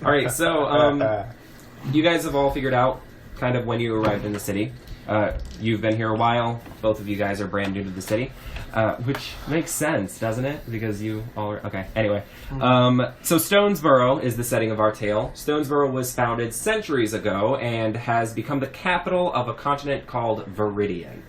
All right, so you guys have all figured out kind of when you arrived in the city. You've been here a while. Both of you guys are brand new to the city, which makes sense, doesn't it? Because you all are... Okay, anyway. So Stonesburrow is the setting of our tale. Stonesburrow was founded centuries ago and has become the capital of a continent called Viridian.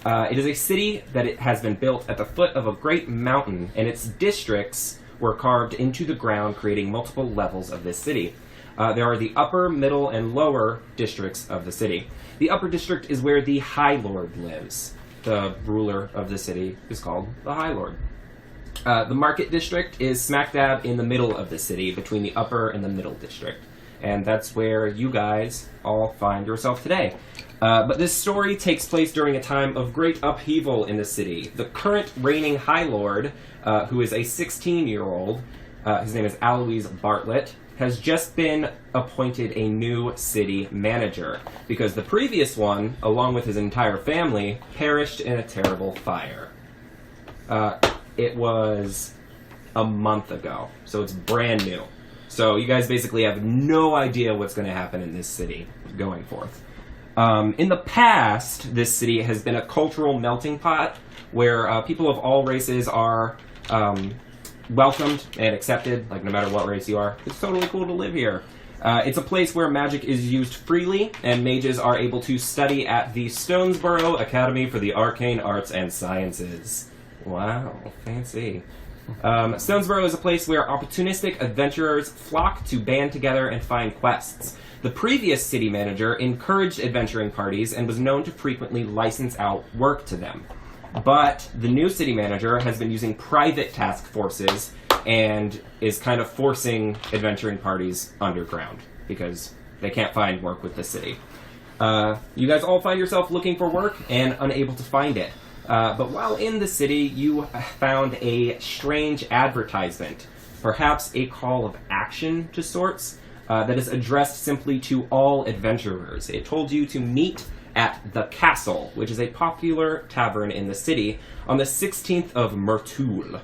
It is a city that it has been built at the foot of a great mountain, and its districts were carved into the ground, creating multiple levels of this city. There are the upper, middle, and lower districts of the city. The upper district is where the High Lord lives. The ruler of the city is called the High Lord. The market district is smack dab in the middle of the city, between the upper and the middle district. And that's where you guys all find yourself today. But this story takes place during a time of great upheaval in the city. The current reigning High Lord, who is a 16-year-old, his name is Aloise Bartlett, has just been appointed a new city manager because the previous one, along with his entire family, perished in a terrible fire. It was a month ago, so it's brand new. So you guys basically have no idea what's going to happen in this city going forth. In the past, this city has been a cultural melting pot where people of all races are welcomed and accepted, like no matter what race you are. It's totally cool to live here. It's a place where magic is used freely, and mages are able to study at the Stonesburrow Academy for the Arcane Arts and Sciences. Wow, fancy. Stonesburrow is a place where opportunistic adventurers flock to band together and find quests. The previous city manager encouraged adventuring parties and was known to frequently license out work to them. But the new city manager has been using private task forces and is kind of forcing adventuring parties underground because they can't find work with the city. You guys all find yourself looking for work and unable to find it. But while in the city, you found a strange advertisement, perhaps a call of action to sorts, that is addressed simply to all adventurers. It told you to meet at the Castle, which is a popular tavern in the city, on the 16th of Myrtul.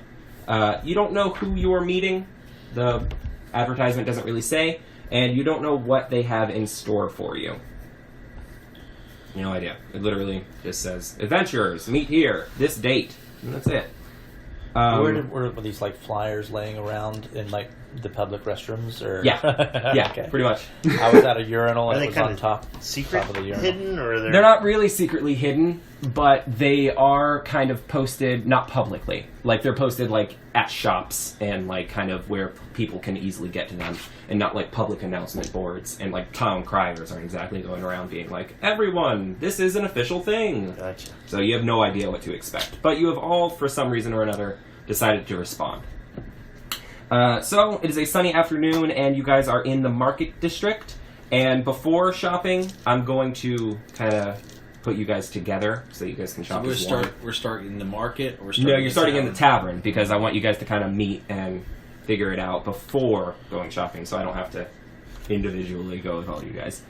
You don't know who you're meeting, the advertisement doesn't really say, and you don't know what they have in store for you. No idea. It literally just says, adventurers, meet here, this date, and that's it. Were these like flyers laying around in like the public restrooms, or yeah, okay. Pretty much. I was at a urinal and Are it was they on top secret of the urinal. hidden, or they're not really secretly hidden, but they are kind of posted not publicly. Like they're posted like at shops and like kind of where people can easily get to them, and not like public announcement boards and like town criers aren't exactly going around being like, everyone, this is an official thing. Gotcha. So you have no idea what to expect, but you have all, for some reason or another, decided to respond. So it is a sunny afternoon, and you guys are in the market district. And before shopping, I'm going to kind of put you guys together so you guys can shop. So we're starting in the market, or no, you're starting in the tavern because I want you guys to kind of meet and figure it out before going shopping, so I don't have to individually go with all you guys.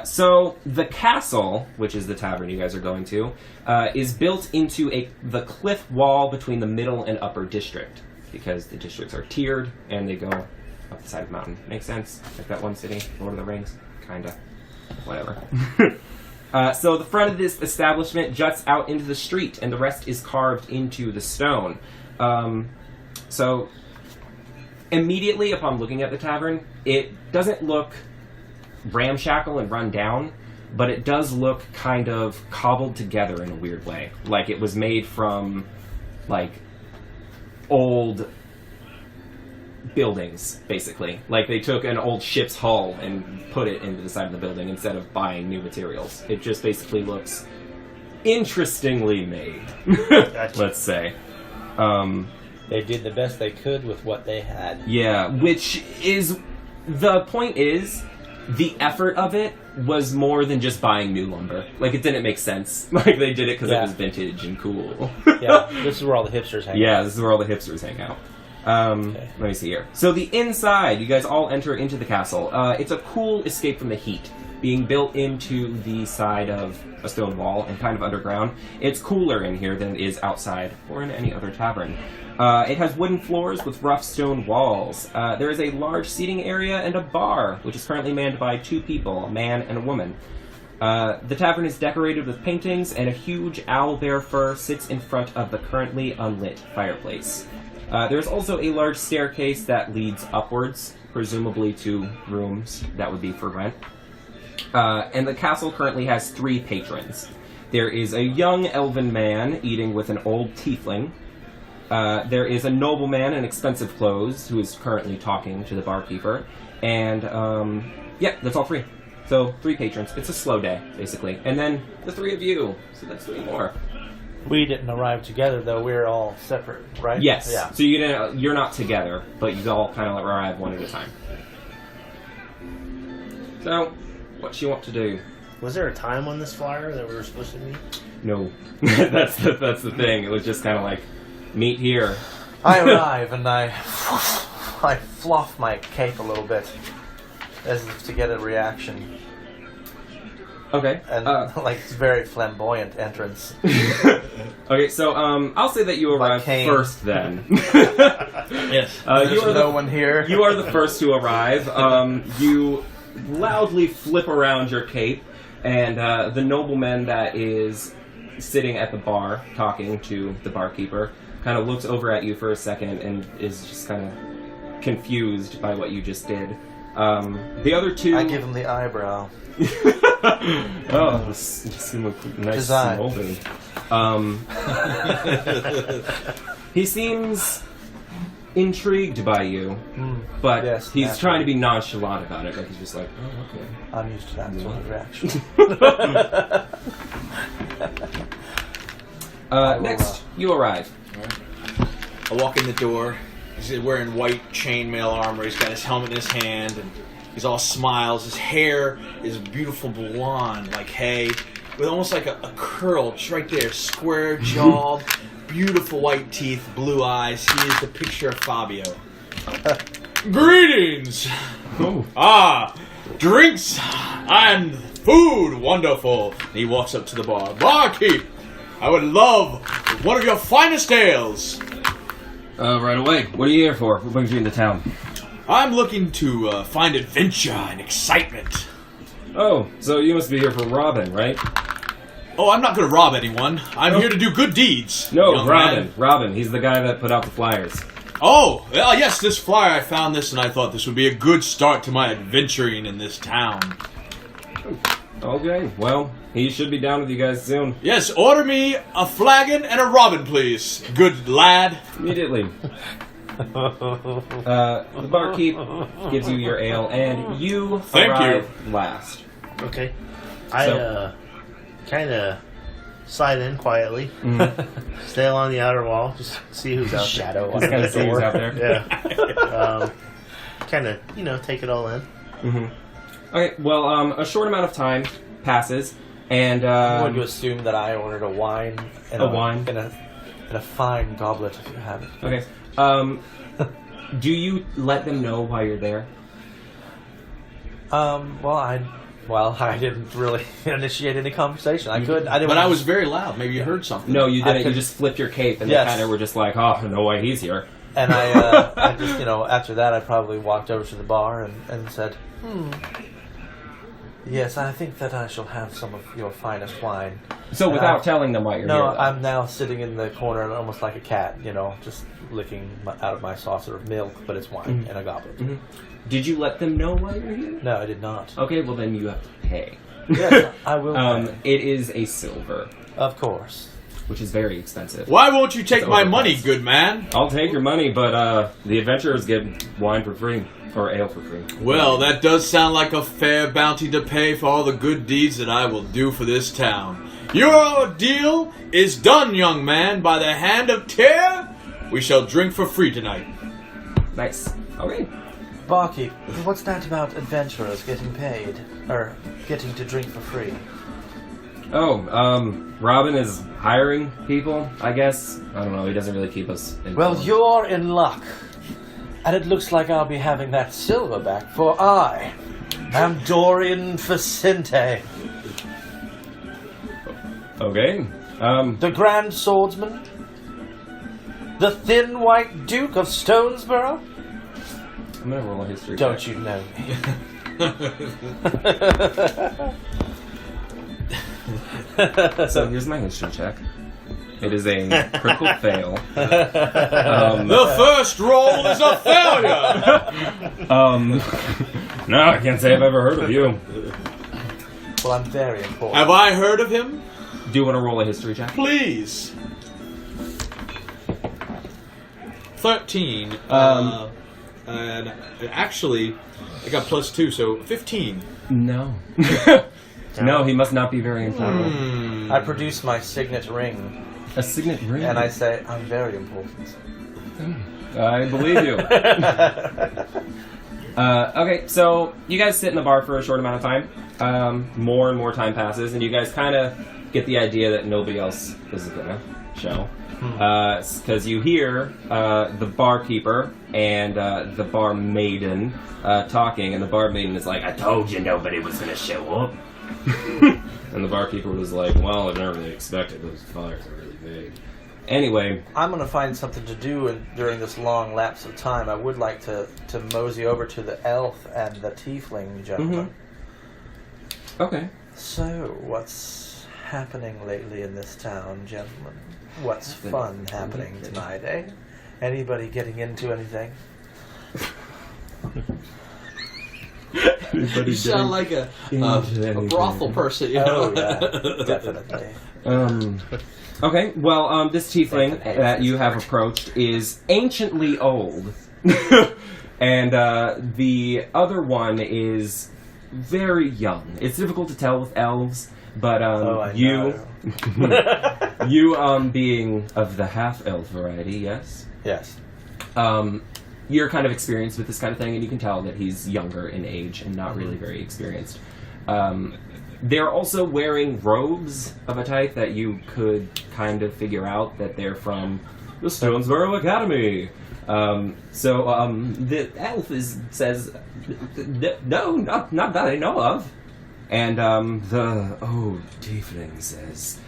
So the castle, which is the tavern you guys are going to, is built into the cliff wall between the middle and upper district, because the districts are tiered and they go up the side of the mountain. Makes sense? Like that one city, Lord of the Rings? Kinda. Whatever. So the front of this establishment juts out into the street, and the rest is carved into the stone. So immediately upon looking at the tavern, it doesn't look ramshackle and run down, but it does look kind of cobbled together in a weird way. Like it was made from, like, old buildings, basically. Like they took an old ship's hull and put it into the side of the building instead of buying new materials. It just basically looks interestingly made, let's say. They did the best they could with what they had. Yeah, which is... The point is, the effort of it was more than just buying new lumber. Like, it didn't make sense. Like, they did it because it was vintage and cool. Yeah, this is where all the hipsters hang out. Yeah, this is where all the hipsters hang out. Okay. Let me see here. So the inside, you guys all enter into the castle. It's a cool escape from the heat. being built into the side of a stone wall and kind of underground. It's cooler in here than it is outside or in any other tavern. It has wooden floors with rough stone walls. There is a large seating area and a bar, which is currently manned by 2 people, a man and a woman. The tavern is decorated with paintings, and a huge owlbear fur sits in front of the currently unlit fireplace. There's also a large staircase that leads upwards, presumably to rooms that would be for rent. And the castle currently has 3 patrons. There is a young elven man eating with an old tiefling. There is a nobleman in expensive clothes who is currently talking to the barkeeper. And, yeah, that's all 3. So, 3 patrons. It's a slow day, basically. And then the 3 of you. So that's 3 more. We didn't arrive together, though. We're all separate, right? Yes. Yeah. So you're not together, but you all kind of arrive one at a time. So, what you want to do? Was there a time on this flyer that we were supposed to meet? No. that's the thing. It was just kind of like, meet here. I arrive and I fluff my cape a little bit as if to get a reaction. Okay. And like it's very flamboyant entrance. Okay, so I'll say that you arrive first then. Yes. There's no one here. You are the first to arrive. You loudly flip around your cape, and the nobleman that is sitting at the bar talking to the barkeeper kind of looks over at you for a second and is just kind of confused by what you just did. The other 2... I give him the eyebrow. Oh, this seemed like a nice Design. molding. He seems intrigued by you, but yes, he's naturally. trying to be nonchalant about it. Like he's just like, oh, okay. I'm used to that sort of reaction. Next, you arrive. I walk in the door. He's wearing white chainmail armor. He's got his helmet in his hand, and he's all smiles. His hair is beautiful blonde, like hay, with almost like a curl just right there. Square jawed, beautiful white teeth, blue eyes. He is the picture of Fabio. Greetings! Oh. Drinks and food, wonderful. And he walks up to the bar. Barkeep, I would love one of your finest ales. Right away. What are you here for? What brings you into town? I'm looking to find adventure and excitement. Oh, so you must be here for Robin, right? Oh, I'm not going to rob anyone. I'm here to do good deeds. No, young Robin. man. Robin. He's the guy that put out the flyers. Oh, yes, this flyer. I found this, and I thought this would be a good start to my adventuring in this town. Okay, well, he should be down with you guys soon. Yes, order me a flagon and a robin, please. Good lad. Immediately. The barkeep gives you your ale, and you arrive last. Okay. I kind of slide in quietly, stay along the outer wall, just see who's out Shadow there. on Just kind of see who's out there. Yeah. Kind of, take it all in. Mm-hmm. Okay, well, a short amount of time passes, and I'm going to assume that I ordered a wine. And wine? In a fine goblet, if you have it. Okay. Do you let them know why you're there? Well, I didn't really initiate any conversation. I didn't. But I was very loud. Maybe you heard something. No, you didn't. You just flipped your cape, and they kind of were just like, "Oh, no way, he's here." And I just, after that, I probably walked over to the bar and said, yes, I think that I shall have some of your finest wine. So without telling them why you're here? No, I'm now sitting in the corner almost like a cat, just licking out of my saucer of milk, but it's wine in a goblet. Mm-hmm. Did you let them know why you're here? No, I did not. Okay, well then you have to pay. Yes, I will pay. It is a silver. Of course. Which is very expensive. Why won't you take my money, good man? I'll take your money, but the adventurers get wine for free. Or ale for free. Well, that does sound like a fair bounty to pay for all the good deeds that I will do for this town. Your deal is done, young man. By the hand of Tyr, we shall drink for free tonight. Nice. Okay. Barkeep, what's that about adventurers getting paid? Or getting to drink for free? Oh, Robin is hiring people, I guess. I don't know, he doesn't really keep us informed. Well, you're in luck. And it looks like I'll be having that silver back, for I I'm Dorian Vicenti, Okay. the Grand Swordsman, the Thin White Duke of Stonesburrow. I'm gonna roll a history. Don't check. you know me? So here's my history check. It is a critical fail. The first roll is a failure! No, I can't say I've ever heard of you. Well, I'm very important. Have I heard of him? Do you want to roll a history check? Please. 13. And actually, I got +2, so 15. No. No, he must not be very important. I produce my signet ring, A signet ring. and I say, I'm very important. I believe you. Okay, so you guys sit in the bar for a short amount of time. More and more time passes, and you guys kind of get the idea that nobody else is gonna show. Because you hear the barkeeper and the bar maiden talking, and the bar maiden is like, I told you nobody was gonna show up. And the barkeeper was like, well, I never really expected. Those fires are really big. Anyway. I'm going to find something to do during this long lapse of time. I would like to mosey over to the elf and the tiefling gentleman. Okay. So, what's happening lately in this town, gentlemen? What's fun happening tonight, eh? Anybody getting into anything? You sound like a brothel person, you know? Oh, yeah, definitely. Okay, well, this tiefling that you have approached is anciently old. And the other one is very young. It's difficult to tell with elves, but you being of the half-elf variety, yes? Yes. You're kind of experienced with this kind of thing, and you can tell that he's younger in age and not really very experienced. They're also wearing robes of a type that you could kind of figure out that they're from the Stonesburrow Academy. The elf says, no, not that I know of. And the old tiefling says,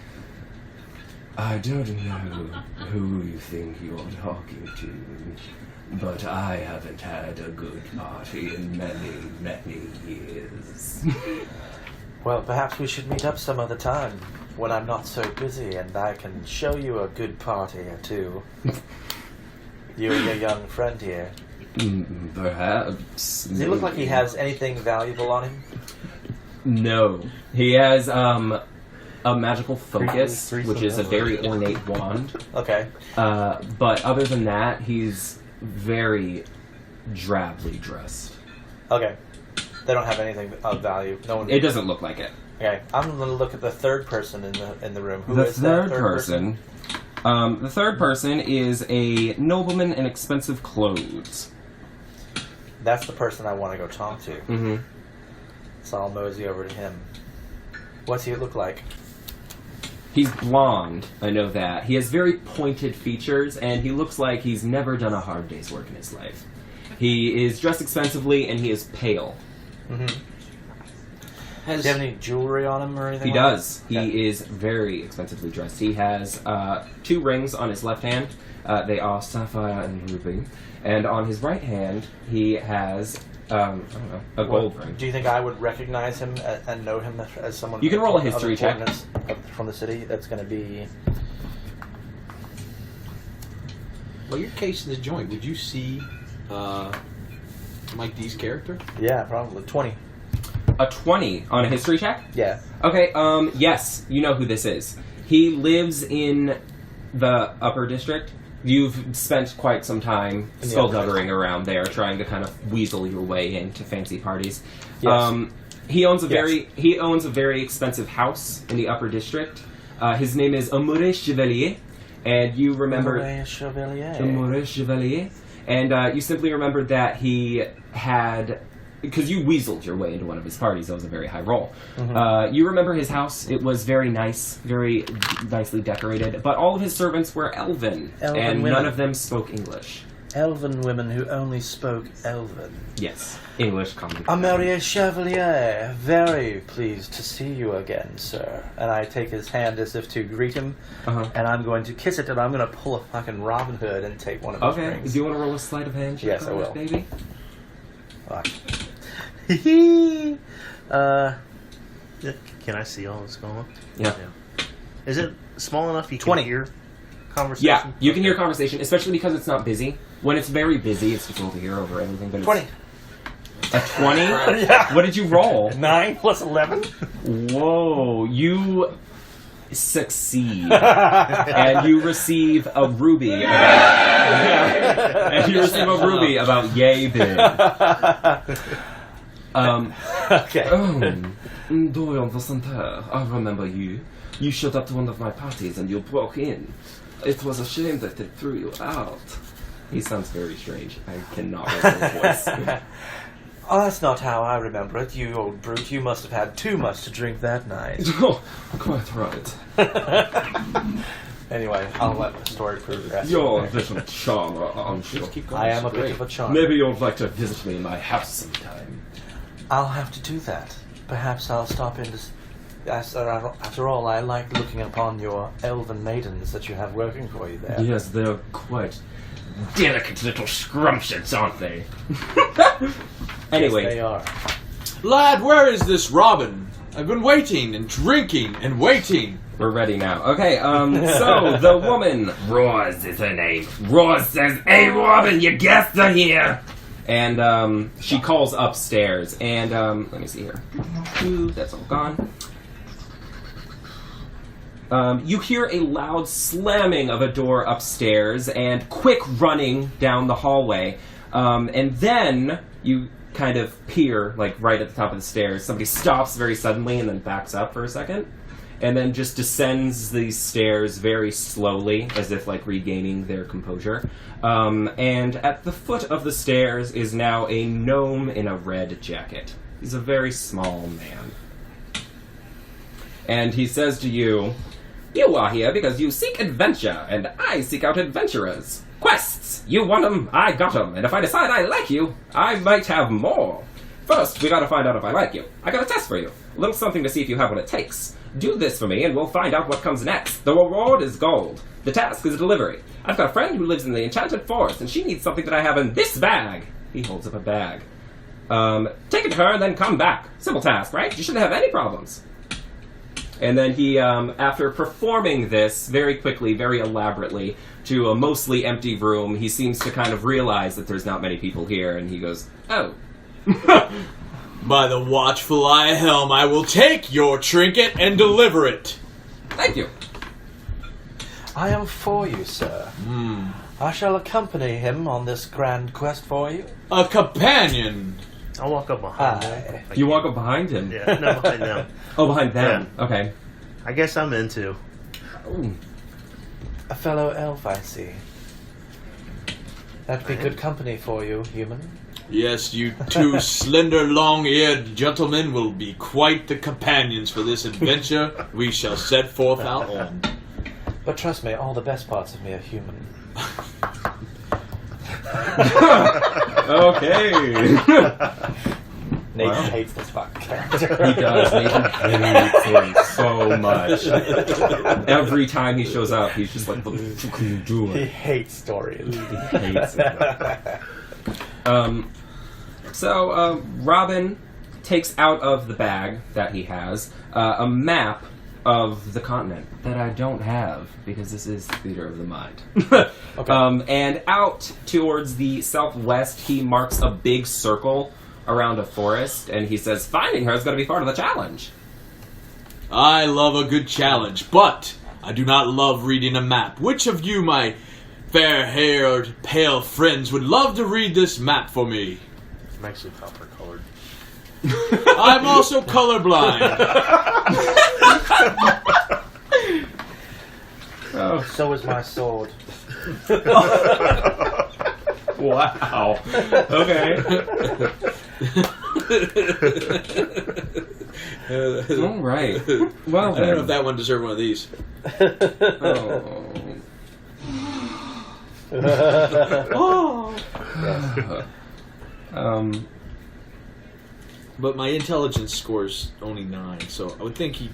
I don't know who you think you're talking to, but I haven't had a good party in many, many years. Well, perhaps we should meet up some other time when I'm not so busy and I can show you a good party or two. You and your young friend here. Perhaps. Does he look like he has anything valuable on him? No. He has a magical focus, which is a very ornate wand. Okay. But other than that, he's very drably dressed. Okay. They don't have anything of value. No one. It doesn't look like it. Okay. I'm going to look at the third person in the room. Who The is third that third person? The third person is a nobleman in expensive clothes. That's the person I want to go talk to. Mm-hmm. So I'll mosey over to him. What's he look like? He's blonde, I know that. He has very pointed features, and he looks like he's never done a hard day's work in his life. He is dressed expensively, and he is pale. Mm-hmm. Does he have any jewelry on him or anything? He does. He is very expensively dressed. He has 2 rings on his left hand. They are sapphire and ruby. And on his right hand, he has I don't know, a gold ring. Do you think I would recognize him and know him as someone? You can roll a history check from the city. That's going to be. Well, you're casing the joint. Would you see Mike D's character? Yeah, probably 20. A 20 on a history check? Yeah. Okay, yes, you know who this is. He lives in the upper district. You've spent quite some time skullduggery around there, trying to kind of weasel your way into fancy parties. Yes. He owns a very expensive house in the upper district. His name is Amoureux Chevalier, and you remember Amoureux Chevalier, and you simply remembered that he had. Because you weaseled your way into one of his parties. That was a very high roll. Mm-hmm. You remember his house. It was very nice, very nicely decorated. But all of his servants were elven and women. none of them spoke English. elven women who only spoke elven. Yes, English common. Amarie Chevalier, very pleased to see you again, sir. And I take his hand as if to greet him, and I'm going to kiss it, and I'm going to pull a fucking Robin Hood and take one of his rings. Do you want to roll a sleight of hand check? Yes, I will. Baby? Fuck. Can I see all this going on? Yeah. Is it small enough you can 20. hear conversation? Yeah, you can hear conversation, especially because it's not busy. When it's very busy, it's difficult to hear over everything. But 20. A 20? Yeah. What did you roll? 9 plus 11. Whoa, you succeed. And you receive a ruby about... And you receive a ruby about yay big. Okay. Dorian Vicenti, I remember you. You showed up to one of my parties and you broke in. It was a shame that they threw you out. He sounds very strange. I cannot remember his voice. Oh, that's not how I remember it, you old brute. You must have had too much to drink that night. Oh, quite right. Anyway, I'll let the story prove the rest. You're a bit of a charmer, I'm sure. I am a bit of a charmer. Maybe you'd like to visit me in my house sometime. I'll have to do that. Perhaps I'll stop in to... After all, I like looking upon your elven maidens that you have working for you there. Yes, they're quite delicate little scrumptious, aren't they? Anyway. Yes, they are. Lad, where is this Robin? I've been waiting and drinking and waiting. We're ready now. Okay, so the woman, Rose is her name. Rose says, "Hey, Robin, your guests are here." And she calls upstairs. And let me see here. That's all gone. You hear a loud slamming of a door upstairs and quick running down the hallway. And then you kind of peer, like right at the top of the stairs. Somebody stops very suddenly and then backs up for a second. And then just descends these stairs very slowly, as if like regaining their composure. And at the foot of the stairs is now a gnome in a red jacket. He's a very small man. And he says to you, "You are here because you seek adventure, and I seek out adventurers. Quests! You want them, I got them, and if I decide I like you, I might have more. First, we gotta find out if I like you. I got a test for you. A little something to see if you have what it takes. Do this for me, and we'll find out what comes next. The reward is gold. The task is a delivery. I've got a friend who lives in the Enchanted Forest, and she needs something that I have in this bag." He holds up a bag. "Take it to her, and then come back. Simple task, right? You shouldn't have any problems." And then he, after performing this very quickly, very elaborately, to a mostly empty room, he seems to kind of realize that there's not many people here, and he goes, "Oh." "By the watchful eye helm, I will take your trinket and deliver it." "Thank you." I am for you, sir. I shall accompany him on this grand quest for you. "A companion." I'll walk up behind them. Aye. You walk up behind him? Yeah, no, behind them. Oh, behind them. Yeah. Okay. I guess I'm into. Ooh. A fellow elf, I see. That'd be good company for you, human. "Yes, you two slender, long-eared gentlemen will be quite the companions for this adventure we shall set forth out on." But trust me, all the best parts of me are human. Okay. Nathan hates this fucking character. He does. Nathan hates him so much. Every time he shows up, he's just like, "What the fuck are you doing?" He hates Dorian. He hates him. So Robin takes out of the bag that he has a map of the continent that I don't have because this is Theater of the Mind. Okay. And out towards the southwest, he marks a big circle around a forest, and he says, "Finding her is going to be part of the challenge." I love a good challenge, but I do not love reading a map. Which of you, my fair-haired, pale friends, would love to read this map for me? I'm actually copper-colored. I'm also colorblind. Oh, So is my sword. wow. Okay. All right. Well, I don't know if that one deserved one of these. Oh. Oh. Yes. But my intelligence score's only 9, so I would think he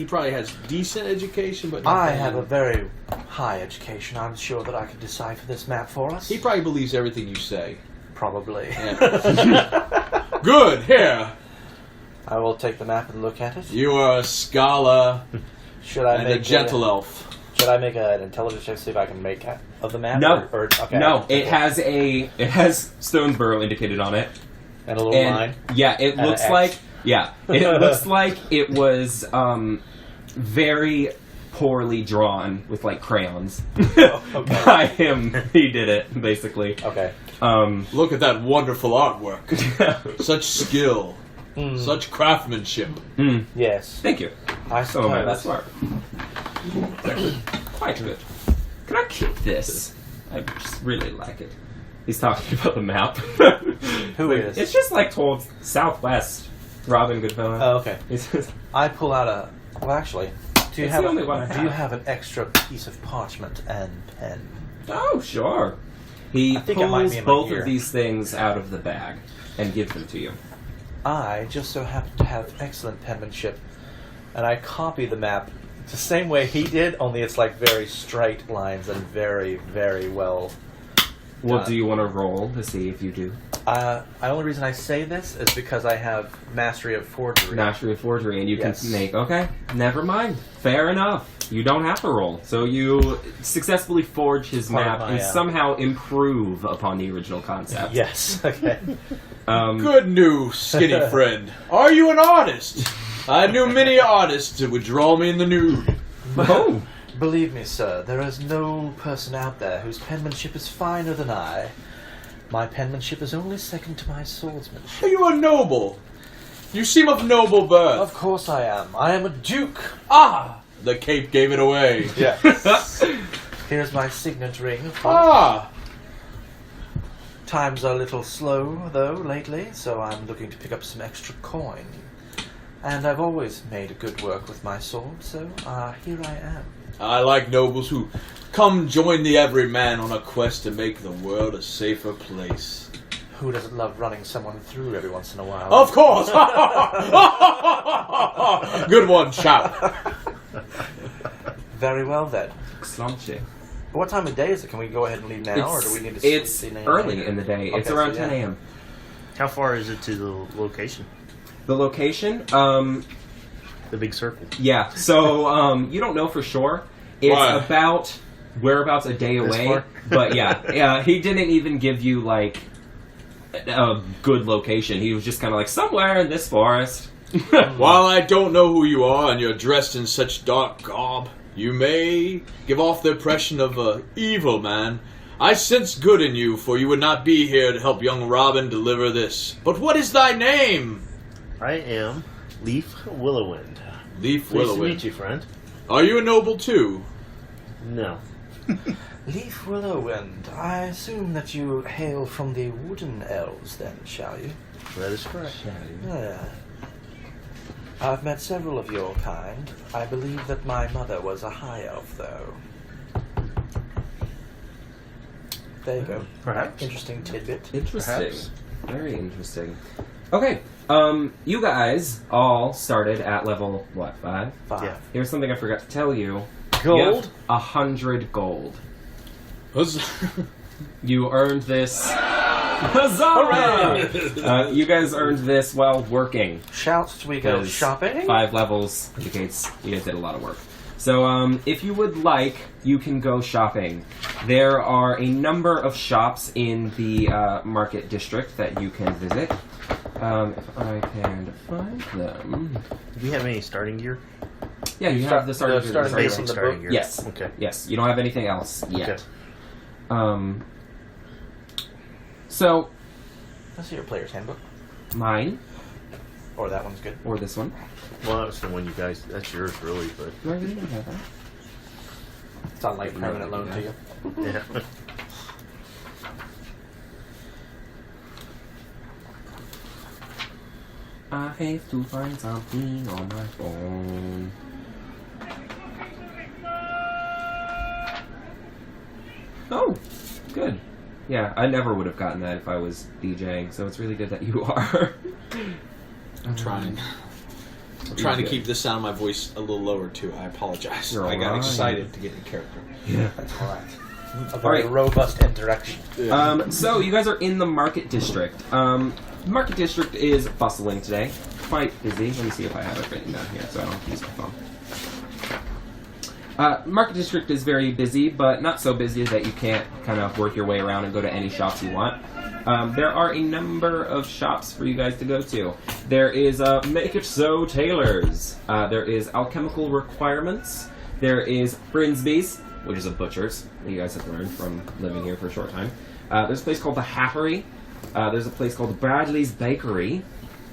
probably has decent education, but not I bad. have a very high education. I'm sure that I can decipher this map for us. He probably believes everything you say. Probably. Yeah. Good. Here, I will take the map and look at it. you are a scholar Should I and make a gentle elf. Should I make an intelligence check to see if I can make of the map? No. Okay. No, it has Stonesburrow indicated on it. And a little line. Yeah, it And looks an X. like it looks like it was very poorly drawn with like crayons Okay. by him. He did it basically. Okay. Look at that wonderful artwork. Such skill. Such craftsmanship. Yes. Thank you. I So suppose. man, that's smart. It's actually quite good. Can I keep this? I just really like it. He's talking about the map. Who is? It's just like told southwest. Robin Goodfellow. Oh, okay. It's just, I pull out a. Well, actually, do you It's have the only one I do you have. have an extra piece of parchment and pen? oh, sure. He I think it might pulls be in my both ear. of these things out of the bag and gives them to you. I just so happen to have excellent penmanship, and I copy the map the same way he did, only it's like very straight lines and very, very well. What do you want to roll to see if you do? The only reason I say this is because I have mastery of forgery. Mastery of forgery, and you Yes. can make. Okay, never mind. Fair enough. You don't have to roll. So you successfully forge his Part of map my, and somehow improve upon the original concept. Yes. Okay. Good news, skinny friend. Are you an artist? I knew many artists that would draw me in the nude. Oh. Believe me, sir, there is no person out there whose penmanship is finer than I. My penmanship is only second to my swordsmanship. Are you a noble? You seem of noble birth. Of course I am. I am a duke. Ah! The cape gave it away. Yes. Here's my signet ring. Of course. Ah! Times are a little slow, though, lately, so I'm looking to pick up some extra coin. And I've always made a good work with my sword, so here I am. I like nobles who come join the everyman on a quest to make the world a safer place. Who doesn't love running someone through every once in a while? Of course! Good one, chap. Very well, then. Slumpy. What time of day is it? Can we go ahead and leave now, or do we need to It's see early in the day. It's Okay, around so 10 a.m. How far is it to the location? The location, The big circle. yeah. So you don't know for sure. It's Why? about whereabouts a day This away. far? But yeah, he didn't even give you like a good location. He was just kind of like somewhere in this forest. While I don't know who you are and you're dressed in such dark garb, you may give off the impression of a evil man. I sense good in you, for you would not be here to help young Robin deliver this. But what is thy name? I am Lief Willowwind. Lief Pleased to meet Willowwind. you, friend. Are you a noble too? No. Lief Willowwind, I assume that you hail from the Wooden Elves, then, shall you? That is correct. I've met several of your kind. I believe that my mother was a high elf, though. There you go. Perhaps. Interesting tidbit. Interesting. Perhaps. Very interesting. Okay. You guys all started at level what? 5? 5. Yeah. Here's something I forgot to tell you. Gold? 100 gold. Huzzah. You earned this. Huzzah! You guys earned this while working. Shouts we go Because shopping? 5 levels indicates you guys did a lot of work. So, if you would like, you can go shopping. There are a number of shops in the market district that you can visit. If I can find them. Do you have any starting gear? Yeah, you have the starting gear. starting Sorry, gear Basic from the starting book? gear. Yes. Okay. Yes, you don't have anything else yet. Okay. So, Let's see your player's handbook. mine, Or that one's good. or this one. Well, that's the one you guys. That's yours, really. But No, you don't have that. It's on like permanent loan to you. yeah. I have to find something on my phone. Oh, Yeah, I never would have gotten that if I was DJing, so it's really good that you are. I'm trying. I'm trying to keep the sound of my voice a little lower, too. I apologize. You're I got right. excited to get in character. Yeah. That's all right. A very Alright. robust interaction. So you guys are in the market district. The market district is bustling today. Quite busy. Let me see if I have it written down here so I don't have to use my phone. Market district is very busy, but not so busy that you can't kind of work your way around and go to any shops you want. There are a number of shops for you guys to go to. There is Make It So Tailors. There is Alchemical Requirements. There is Brinsby's, which is a butcher's, that you guys have learned from living here for a short time. There's a place called the Hattery. There's a place called Bradley's Bakery.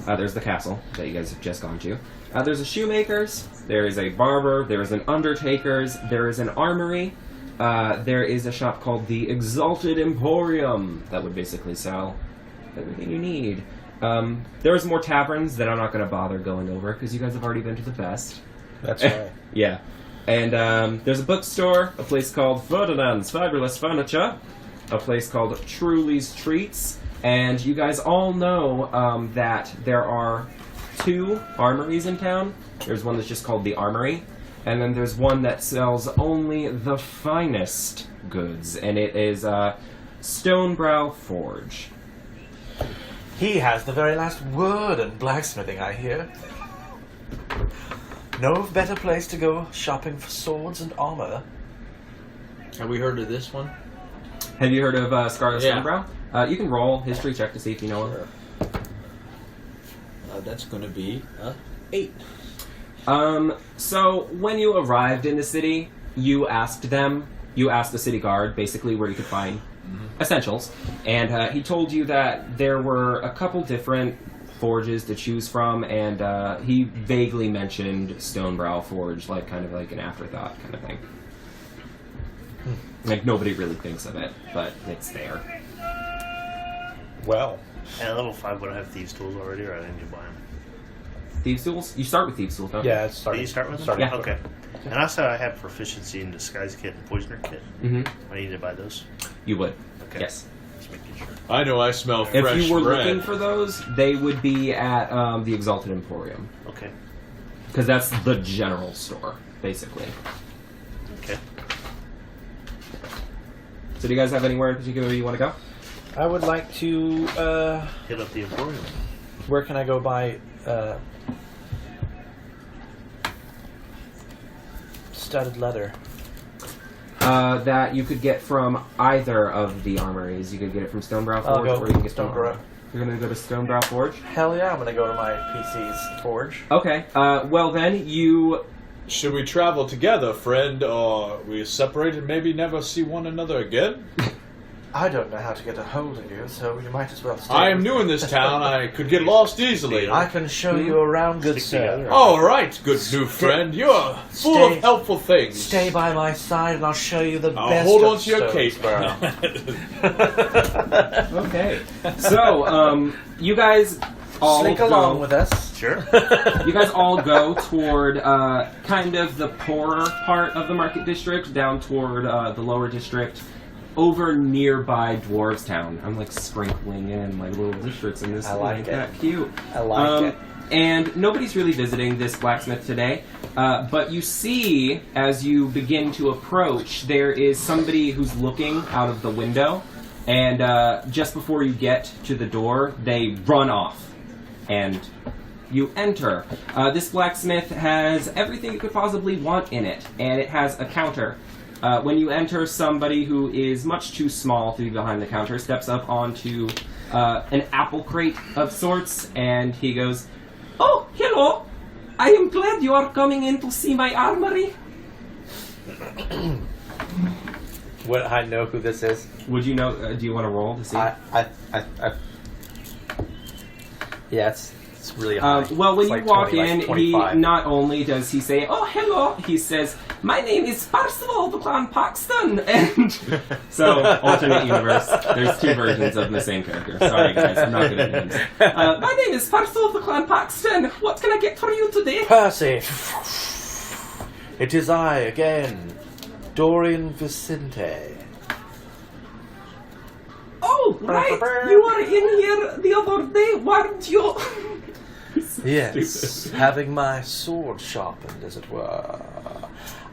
There's the castle that you guys have just gone to. There's a shoemaker's, there is a barber, there is an undertaker's, there is an armory, there is a shop called the Exalted Emporium that would basically sell everything you need. There's more taverns that I'm not going to bother going over because you guys have already been to the best. That's right. Yeah. And there's a bookstore, a place called Ferdinand's Fabulous Furniture, a place called Truly's Treats, and you guys all know that there are 2 armories in town. There's one that's just called the Armory, and then there's one that sells only the finest goods, and it is Stonesburrow Forge. He has the very last word in blacksmithing, I hear. No better place to go shopping for swords and armor. Have we heard of this one? Have you heard of Scarlet Yeah. Stonebrow? You can roll history check to see if you know him. That's going to be 8. So when you arrived in the city, you asked the city guard basically where you could find essentials, and he told you that there were a couple different forges to choose from, and he vaguely mentioned Stonesburrow Forge, like kind of like an afterthought kind of thing. Like nobody really thinks of it, but it's there. Well, And at level 5, would I have thieves' tools already, or I need to buy them? Thieves' tools? You start with Thieves' tools, don't you? yeah, it's starting. Do you start with them? starting. Yeah. Okay. And also, I have proficiency in disguise kit and poisoner kit. Mm-hmm. I need to buy those. You would. Okay. Yes. Just making sure. I know I smell fresh If you were bread. looking for those, they would be at the Exalted Emporium. Okay. Because that's the general store, basically. Okay. So do you guys have anywhere in particular you want to go? I would like to. Hit up the Emporium. Where can I go buy studded leather? That you could get from either of the armories. You could get it from Stonesburrow I'll Forge, go or you can get Stonesburrow. You're going to go to Stonesburrow Forge? Hell yeah, I'm gonna go to my PC's forge. Okay. Well then, you... Should we travel together, friend, or we separate and maybe never see one another again? I don't know how to get a hold of you, so you might as well stay. I am new in this town. I could get lost easily. I can show you around, good Stick sir. together. All right, good new friend. You're full of helpful things. Stay by my side, and I'll show you the I'll best hold of on to your cape. Stonesburrow. Okay. So, you guys all Sneak go... along with us. Sure. You guys all go toward kind of the poorer part of the market district, down toward the lower district, over nearby Dwarvestown. I'm like sprinkling in like little districts in this. I like Ain't it. that cute? I like it. And nobody's really visiting this blacksmith today, but you see, as you begin to approach, there is somebody who's looking out of the window, and just before you get to the door, they run off, and you enter. This blacksmith has everything you could possibly want in it, and it has a counter. When you enter, somebody who is much too small to be behind the counter steps up onto an apple crate of sorts, and he goes, "Oh, hello! I am glad you are coming in to see my armory." What, I know who this is. Would you know? Do you want to roll to see? Yeah, it's really high. Well, when It's you like walk 20, in, like 25. he not only does he say, "Oh, hello," he says, "My name is Percival of the Clan Paxton," and so alternate universe. There's 2 versions of the same character. Sorry, guys, I'm not good at names. My name is Percival of the Clan Paxton. What can I get for you today? Percy! It is I again, Dorian Vicenti. right. You were in here the other day, weren't you? Yes, Stupid. having my sword sharpened, as it were.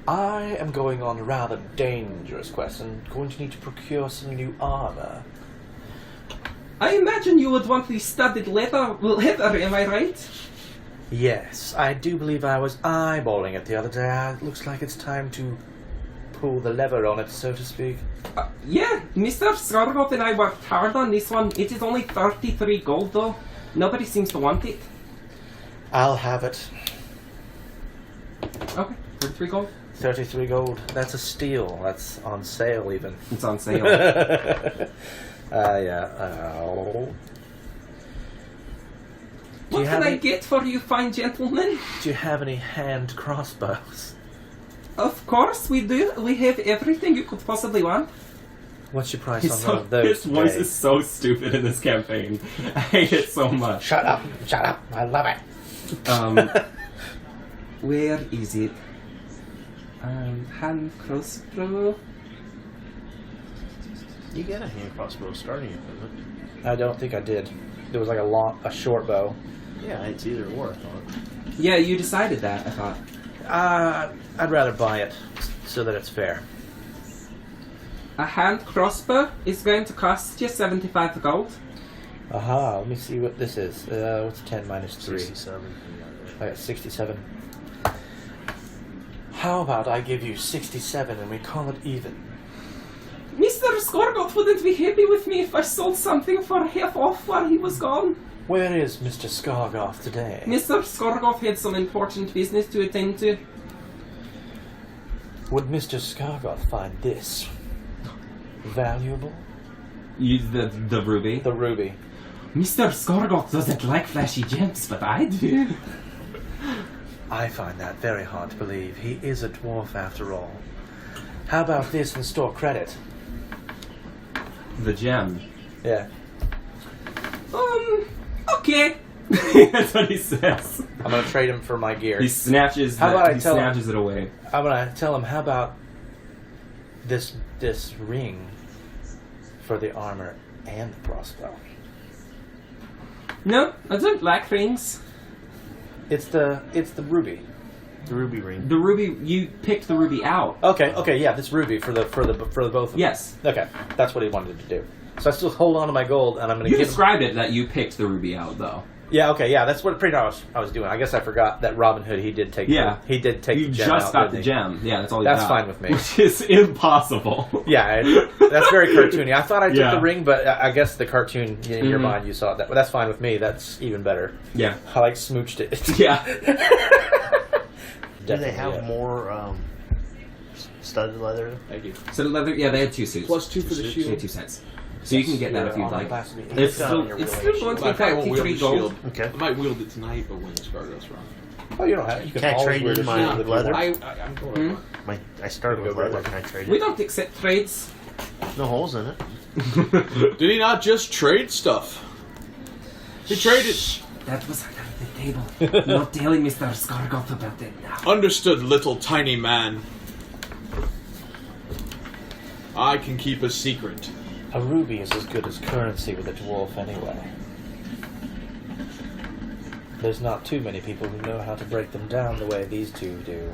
I am going on a rather dangerous quest and going to need to procure some new armor. I imagine you would want the studded leather, am I right? Yes, I do believe I was eyeballing it the other day. It looks like it's time to pull the lever on it, so to speak. Yeah, Mr. Skargoth and I worked hard on this one. It is only 33 gold, though. Nobody seems to want it. I'll have it. Okay, 33 gold. 33 gold. That's a steal. That's on sale, even. It's on sale. Yeah. What can I get for you fine gentlemen? Do you have any hand crossbows? Of course we do. We have everything you could possibly want. What's your price on one of those? His voice today? is so stupid in this campaign. I hate it so much. Shut up! Shut up! I love it. Where is it? Hand crossbow. You get a hand crossbow starting equipment. I don't think I did. There was like a short bow. Yeah, it's either or, I thought. Yeah, you decided that, I thought. I'd rather buy it so that it's fair. A hand crossbow is going to cost you 75 gold. Aha, let me see what this is. What's 10 minus 3? 67. I got 67. How about I give you 67 and we call it even? Mr. Skorgoth wouldn't be happy with me if I sold something for half off while he was gone. Where is Mr. Skargoth today? Mr. Skorgoth had some important business to attend to. Would Mr. Skargoth find this valuable? The ruby? The ruby. Mr. Skorgoth doesn't like flashy gems, but I do. I find that very hard to believe. He is a dwarf after all. How about this in store credit? The gem. Yeah. Okay. That's what he says. I'm gonna trade him for my gear. He snatches How about I he tell him- snatches it away. I'm gonna tell him, how about this ring for the armor and the crossbow? No, I don't like rings. It's the ruby. The ruby ring. The ruby, you picked the ruby out. Okay, yeah, this ruby for the both of them. Yes. Okay, that's what he wanted to do. So I still hold on to my gold, and I'm gonna You give him. described it that you picked the ruby out, though. Yeah, okay, yeah, that's what pretty much I was doing. I guess I forgot that Robin Hood, he did take. Yeah. he did take You the gem just out, got didn't the he? gem. Yeah, that's all you That's got. fine with me. Which is impossible. Yeah, that's very cartoony. I thought I took Yeah. the ring, but I guess the cartoon in your Mhm. mind you saw that. But that's fine with me. That's even better. Yeah. I like smooched it. Yeah. Do they have yeah. more studded leather? Thank you. So the leather, yeah, they had 2 suits. Plus 2 for the They had shield. 2 cents. So you can get that if you'd like. It's It's still going to I be probably won't wield 53 the gold. shield. Okay. I might wield it tonight, but when the scar goes wrong. Oh, you don't have. You can Can't always trade wear in the my shield if you leather? want. I'm going. I started with leather. Can I trade We it? don't accept trades. No holes in it. Did he not just trade stuff? He traded. That was under the table. You're telling Mr. Skargoth about it now. Understood, little tiny man. I can keep a secret. A ruby is as good as currency with a dwarf anyway. There's not too many people who know how to break them down the way these two do.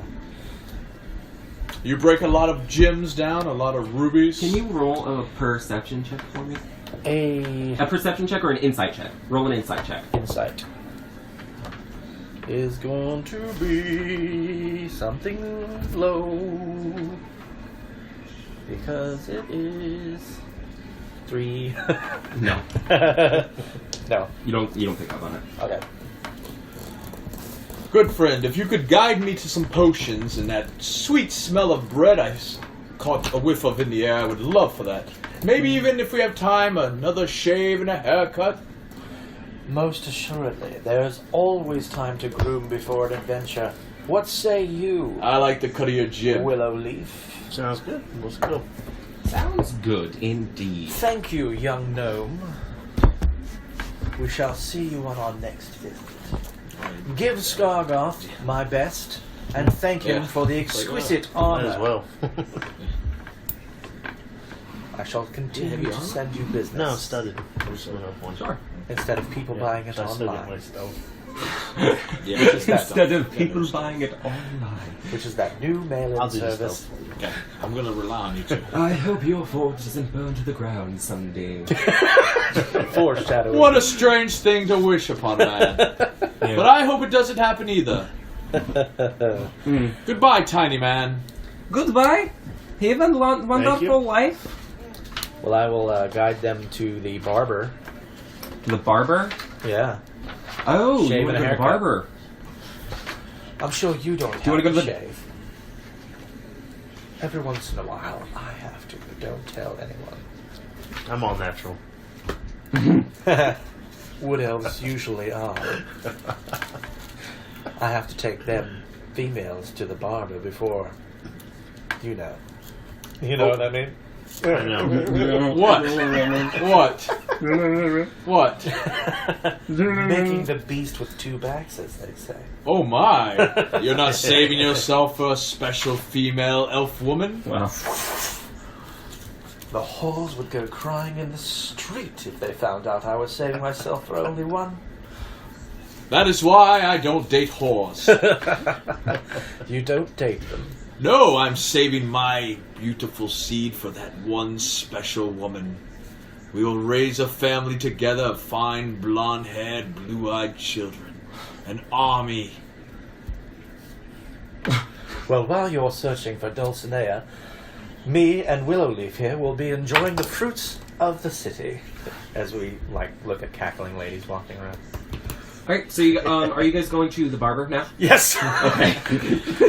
You break a lot of gems down, a lot of rubies. Can you roll a perception check for me? A A perception check or an insight check? Roll an insight check. insight is going to be something low because it is 3. No. No. You don't pick up on it. Okay. Good friend, if you could guide me to some potions and that sweet smell of bread I caught a whiff of in the air, I would love for that. Maybe even if we have time, another shave and a haircut. Most assuredly, there's always time to groom before an adventure. What say you, I like the cut of your jib. Willow Leaf? Sounds good. Let's go. Sounds good indeed. Thank you, young gnome. We shall see you on our next visit. Give Skargoth my best, and thank him Yeah. for the exquisite Might honor. as well. I shall continue to send you business. No, studded. There's no point. Sure. Instead of people buying it So I still get my online. stealth. Yeah, Instead of people buying it online. Which is that new mail-in I'll do the service. stealth. Okay, I'm gonna rely on you two. I hope your forge doesn't burn to the ground someday. Foreshadowing. What a strange thing to wish upon a man. But I hope it doesn't happen either. Goodbye, tiny man. Goodbye. Have a wonderful life. Well, I will guide them to the barber. The barber? Yeah. Oh, Shave you want and to a go to the haircut. barber? I'm sure you don't have you wanna go to the- shave. Every once in a while, I have to, but don't tell anyone. I'm all natural. Wood elves usually are. I have to take them females to the barber before, you know. You know what I mean? I know. What? What? Making the beast with two backs, as they say. Oh my! You're not saving yourself for a special female elf woman? Wow. The whores would go crying in the street if they found out I was saving myself for only one. That is why I don't date whores. You don't date them. No, I'm saving my beautiful seed for that one special woman. We will raise a family together of fine, blonde-haired, blue-eyed children. An army. Well, while you're searching for Dulcinea, me and Willowleaf here will be enjoying the fruits of the city. As we, look at cackling ladies walking around. Alright, so you, are you guys going to the barber now? Yes! Okay.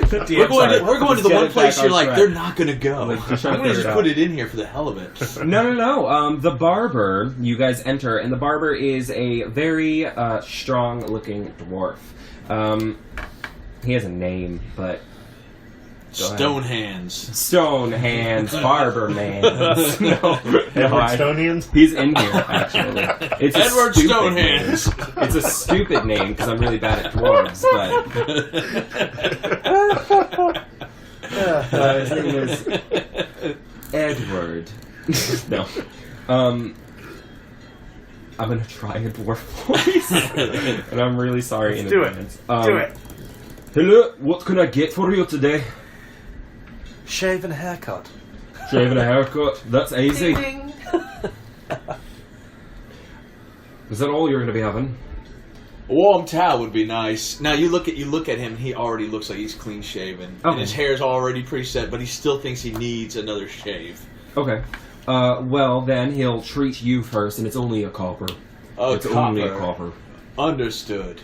We're going to the one place you're like, they're not going to go. Like, just I'm trying to going to figure just it put out. it in here for the hell of it. No. The barber, you guys enter, and the barber is a very strong-looking dwarf. He has a name, but... Stone hands. Stone hands, barber man. Edward Stonians? He's in here, actually. It's a Edward stupid Stonehands. name. It's a stupid name because I'm really bad at dwarves, but his name is Edward. No. I'm gonna try a dwarf voice, and I'm really sorry in advance. Do it. Hello, what can I get for you today? Shave and haircut. Shave and a haircut. That's easy. Ding. Is that all you're going to be having? A warm towel would be nice. Now you look at him. He already looks like he's clean shaven, and his hair's already preset, but he still thinks he needs another shave. Okay. Well, then he'll treat you first, and it's only a copper. Only a copper. Understood.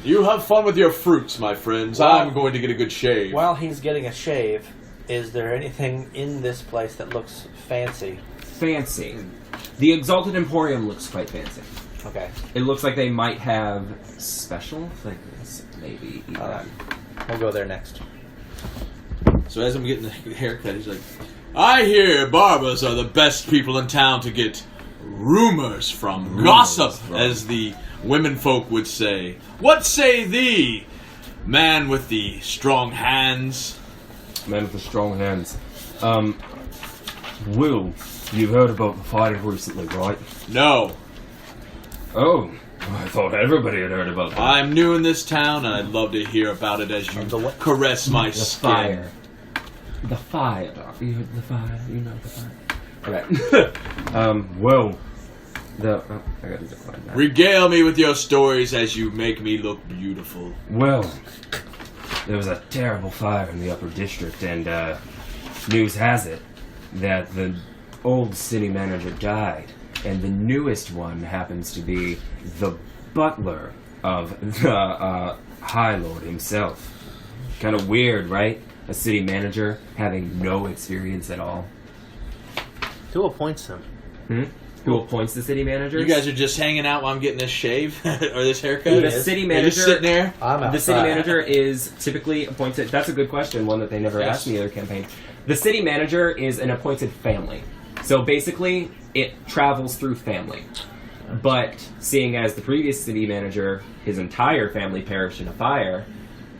You have fun with your fruits, my friends. Well, I'm going to get a good shave. While he's getting a shave, is there anything in this place that looks fancy? Fancy. The Exalted Emporium looks quite fancy. Okay. It looks like they might have special things, maybe. Even. Alright. We'll go there next. So as I'm getting the haircut, he's like, I hear barbers are the best people in town to get rumors from. Gossip, as the women folk would say. What say thee, man with the strong hands? Man with the strong hands. Will, you've heard about the fighting recently, right? No. Oh, I thought everybody had heard about that. I'm new in this town, and I'd love to hear about it as you caress my skin. Fire. The fire. You heard the fire. You know the fire. Okay. Well, I gotta decline that. Regale me with your stories as you make me look beautiful. Well, there was a terrible fire in the upper district, and news has it that the old city manager died, and the newest one happens to be the butler of the High Lord himself. Kind of weird, right? A city manager having no experience at all. Who appoints him? Who appoints the city manager? You guys are just hanging out while I'm getting this shave or this haircut? The city You're manager. just sitting there? The city manager is typically appointed. That's a good question, one that they never asked in the other campaign. The city manager is an appointed family. So basically, it travels through family. But seeing as the previous city manager, his entire family perished in a fire,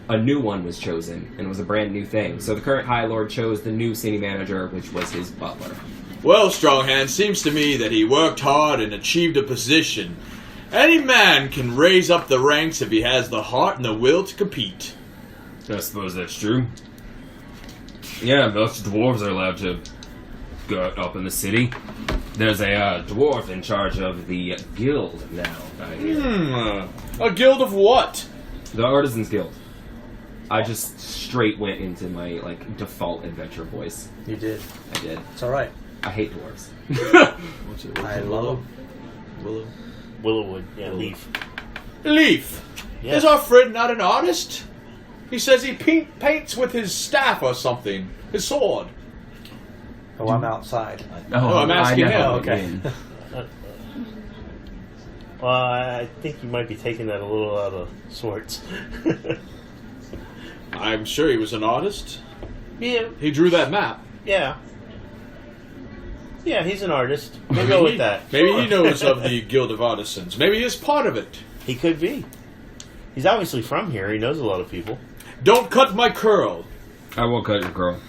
a new one was chosen, and it was a brand new thing. So the current High Lord chose the new city manager, which was his butler. Well, Stronghand, seems to me that he worked hard and achieved a position. Any man can raise up the ranks if he has the heart and the will to compete. I suppose that's true. Yeah, most dwarves are allowed to go up in the city. There's a dwarf in charge of the guild now. A guild of what? The Artisans Guild. I just straight went into my default adventure voice. You did. I did. It's all right. I hate dwarves. What's it? I love Willow. Willowwind, yeah, Lief. Lief. Yeah. Is our friend not an artist? He says he paints with his staff or something. His sword. Oh, I'm outside. Oh, I'm asking I him. never Okay. win. Well, I think you might be taking that a little out of sorts. I'm sure he was an artist. Yeah, He drew that map. yeah. Yeah, he's an artist. We'll go with that. Maybe he knows of the Guild of Artisans. Maybe he's part of it. He could be. He's obviously from here. He knows a lot of people. Don't cut my curl. I will cut your girl.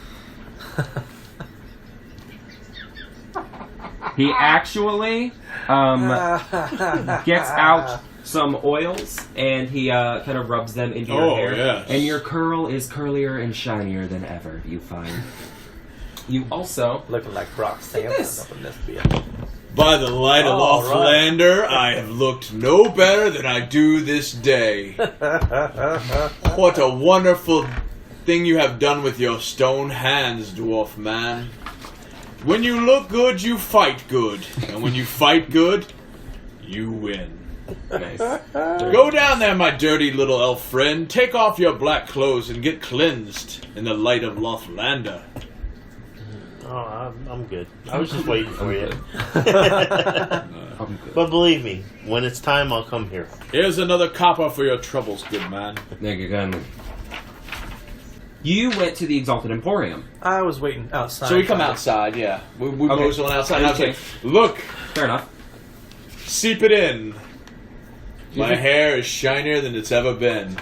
He actually gets out some oils and he kind of rubs them into your hair. Yes. And your curl is curlier and shinier than ever, you find. You also... Looking like Brock Samson this. up in this bitch. By the light of All right. Offlander, I have looked no better than I do this day. What a wonderful thing you have done with your stone hands, dwarf man. When you look good, you fight good. And when you fight good, you win. Nice. Go down there, my dirty little elf friend. Take off your black clothes and get cleansed in the light of Lothlander. Oh, I'm good. I was just waiting for you. I'm good. But believe me, when it's time, I'll come here. Here's another copper for your troubles, good man. Thank you kindly. You went to the Exalted Emporium. I was waiting outside. So we come outside, yeah. We Okay. mosey on outside. And I was Okay. like, look, Fair enough. seep it in. My hair is shinier than it's ever been.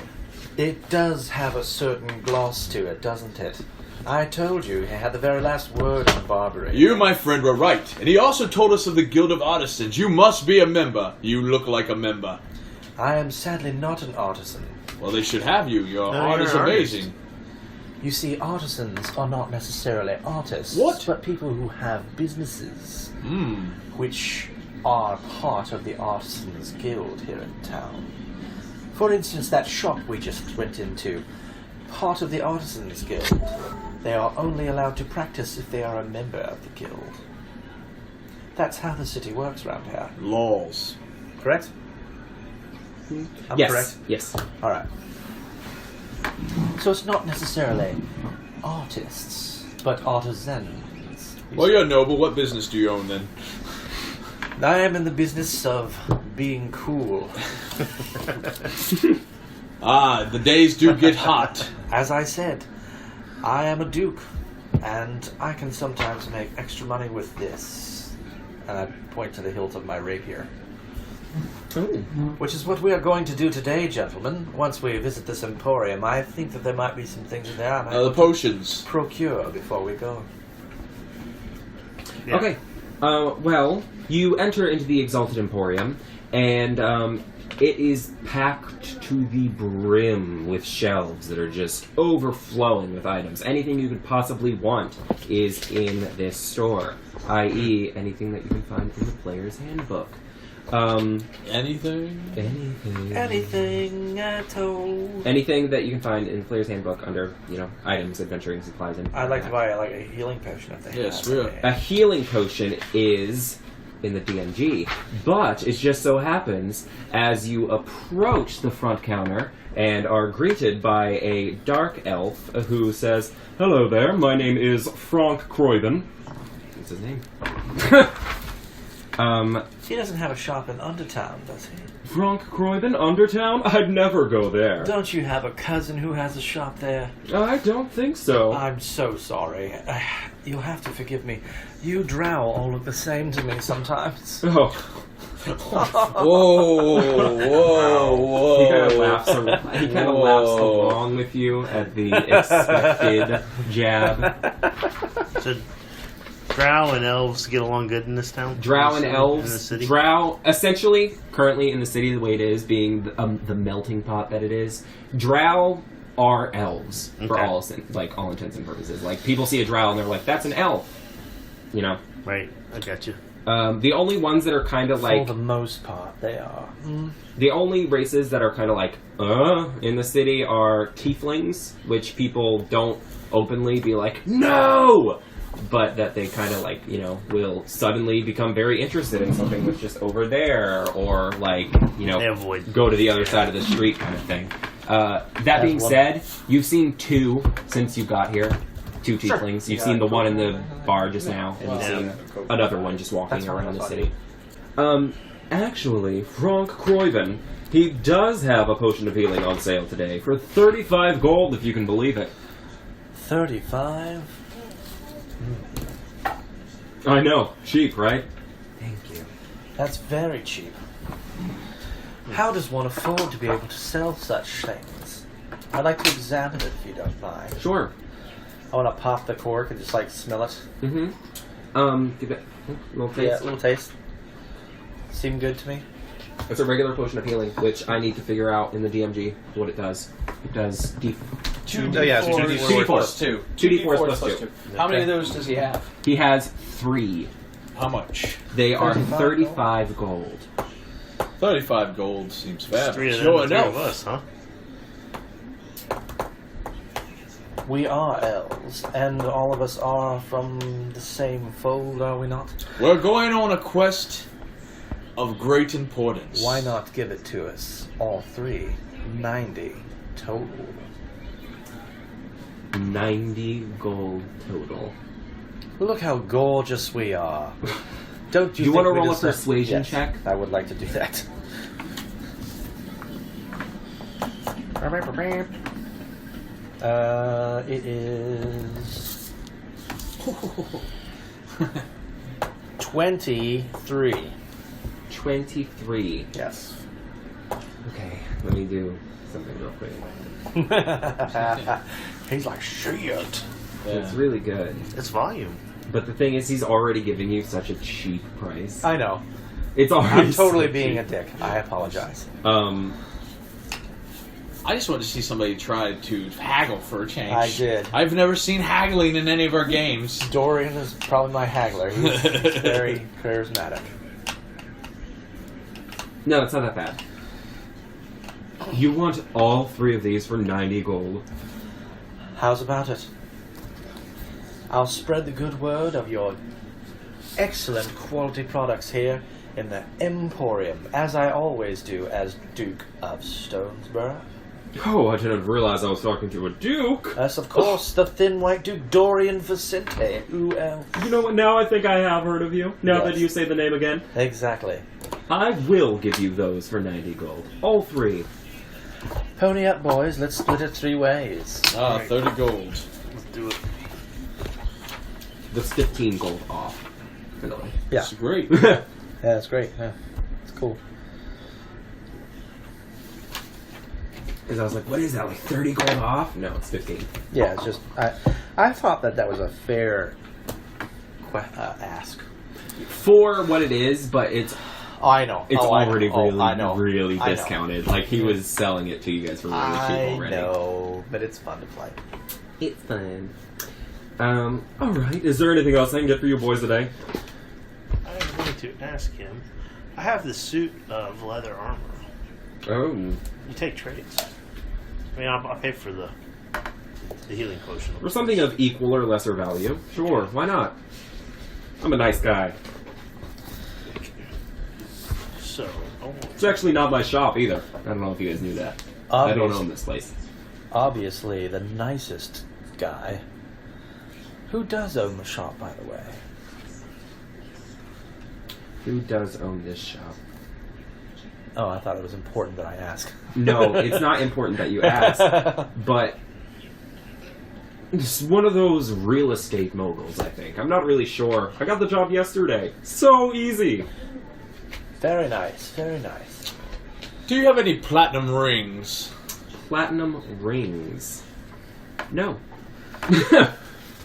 It does have a certain gloss to it, doesn't it? I told you he had the very last word on Barbary. You, my friend, were right. And he also told us of the Guild of Artisans. You must be a member. You look like a member. I am sadly not an artisan. Well, they should have you. Your No, art you're is an artist. amazing. You see, artisans are not necessarily artists. What? But people who have businesses, Hmm. which are part of the Artisans Guild here in town. For instance, that shop we just went into, part of the Artisans Guild. They are only allowed to practice if they are a member of the guild. That's how the city works around here. Laws. Correct? I'm Yes. correct? Yes. Alright. So it's not necessarily artists, but artisans. Well, you're noble. What business do you own, then? I am in the business of being cool. Ah, the days do get hot. As I said, I am a duke, and I can sometimes make extra money with this. And I point to the hilt of my rapier. Which is what we are going to do today, gentlemen. Once we visit this emporium, I think that there might be some things in there I might The potions. procure before we go. Yeah. Okay. Well, you enter into the Exalted Emporium, and it is packed to the brim with shelves that are just overflowing with items. Anything you could possibly want is in this store, i.e. anything that you can find in the player's handbook. Anything? Anything at all. Anything that you can find in the player's handbook under, items, adventuring supplies, and I'd like to buy a healing potion if they Yes, have we are. it. A healing potion is in the DMG, but it just so happens as you approach the front counter and are greeted by a dark elf who says, "Hello there, my name is Frank Croyden." That's his name. He doesn't have a shop in Undertown, does he? Frank Croyden, Undertown? I'd never go there. Don't you have a cousin who has a shop there? I don't think so. I'm so sorry. You'll have to forgive me. You drow all look the same to me sometimes. Oh. Whoa, whoa, whoa. He kind of laughs. He kind of laughs along with you at the expected jab. So, Drow and elves get along good in this town? Drow and in the elves. city? Drow, essentially, currently in the city, the way it is, being the melting pot that it is, Drow are elves for all intents and purposes. Like, people see a Drow and they're like, that's an elf. You know? Right, I got you. The only ones that are kind of like... For the most part, they are. The only races that are kind of like, in the city are tieflings, which people don't openly be like, no! But that they kind of like, you know, will suddenly become very interested in something that's just over there, or like, you know, go to the other side of the street kind of thing. That being said, you've seen two since you got here. Two tieflings. You've seen the one in the bar just now, and you've seen another one just walking around the city. Actually, Frank Croyven, he does have a potion of healing on sale today for 35 gold, if you can believe it. 35? I know. Cheap, right? Thank you. That's very cheap. How does one afford to be able to sell such things? I'd like to examine it if you don't mind. Sure. I want to pop the cork and just like smell it. Mm-hmm. Give it a little taste. Yeah, a little taste. Seem good to me. It's a regular potion of healing, which I need to figure out in the DMG what it does. It does Two D4 plus 2. 2d4 plus 2. How many of those does he have? He has 3. How much? They are 35 gold. 35 gold seems fabulous. Three of us, huh? We are elves, and all of us are from the same fold, are we not? We're going on a quest of great importance. Why not give it to us, all three? 90 total. 90 gold total. Look how gorgeous we are. Don't you want to roll a deserve... persuasion Yes, check? I would like to do that. It is 23. 23. Yes. Okay, let me do something real quick. He's like, shit. It's really good. It's volume. But the thing is, he's already giving you such a cheap price. I know. It's already I'm totally so being cheap. a dick. I apologize. I just wanted to see somebody try to haggle for a change. I did. I've never seen haggling in any of our games. Dorian is probably my haggler. He's very charismatic. No, it's not that bad. You want all 3 of these for 90 gold. How's about it? I'll spread the good word of your excellent quality products here in the Emporium, as I always do as Duke of Stonesburrow. Oh, I didn't realize I was talking to a duke. Yes, of course, the thin white Duke, Dorian Vicenti. Who else? You know what, now I think I have heard of you. Now Yes. that you say the name again. Exactly. I will give you those for 90 gold. All 3. Pony up, boys. Let's split it 3 ways. 30 gold. Let's do it. That's 15 gold off. By the way. Yeah. That's great. Yeah, that's great. Yeah. It's cool. Because I was like, what is that, like 30 gold off? No, it's 15. Yeah, it's just... I thought that was a fair ask. For what it is, but it's Oh, I know. It's already really really discounted. Like, he was selling it to you guys for really cheap already. I know, but it's fun to play. It's fun. Alright. Is there anything else I can get for you boys today? I was going to ask him. I have this suit of leather armor. Oh. You take trades. I mean, I'll pay for the healing potion. For something of equal or lesser value. Sure, why not? I'm a nice guy. So, It's actually not my shop either. I don't know if you guys knew that. I don't own this place. Obviously, the nicest guy. Who does own the shop, by the way? Who does own this shop? Oh, I thought it was important that I ask. No, it's not important that you ask. But it's one of those real estate moguls, I think. I'm not really sure. I got the job yesterday. So easy. Very nice, very nice. Do you have any platinum rings? Platinum rings. No.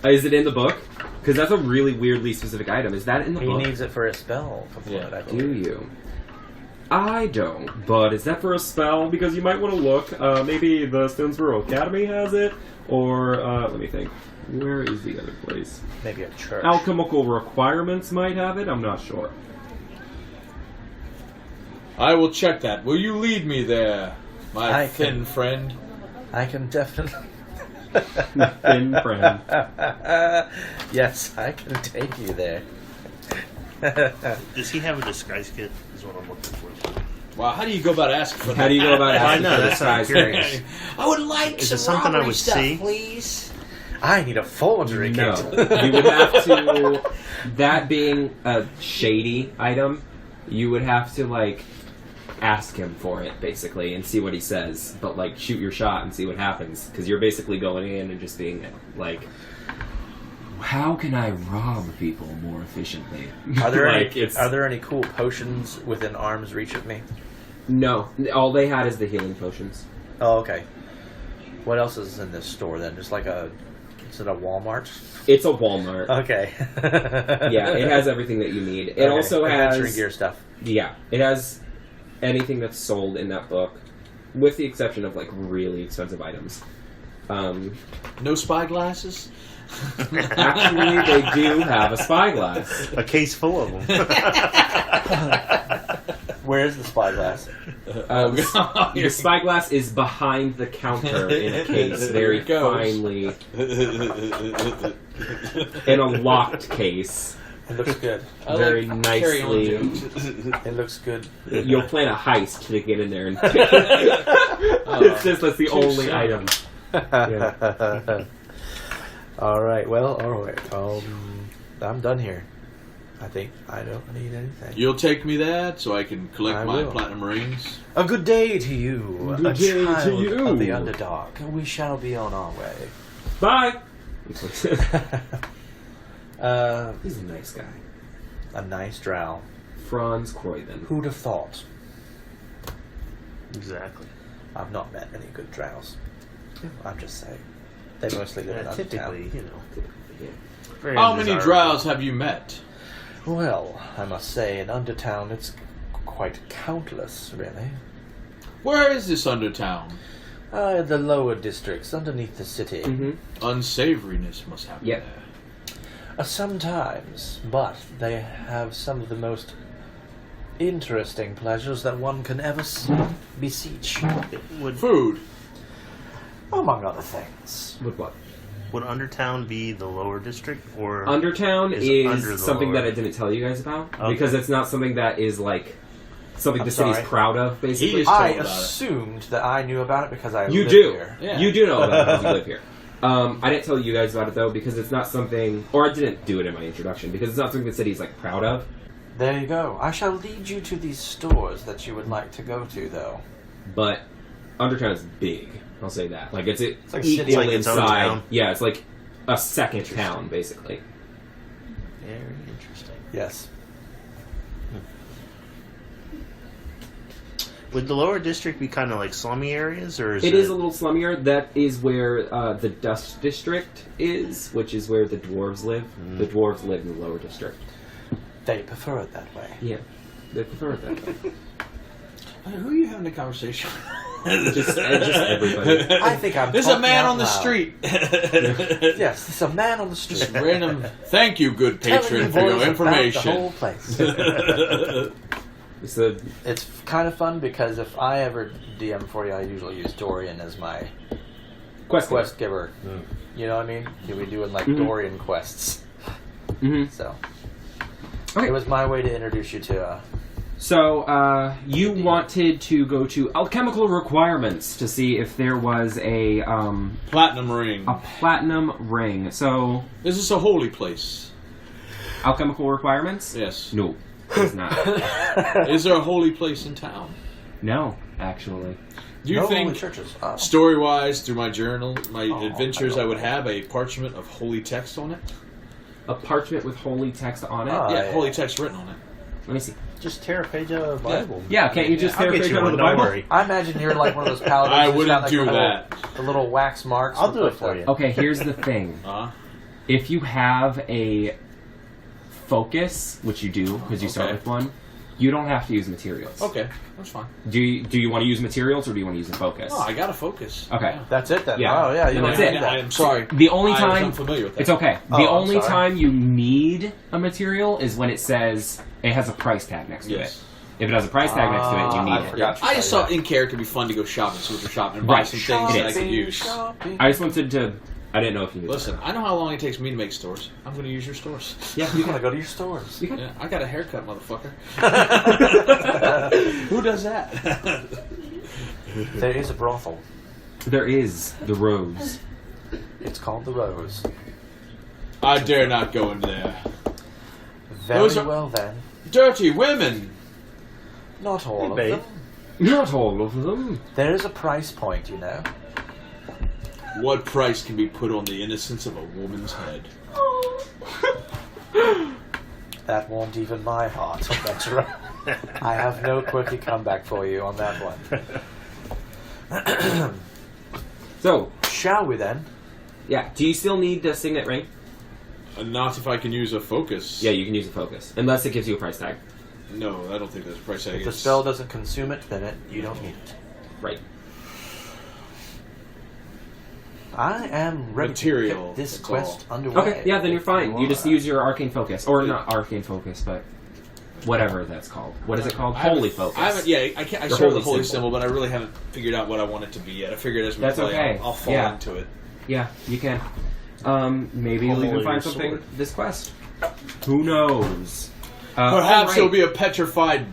Is it in the book? Because that's a really weirdly specific item. Is that in the book? He needs it for a spell. Do you? I don't. But is that for a spell? Because you might want to look. Maybe the Stonesburrow Academy has it. Or, let me think. Where is the other place? Maybe a church. Alchemical Requirements might have it. I'm not sure. I will check that. Will you lead me there, my thin friend? I can definitely... Thin friend. Yes, I can take you there. Does he have a disguise kit? Is what I'm looking for. Wow, how do you go about asking for that? How do you go about asking I know, for that's this what I'm guy's curious. thing? I would like Is some it something I robbery would stuff, see? please. I need a forgery No. kit. You would have to... That being a shady item, you would have to, like... ask him for it, basically, and see what he says. But, like, shoot your shot and see what happens. Because you're basically going in and just being, like, how can I rob people more efficiently? Are there, like, are there any cool potions within arm's reach of me? No. All they had is the healing potions. Oh, okay. What else is in this store, then? Just like a... Is it a Walmart? It's a Walmart. Okay. Yeah, it has everything that you need. It also has... adventuring gear stuff. Yeah, it has anything that's sold in that book, with the exception of, like, really expensive items. No spyglasses? Actually, they do have a spyglass. A case full of them. Where is the spyglass? The spyglass is behind the counter in a case, very finely, in a locked case. It looks good. Very nicely. It looks good. You'll plan a heist to get in there and take it. It's just that's the only item. Yeah. All right. Well, all right. I'm done here. I think I don't need anything. You'll take me there so I can collect I my will. platinum rings? A good day to you. Good day to child you. of the underdog. We shall be on our way. Bye! He's He's a nice guy. a nice drow. Franz Croyden. Who'd have thought? Exactly. I've not met any good drows. I'm just saying. They mostly live in Undertown. Typically, you know. Yeah. Very How many undesirable. drows have you met? Well, I must say, in Undertown, it's quite countless, really. Where is this Undertown? The lower districts, underneath the city. Mm-hmm. Unsavoriness must happen Yep. there. Sometimes, but they have some of the most interesting pleasures that one can ever beseech. Would Food. Among other things. With what? would Undertown be the lower district, or Undertown is is under the something lower? that I didn't tell you guys about. Okay. Because it's not something that is, like, something I'm the city's sorry. proud of, basically. He is told I about it. assumed that I knew about it because I You live do. here. Yeah. You do know about it because you live here. I didn't tell you guys about it, though, because it's not something... Or I didn't do it in my introduction, because it's not something the city's, like, proud of. There you go. I shall lead you to these stores that you would like to go to, though. But Undertown is big. I'll say that. Like, it's like equal city- like its own inside. town. Yeah, it's like a second town, basically. Very interesting. Yes. Would the lower district be kind of like slummy areas, or is It is a little slummier. That is where the Dust District is, which is where the dwarves live. The dwarves live in the lower district. They prefer it that way. Yeah, they prefer it that way. Who are you having a conversation just everybody. I think I'm There's a talking man out on the loud. street. Yes, there's a man on the street. Just random. Thank you, good telling patron, you for your boys about information. The whole place. It's a It's kind of fun because if I ever DM for you, I usually use Dorian as my quest giver. You know what I mean? He'll be doing like Dorian quests. Mhm. So Okay. it was my way to introduce you to. So, you wanted to go to alchemical requirements to see if there was a Platinum ring. platinum ring. So, Is this a holy place? alchemical requirements? Yes. No, it's not. Is there a holy place in town? No, actually. Do you no think, holy churches. Oh. story-wise, through my journal, my adventures, I I would don't have a parchment of holy text on it? A parchment with holy text on it? Ah. Yeah, yeah. holy text written on it. Let me see. just tear a page out of the Bible. Yeah, can't you just tear a I'll get page you out of one, the don't Bible? worry. I imagine you're like one of those paladins. I who's wouldn't got, like, do the that. the little wax marks. I'll with do it the- for you. Okay, here's the thing. If you have a focus, which you do because you start Okay. with one, you don't have to use materials. Okay, that's fine. Do you want to use materials or do you want to use a focus? No, I gotta focus. Okay. That's it then. Yeah. Oh yeah, you And don't that's need it. that. I'm sorry. The only I was time unfamiliar with that. it's okay. The Oh, I'm only sorry. time you need a material is when it says it has a price tag next to Yes. it. If it has a price tag next to it, you I need it. forgot. I just thought in character it'd be fun to go shopping, so we're shopping and buy Right. some things that I Shopping, could use. Shopping. I just wanted to. I didn't know if you knew. Listen, I know how long it takes me to make stores. I'm going to use your stores. Yeah, You're gonna go to your stores. You can. Yeah, I got a haircut, motherfucker. Who does that? There is a brothel. There is the rose. It's called the Rose. I dare not go in there. Very Those are- well then. Dirty women. Not all of Babe. them. Not all of them. There is a price point, you know. What price can be put on the innocence of a woman's head? That warmed even my heart, adventurer. I have no quirky comeback for you on that one. So, Shall we then? yeah. Do you still need the signet ring? Not if I can use a focus. Yeah, you can use a focus, unless it gives you a price tag. No, I don't think there's a price tag. If the spell doesn't consume it, then you don't need it. Right. I am ready Material, to get this that's quest all. underway. Okay. Yeah, then you're fine. You just are. use your arcane focus, or not arcane focus, but whatever that's called. What is it called? I haven't- Holy focus. I haven't. Yeah, I can't. I The started the holy holy symbol. symbol, but I really haven't figured out what I want it to be yet. I figured as we That's play, okay. I'll fall Yeah. into it. Yeah, you can. Maybe you'll even Holy find sword. something this quest. Who knows? Perhaps alright. it'll be a petrified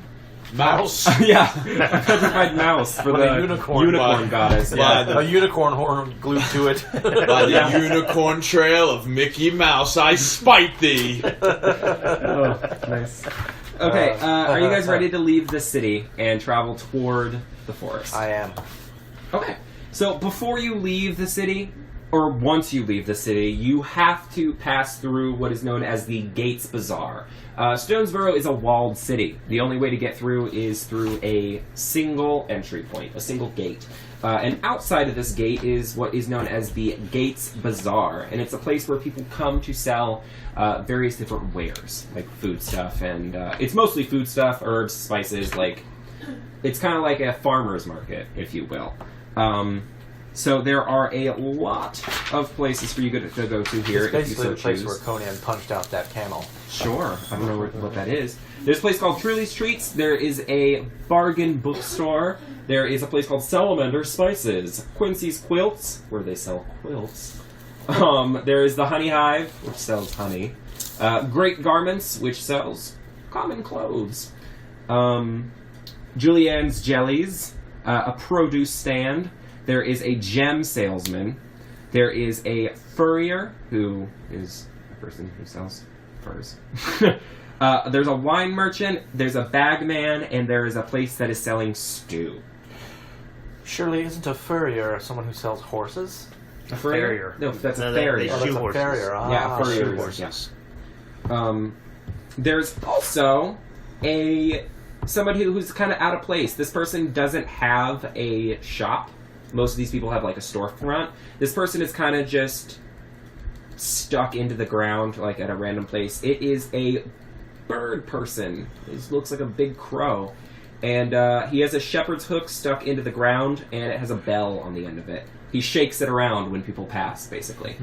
mouse. Yeah, a petrified mouse for What the a unicorn. goddess. By Yeah. the- A unicorn horn glued to it. By the Yeah. unicorn trail of Mickey Mouse, I spite thee. Oh, nice. Okay, are you guys ready to leave the city and travel toward the forest? I am. Okay. So before you leave the city, or once you leave the city, you have to pass through what is known as the Gates Bazaar. Stonesburrow is a walled city. The only way to get through is through a single entry point, a single gate. And outside of this gate is what is known as the Gates Bazaar, and it's a place where people come to sell various different wares, like food stuff, and it's mostly food stuff, herbs, spices, like it's kind of like a farmer's market, if you will. So there are a lot of places for you to go to here It's if you basically so the place choose. where Conan punched out that camel. Sure, I don't know what that is. There's a place called Truly's Treats. There is a bargain bookstore. There is a place called Salamander Spices. Quincy's Quilts, where they sell quilts. There is the Honey Hive, which sells honey. Great Garments, which sells common clothes. Julianne's Jellies, a produce stand. There is a gem salesman. There is a furrier, who is a person who sells furs. There's a wine merchant, there's a bagman, and there is a place that is selling stew. Surely isn't a furrier someone who sells horses? A farrier. No, that's No, a they- farrier. they Oh, that's Shoe a horses. farrier. Ah, Yeah, a furrier shoe is- horses. There's also somebody who's kind of out of place. This person doesn't have a shop. Most of these people have like a storefront. This person is kind of just stuck into the ground, like at a random place. It is a bird person. It looks like a big crow. And he has a shepherd's hook stuck into the ground, and it has a bell on the end of it. He shakes it around when people pass, basically.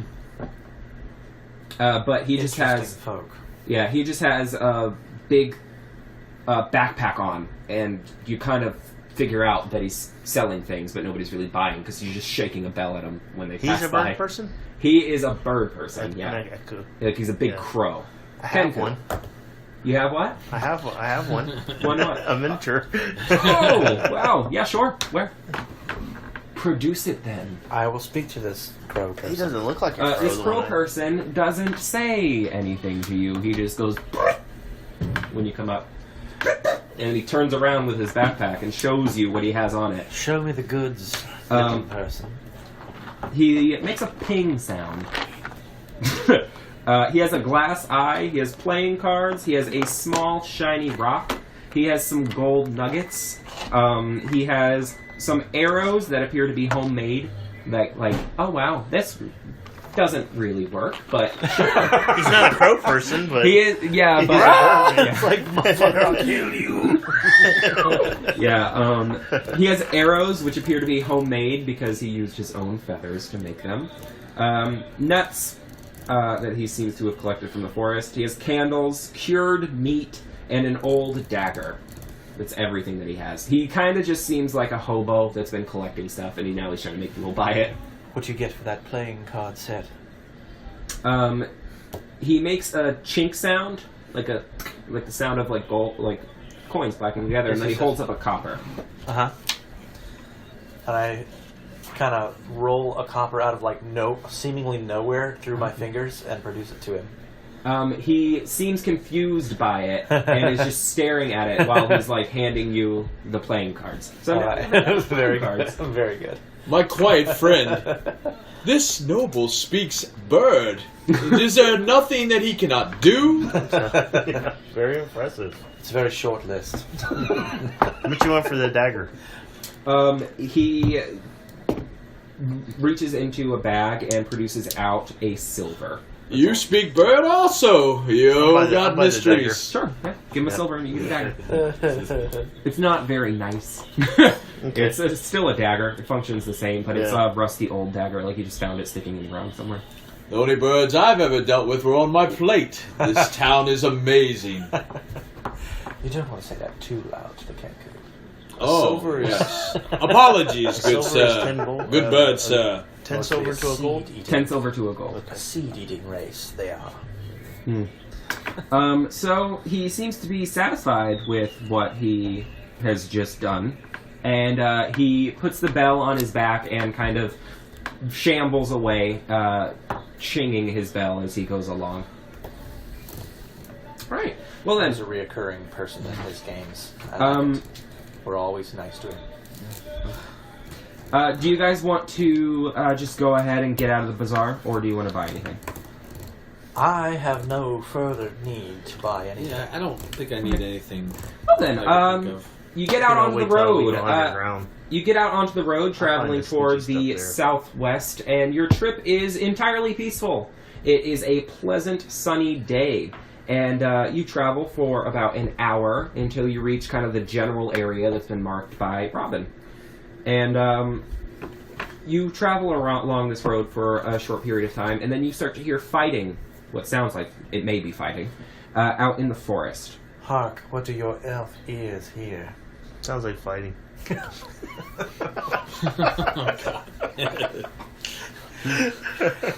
But he just Interesting has... folk. Yeah, he just has a big backpack on, and you kind of figure out that he's selling things, but nobody's really buying because he's just shaking a bell at them when they pass He's a by. bird person? He is a bird person, yeah. I could. Like he's a big Yeah. crow. I have Ken, one. You have what? I have one. Why not? A miniature. Oh, wow. Yeah, sure. Where? Produce it then. I will speak to this crow person. He doesn't look like a crow. This the crow one I- person doesn't say anything to you. He just goes when you come up. And he turns around with his backpack and shows you what he has on it. Show me the goods, little person. He makes a ping sound. He has a glass eye. He has playing cards. He has a small, shiny rock. He has some gold nuggets. He has some arrows that appear to be homemade. That, like, oh wow, this doesn't really work, but sure. He's not a crow person, but He is, yeah, but It's like, motherfucker, I'll kill you. yeah. He has arrows which appear to be homemade because he used his own feathers to make them. Nuts that he seems to have collected from the forest. He has candles, cured meat, and an old dagger. That's everything that he has. He kind of just seems like a hobo that's been collecting stuff, and now he's trying to make people buy it. What'd you get for that playing card set? He makes a chink sound, like the sound of like gold, like coins clacking together, and then he holds up a copper. And I kind of roll a copper out of like seemingly nowhere through my fingers and produce it to him. He seems confused by it and is just staring at it while he's like handing you the playing cards. So very good. Very good. My quiet friend, this noble speaks bird. Is there nothing that he cannot do? yeah, very impressive. It's a very short list. How much you want for the dagger? He reaches into a bag and produces out a silver. You speak bird also. You got mysteries. Sure, yeah. Give him a silver and you get a dagger. It's not very nice. Okay. It's still a dagger. It functions the same, but it's a rusty old dagger, like you just found it sticking in the ground somewhere. The only birds I've ever dealt with were on my plate. This town is amazing. You don't want to say that too loud to the kangaroo. Silver yes. Apologies, good sir. Good bird, sir. 10 silver to a gold? 10 silver to a gold. A seed-eating race, they are. So he seems to be satisfied with what he has just done, and he puts the bell on his back and kind of shambles away, chinging his bell as he goes along. All right. Well then, He's a reoccurring person in his games. We're always nice to him. do you guys want to just go ahead and get out of the bazaar, or do you want to buy anything? I have no further need to buy anything. Yeah, I don't think I need anything. Well then, you get out onto the road. Underground. You get out onto the road, traveling towards the southwest, and your trip is entirely peaceful. It is a pleasant, sunny day, and you travel for about an hour until you reach kind of the general area that's been marked by Robin. And you travel along this road for a short period of time, and then you start to hear fighting, what sounds like it may be fighting, out in the forest. Hark, what do your elf ears hear? Sounds like fighting.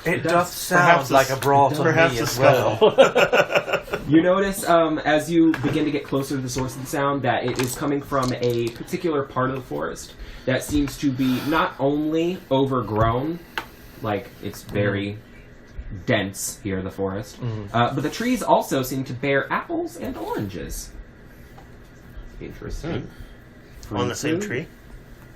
It doth sound like a brawl to me as well. You notice, as you begin to get closer to the source of the sound, that it is coming from a particular part of the forest that seems to be not only overgrown, like it's very dense here, the forest, but the trees also seem to bear apples and oranges. Interesting. On the same tree?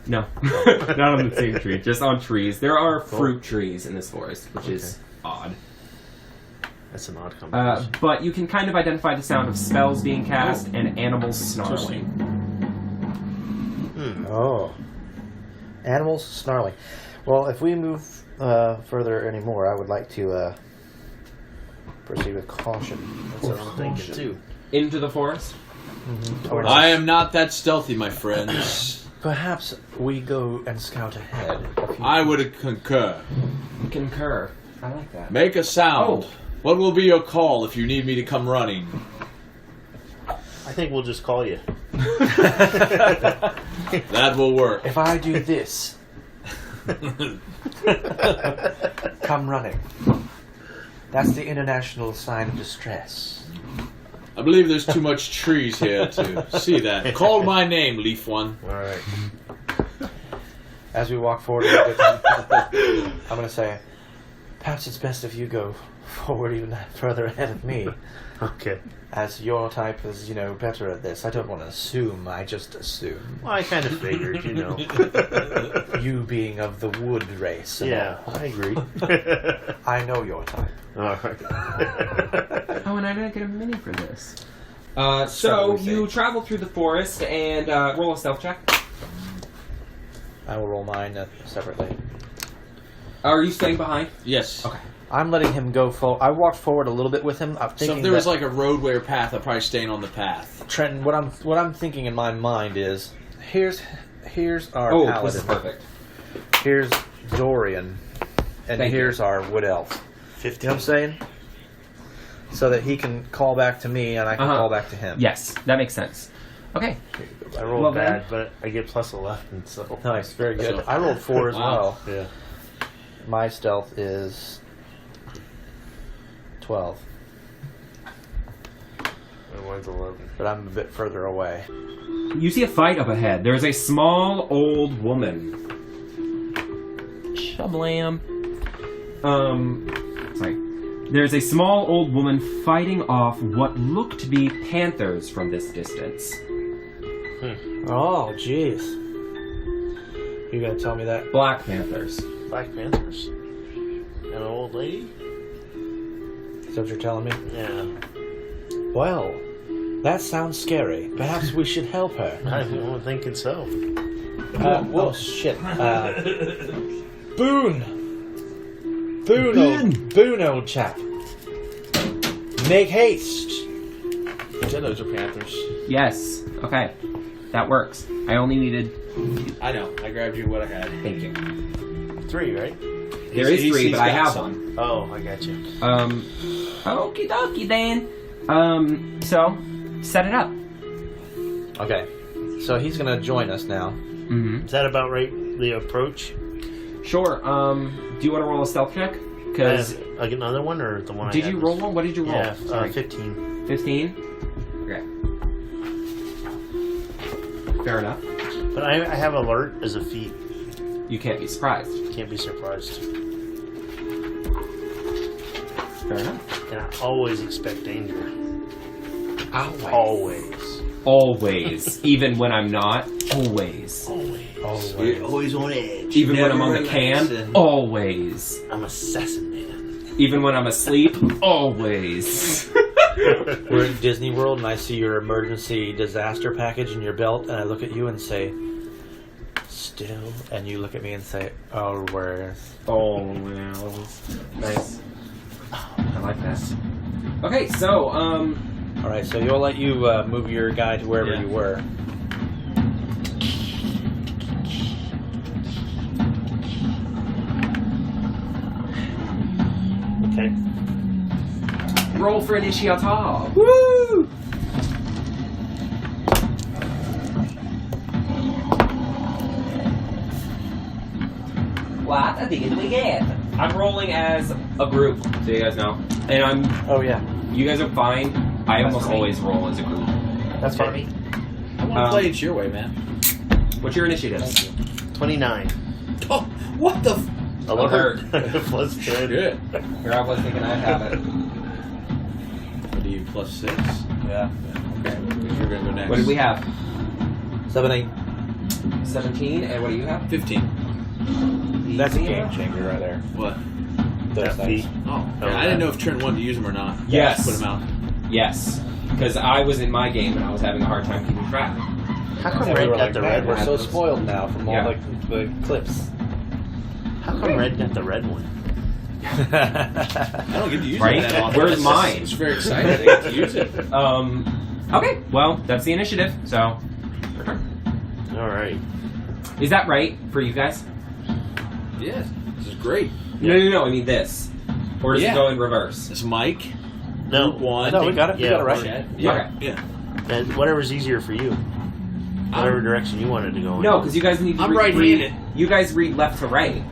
No, not on the same tree, just on trees. There are fruit trees in this forest, which is odd. That's an odd combination. But you can kind of identify the sound of spells being cast and animals snarling. Oh. Animals snarling. Well, if we move further anymore, I would like to proceed with caution. That's what I'm thinking, too. Into the forest? I am not that stealthy, my friends. Perhaps we go and scout ahead. I would concur. Concur. I like that. Make a sound. Oh. What will be your call if you need me to come running? I think we'll just call you. That will work. If I do this, come running. That's the international sign of distress. I believe there's too much trees here to see that. Call my name, Lief one. Alright. As we walk forward a bit, I'm going to say, perhaps it's best if you go forward even further ahead of me. Okay. As your type is, better at this. I don't want to assume, I just assume. Well, I kind of figured, You being of the wood race. Yeah, I agree. I know your type. Alright. Oh, and I didn't get a mini for this. So you travel through the forest and roll a stealth check. I will roll mine separately. Are you staying behind? Yes. Okay. I'm letting him go forward. I walked forward a little bit with him. I'm thinking So if there was like a roadway or path, I'd probably staying on the path. Trenton, what I'm thinking in my mind is here's our paladin. This is perfect. Here's Dorian, and here's our wood elf. 15. You know what I'm saying? So that he can call back to me and I can call back to him. Yes, that makes sense. Okay. I rolled Well, bad, but I get plus 11, so... Nice, very good. So- I rolled 4 as well. Yeah. My stealth is 12, And mine's 11. but I'm a bit further away. You see a fight up ahead. There's a small old woman. Shablam. Sorry. There's a small old woman fighting off what look to be panthers from this distance. Oh, jeez. You gonna tell me that? Black panthers. Black Panthers? And an old lady? Is that what you're telling me? Yeah. Well, that sounds scary. Perhaps we should help her. I'm thinking so. Whoa, shit. Boone! Boone, old chap. Make haste. Said those are panthers. Yes. Okay. That works. I only needed... I know. I grabbed you what I had. Thank you. 3, right? There is 3, he's but I got have some. one. Oh, I got you. Okie dokie then. So, set it up. Okay. So he's gonna join us now. Mm-hmm. Is that about right, the approach? Sure. Do you want to roll a stealth check? Because Like another one, or the one I did had you was- roll one? What did you roll? Yeah, Sorry. 15. 15? Okay. Fair enough. But I have alert as a feat. You can't be surprised. Can't be surprised. Fair enough. And I always expect danger. Always. Always. Even when I'm not. Always. You're always on edge. Even when I'm on the Never can. relaxing. Always. I'm assassin man. Even when I'm asleep. Always. We're in Disney World and I see your emergency disaster package in your belt and I look at you and say, still? And you look at me and say, always. Always. Nice. I like that. Okay, so, Alright, so you'll let you move your guy to wherever you were. Okay. roll for initiator. Woo! What did we get? I'm rolling as a group, so you guys know. And Oh, yeah. you guys are fine. I almost always roll as a group. That's fine. I want to play it your way, man. What's your initiative? 29. Oh, what the? Alert. Plus 10. Good. Here I was thinking I'd have it. What do you plus 6? Yeah. Okay, because you're gonna go next. What did we have? 17. 17, and what do you have? 15. That's a game changer right there. What? Those FB. things. Oh, yeah, I didn't know if Trent wanted to use them or not. Yes. Just put them out. Yes, because I was in my game and I was having a hard time keeping track. How come And we Red were got like, the man, red we're one? so spoiled now from all Yeah. the clips. How come Red got the red one? I don't get to use Right? it that often. Where's mine? It's very exciting. I get to use it. Okay, well, that's the initiative, so. Your turn. Alright. Is that right for you guys? Yes, this is great. No, I mean this. Or does it Yeah. go in reverse? It's Mike. No. Group 1. No, we got it. We Yeah, got it right. Chad. Okay. Yeah. Whatever's easier for you. Whatever direction you wanted to go in. No, because you guys need to I'm read right-handed. You guys read left to right,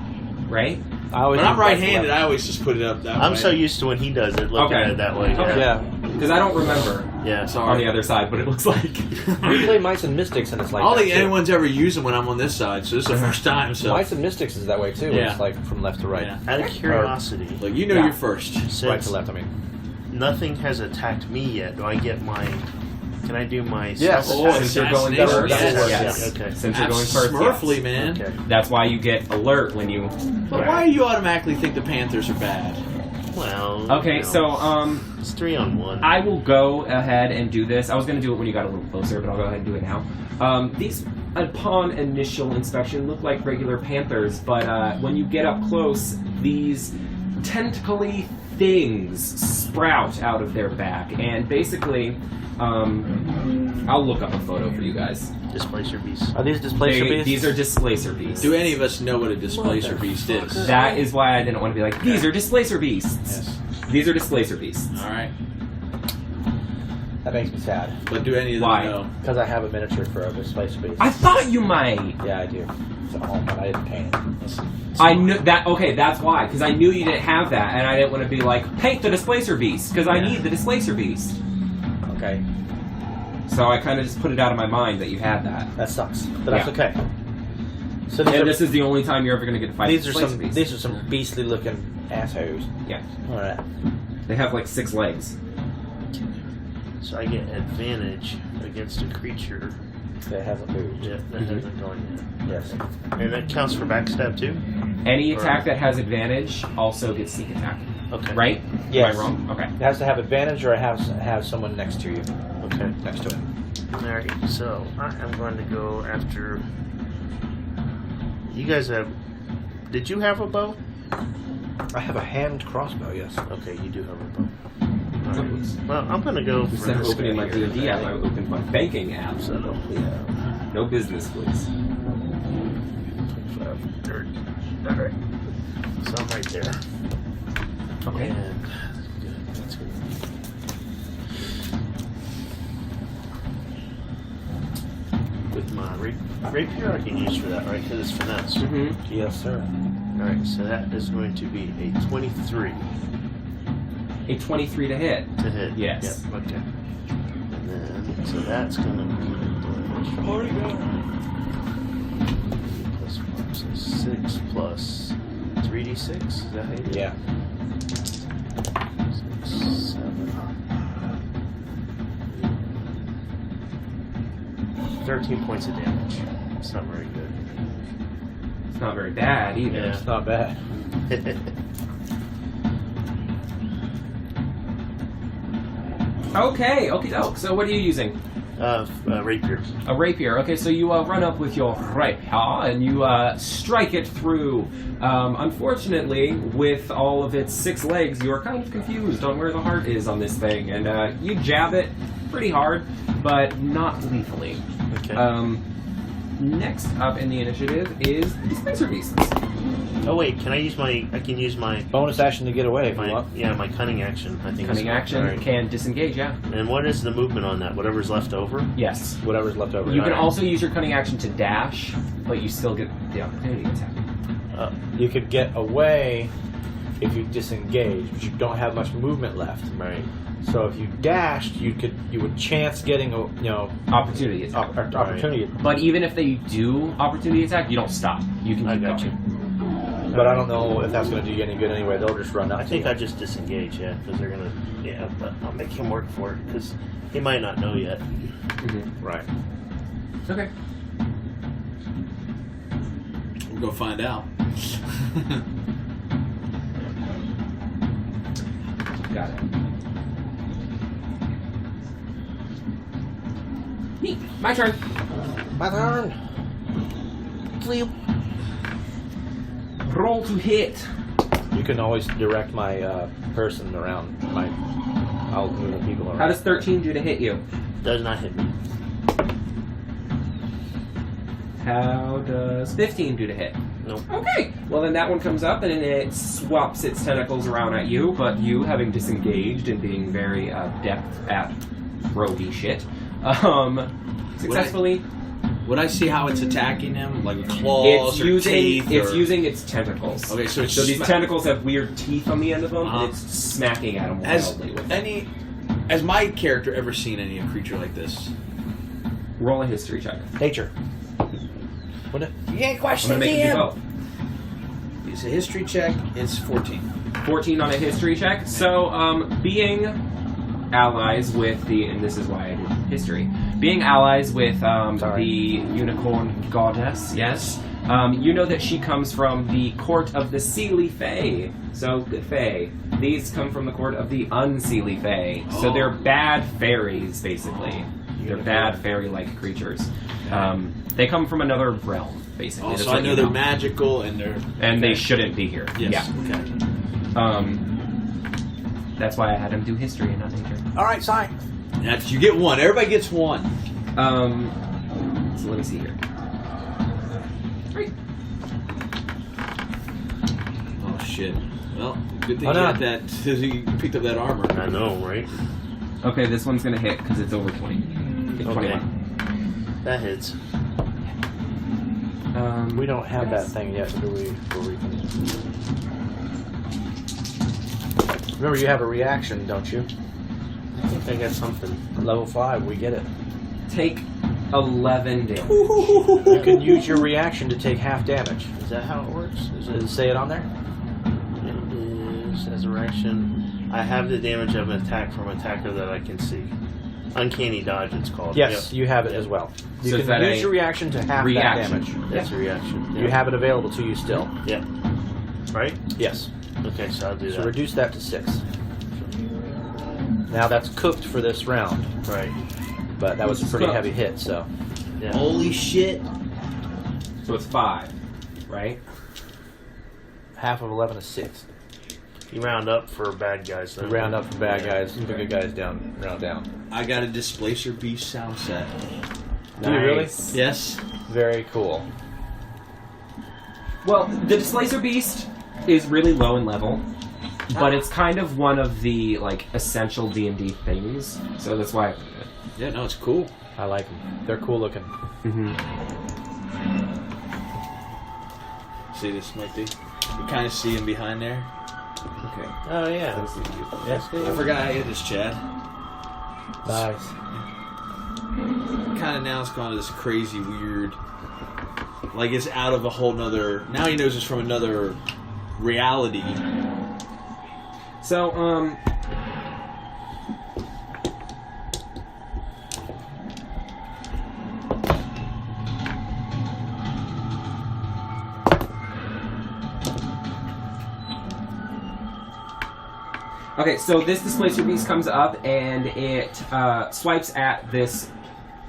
right? I always When I'm do left to right-handed, left. I always just put it up that way. I'm so used to when he does it, looking Okay. at it that way. Okay. Yeah. Because I don't remember Yeah. on Sorry. the other side what it looks like. We play Mice and Mystics and it's like I don't that think too. anyone's ever used them when I'm on this side, so this is the first time. So, Mice and Mystics is that way too. Yeah. It's like from left to right. Yeah. Out of curiosity, like you know, Yeah. you're first. since Right to left, I mean. nothing has attacked me yet, do I get my... Can I do my... Yes. Oh, Since you're going assassination, first. yes. Yes. Okay. Since you're going first. Smurfly, yes. man. Okay. That's why you get alert when you. But why do you automatically think the Panthers are bad? Well. Okay, so it's 3-on-1. I will go ahead and do this. I was going to do it when you got a little closer, but I'll go ahead and do it now. These, upon initial inspection, look like regular panthers, but when you get up close, these tentacly things sprout out of their back, and basically, I'll look up a photo for you guys. Displacer beasts. Are these displacer beasts? These are displacer beasts. Do any of us know what a displacer beast is? That is why I didn't want to be like, these are displacer beasts. Yes. These are displacer beasts. All right. That makes me sad. But do any of them Why? know? Because I have a miniature for a displacer beast. I thought you might. Yeah, I do. It's at home, but I didn't paint it. I knew that. Okay, that's why. Because I knew you didn't have that, and I didn't want to be like, paint the displacer beast, because I need the displacer beast. Okay. So I kind of just put it out of my mind that you had that. That sucks. But that's Yeah. okay. So And this is the only time you're ever going to get to fight these the are displacer some beast. these are some beastly looking assholes. Yeah. Alright. They have like 6 legs. So I get advantage against a creature That hasn't moved. that hasn't gone yet. Yes. And that counts for backstab too? Any attack that has advantage also gets sneak attack. Okay. Right? Yes. Am I wrong? Okay. It has to have advantage or it has to have someone next to you. Okay. Next to it. Alright, so I am going to go after. You guys have. Did you have a bow? I have a hand crossbow, yes. Okay, you do have a bow. Alright. Well, I'm going to go for Instead of this opening guy my here. D&D app, I opened my banking app. So, yeah. No business, please. 25, 30. Alright. So I'm right there. Okay. And that's good. With my rapier, I can use for that, right? Because it's finesse. Mm-hmm. Yes, sir. Alright, so that is going to be a 23 A 23 to hit. to hit. Yes. Yep, okay. And then, so that's going to be plus 5, so 6 plus 3d6. Is that how you do it? Yeah. 6, 7. 13 points of damage. It's not very good. It's not very bad either. Yeah. It's not bad. Okay, so what are you using? Rapier. A rapier. Okay, so you run up with your rapier and you strike it through. Unfortunately, with all of its 6 legs, you are kind of confused on where the heart is on this thing, and you jab it pretty hard, but not lethally. Okay. Next up in the initiative is dispenser beasts. Oh wait, can I use my? I can use my Bonus action to get away if you my want. yeah my cunning action. I think. Cunning is action right. can disengage. Yeah. And what is the movement on that? Whatever's left over. Yes. Whatever's left over. You can Alright. also use your cunning action to dash, but you still get the opportunity attack. You could get away if you disengage, but you don't have much movement left. Right. So if you dashed, you would chance getting a Opportunity attack. opportunity. But even if they do opportunity attack, you don't stop. You can I keep got going. you. But I don't know if that's going to do you any good anyway. They'll just run up. I think I just disengage, yeah, because they're gonna. Yeah, but I'll make him work for it because he might not know yet. Mm-hmm. Right. Okay. We'll go find out. Got it. Neat. My turn. My turn. Sleep. Roll to hit. You can always direct my person around. I'll move the people around. How does 13 do to hit you? Does not hit me. How does 15 do to hit? Nope. Okay. Well, then that one comes up and it swaps its tentacles around at you, but you, having disengaged and being very adept at roguey shit, successfully. Would I see how it's attacking him? Like claws or teeth? It's or... using its tentacles. Okay, so it's these tentacles have weird teeth on the end of them, and it's smacking at them wildly with it. Has my character ever seen any creature like this? Roll a history check. Nature. What? You can't I'm question gonna make you do both. It's a history check. It's 14. 14 on a history check. So, being allies with and this is why I did history, being allies with the unicorn goddess, yes, you know that she comes from the court of the Sealy Fae. So, good Fae. These come from the court of the Unseelie Fae. So they're bad fairies, basically. They're bad fairy-like creatures. They come from another realm, basically. So I know they're magical and they're... And they shouldn't be here. Yes. Yeah. Okay. That's why I had him do history and not nature. All right, sign. That's, you get one. Everybody gets one. So let me see here. 3. Oh, shit. Well, good thing you got that. You picked up that armor. I know, right? Okay, this one's going to hit because it's over 20. It's 21. That hits. We don't have that thing yet, do we? Where we can... Remember, you have a reaction, don't you? I think I got something. Level 5, we get it. Take 11 damage. You can use your reaction to take half damage. Is that how it works? Does it say it on there? It is as a reaction. I have the damage of an attack from an attacker that I can see. Uncanny dodge, it's called. Yes, you have it as well. You So is can that use your reaction to half reaction? that damage. That's a reaction. You have it available to you still. Yeah. Right? Yes. Okay, so I'll do So that. reduce that to 6. Now that's cooked for this round, Right. but that was a pretty heavy hit, so. Yeah. Holy shit. So it's 5, right? Half of 11 is 6. You round up for bad guys. You round up for bad guys, the good guys down, round down. I got a Displacer Beast sound set. Do you really? Nice. Yes. Very cool. Well, the Displacer Beast is really low in level, but it's kind of one of the essential D&D things. So that's why. Yeah, no, it's cool. I like them. They're cool looking. See this, Smithy? You kind of see him behind there. Okay. Oh, yeah. Yes. I forgot I hit this, Chad. Nice. Kind of now it's gone to this crazy, weird... Like it's out of a whole nother... Now he knows it's from another reality. So, okay, so this Displacer Beast comes up and it swipes at this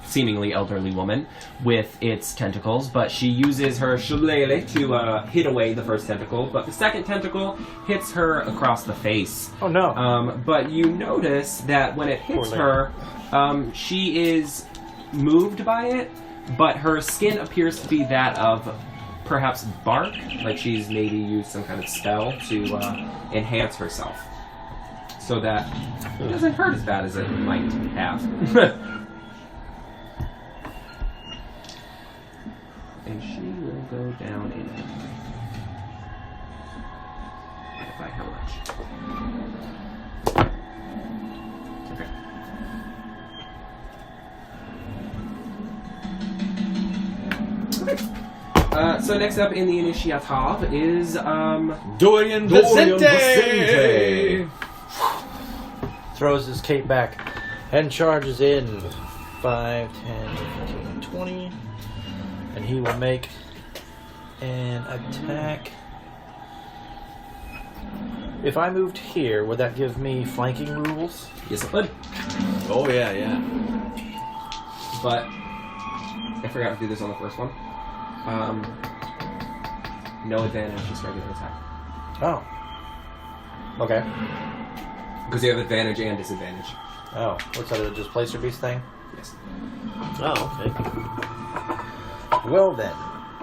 seemingly elderly woman with its tentacles, but she uses her shillelagh to hit away the first tentacle, but the second tentacle hits her across the face. Oh no. But you notice that when it hits her, she is moved by it, but her skin appears to be that of perhaps bark, like she's maybe used some kind of spell to enhance herself. So that it doesn't hurt as bad as it might have. And she will go down in it. By how much? Okay. So next up in the initiative is Dorian Vicenti! Throws his cape back and charges in 5, 10, 15, 20. And he will make an attack. If I moved here, would that give me flanking rules? yes, it would. Oh, yeah, yeah. But I forgot to do this on the first one. No advantage, just regular attack. Oh. Okay. Because you have advantage and disadvantage. Oh, what's that, a Displacer Beast thing? Yes. Oh, okay. Well then,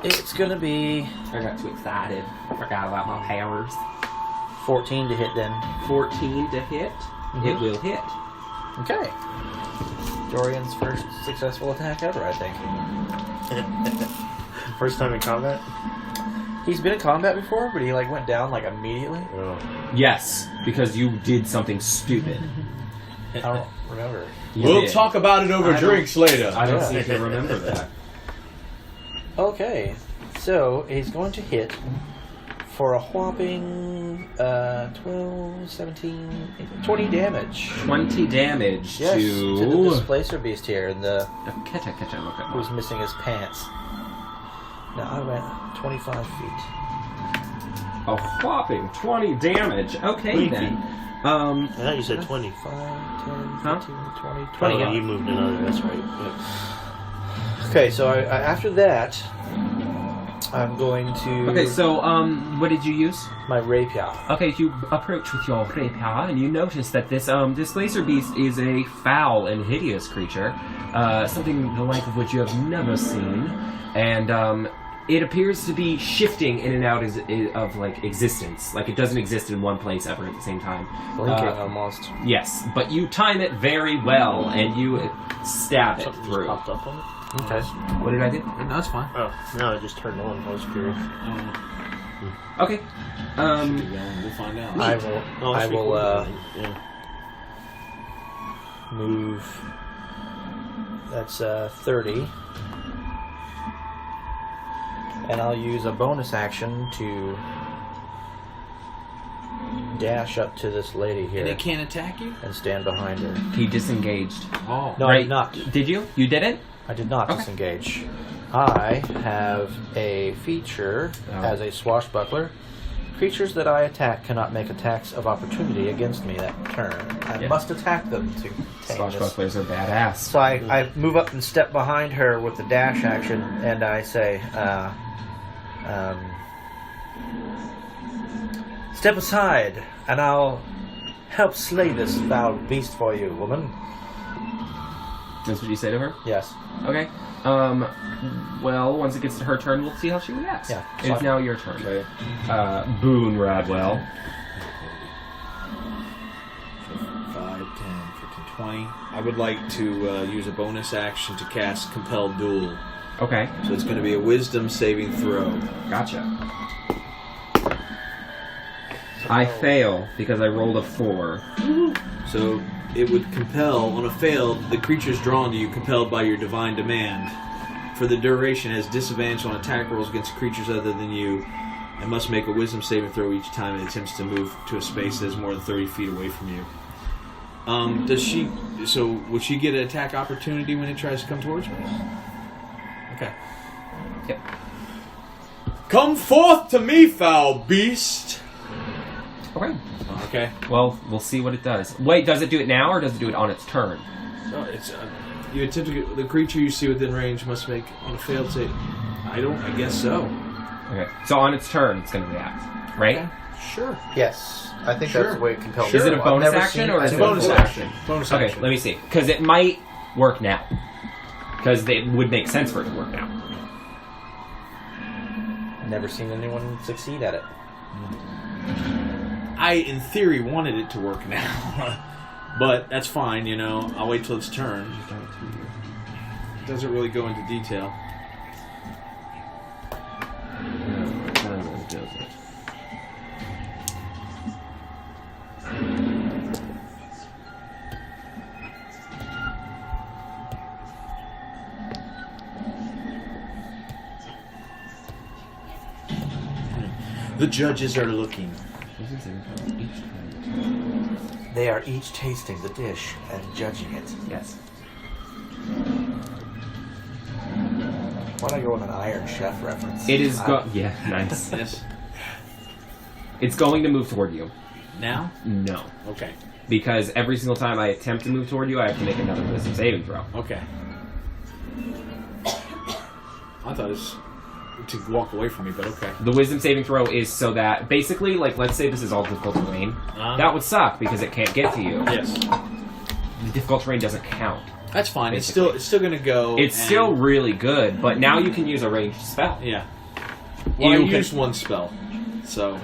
it's gonna be I got too excited. Forgot about my powers. 14 to hit then. 14 to hit. It will hit. Okay. Dorian's first successful attack ever, I think. First time in combat? He's been in combat before, but he went down immediately. Oh. Yes, because you did something stupid. I don't remember. We'll talk about it over drinks later. I don't seem to remember that. Okay, so he's going to hit for a whopping 12, 17, 20 damage. 20 damage Yes, to the Displacer Beast here, and who's missing his pants. Now I went 25 feet. a whopping 20 damage. Okay, Sweet. then. I thought you said 20. 5, 10, Huh? 15, 20, 20. Oh, yeah. you moved another. That's right. Yep. Okay, so I, after that, I'm going to... Okay, so, what did you use? my rapier. Okay, you approach with your rapier, and you notice that this laser beast is a foul and hideous creature, something the like of which you have never seen, and it appears to be shifting in and out of like existence, like it doesn't exist in one place ever at the same time. Blinking almost. Yes, but you time it very well, and you stab it Something just through. popped up on it. Okay. What did I do? No, that's fine. Oh, no, it just turned on. I was curious. Okay. We'll find out. I will. Oh, I it's will recording. Yeah. move. That's 30. And I'll use a bonus action to dash up to this lady here And it can't attack you? and stand behind her. He disengaged. Oh. No, I did not. Did you? You didn't? I did not Okay. disengage. I have a feature as a swashbuckler. Creatures that I attack cannot make attacks of opportunity against me that turn. I Yeah. must attack them to tame this. Swashbucklers are badass. So I move up and step behind her with the dash action, and I say, step aside, and I'll help slay this foul beast for you, woman. That's what you say to her? Yes. Okay. Well, once it gets to her turn, we'll see how she reacts. Yeah. It's now your turn. Okay. Boone Radwell. 5, 10, 15, 20. I would like to use a bonus action to cast Compel Duel. Okay. So it's going to be a Wisdom saving throw. Gotcha. I fail because I rolled a 4. So it would compel, on a fail, the creatures drawn to you compelled by your divine demand. For the duration, has disadvantage on attack rolls against creatures other than you, and must make a Wisdom saving throw each time it attempts to move to a space that is more than 30 feet away from you. Does she? So would she get an attack opportunity when it tries to come towards me? Okay. Yep. Come forth to me, foul beast. Okay. Okay. Well, we'll see what it does. Wait, does it do it now, or does it do it on its turn? So it's you attempt to get the creature you see within range must make on a failed save. I guess so. Okay. So on its turn, it's going to react, right? Okay. Sure. Yes. I think Sure. that's the way it compels. Is it a I've bonus never action seen- or is I've it never bonus seen- action? Bonus Okay, action. let me see. Because it might work now. Because it would make sense for it to work now. Never seen anyone succeed at it. I, in theory, wanted it to work now, but that's fine. You know, I'll wait till its turn. It doesn't really go into detail. The judges are looking. They are each tasting the dish and judging it. Yes. Why don't I go with an Iron Chef reference? It is yeah, nice. Yes. It's going to move toward you. Now? No. Okay. Because every single time I attempt to move toward you, I have to make another wisdom saving throw. Okay. I thought it was to walk away from me, but okay. The wisdom saving throw is so that, basically, like, let's say this is all difficult terrain. That would suck because it can't get to you. Yes. The difficult terrain doesn't count. That's fine. Basically. It's still gonna go. It's still really good, but now you can use a ranged spell. Yeah. Well, I You can- used one spell, so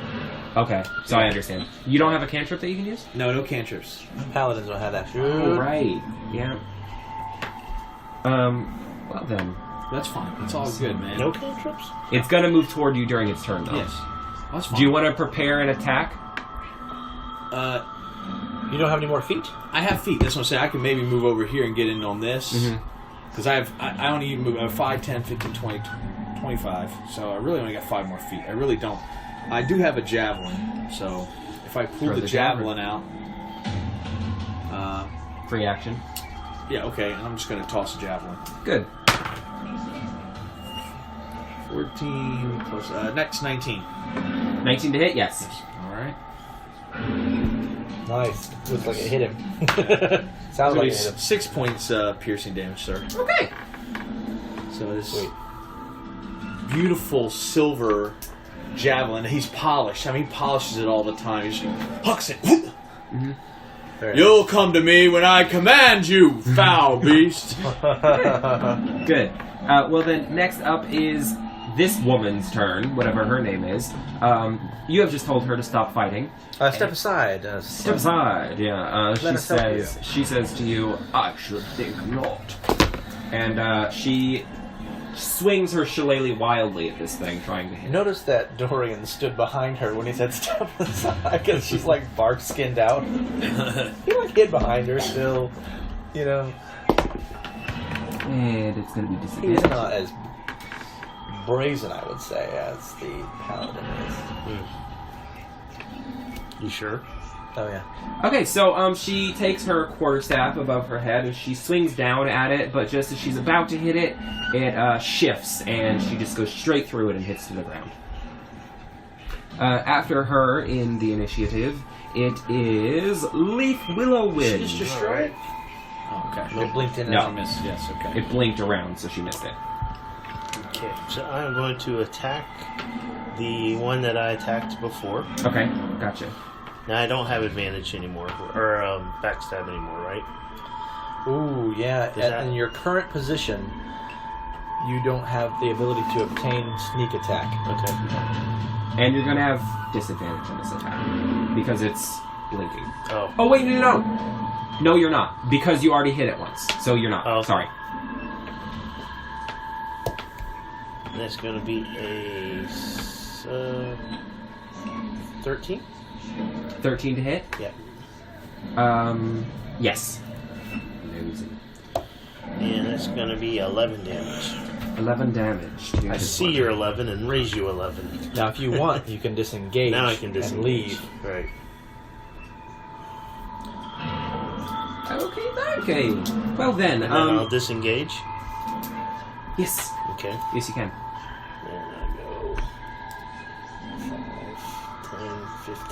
Okay, so I understand. You don't have a cantrip that you can use? no Paladins don't have that. Oh, right. Yeah. Well then. that's fine. It's all good, man. No cantrips? It's gonna move toward you during its turn, though. Yes. That's fine. Do you want to prepare an attack? You don't have any more feet? I have feet. That's what I'm saying. I can maybe move over here and get in on this. Because I only even move 5, 10, 15, 20, 25. So I really only got 5 more feet. I really don't. I do have a javelin. So if I pull Throw the the javelin out. Free action. Yeah, okay. And I'm just going to toss a javelin. Good. 14 plus. Next 19. 19 to hit, yes. All right. Nice. Looks like it hit him. Sounds like it hit him. 6 points piercing damage, sir. Okay. So this beautiful silver javelin. He's polished. I mean, he polishes it all the time. He just hucks it. You'll come to me when I command you, foul beast. Good. Well, then, next up is this woman's turn, whatever her name is. You have just told her to stop fighting. Step aside. Step aside, yeah. Let us help you. She says to you, I should think not. And she swings her shillelagh wildly at this thing, trying to hit. Notice that Dorian stood behind her when he said step aside, because she's like bark skinned out. He like hid behind her still, you know. And it's going to be disadvantage. He's not as brazen, I would say, as the Paladin is. You sure? Oh yeah. Okay, so she takes her quarterstaff above her head and she swings down at it, but just as she's about to hit it, it shifts and she just goes straight through it and hits to the ground. After her in the initiative, it is Lief Willowwind. She's destroyed. Oh, okay. It blinked in No. and Miss. Yes. Okay. It blinked around, so she missed it. Okay, so I'm going to attack the one that I attacked before. Okay, gotcha. Now I don't have advantage anymore, or backstab anymore, right? Ooh, yeah. that- In your current position, you don't have the ability to obtain sneak attack. Okay. And you're going to have disadvantage on this attack because it's blinking. Oh. Oh, wait, no. No, you're not, because you already hit it once, so you're not. Oh, okay. Sorry. And that's going to be a 13? 13 to hit? Yeah. Yes. And that's going to be 11 damage. 11 damage. To I this see one. your 11 and raise you 11. Now, if you want, you can disengage, Now I can disengage. and leave. Right. Okay. Well then, And then I'll disengage. yes. Okay. Yes, you can. There I go. 5, 10, 15,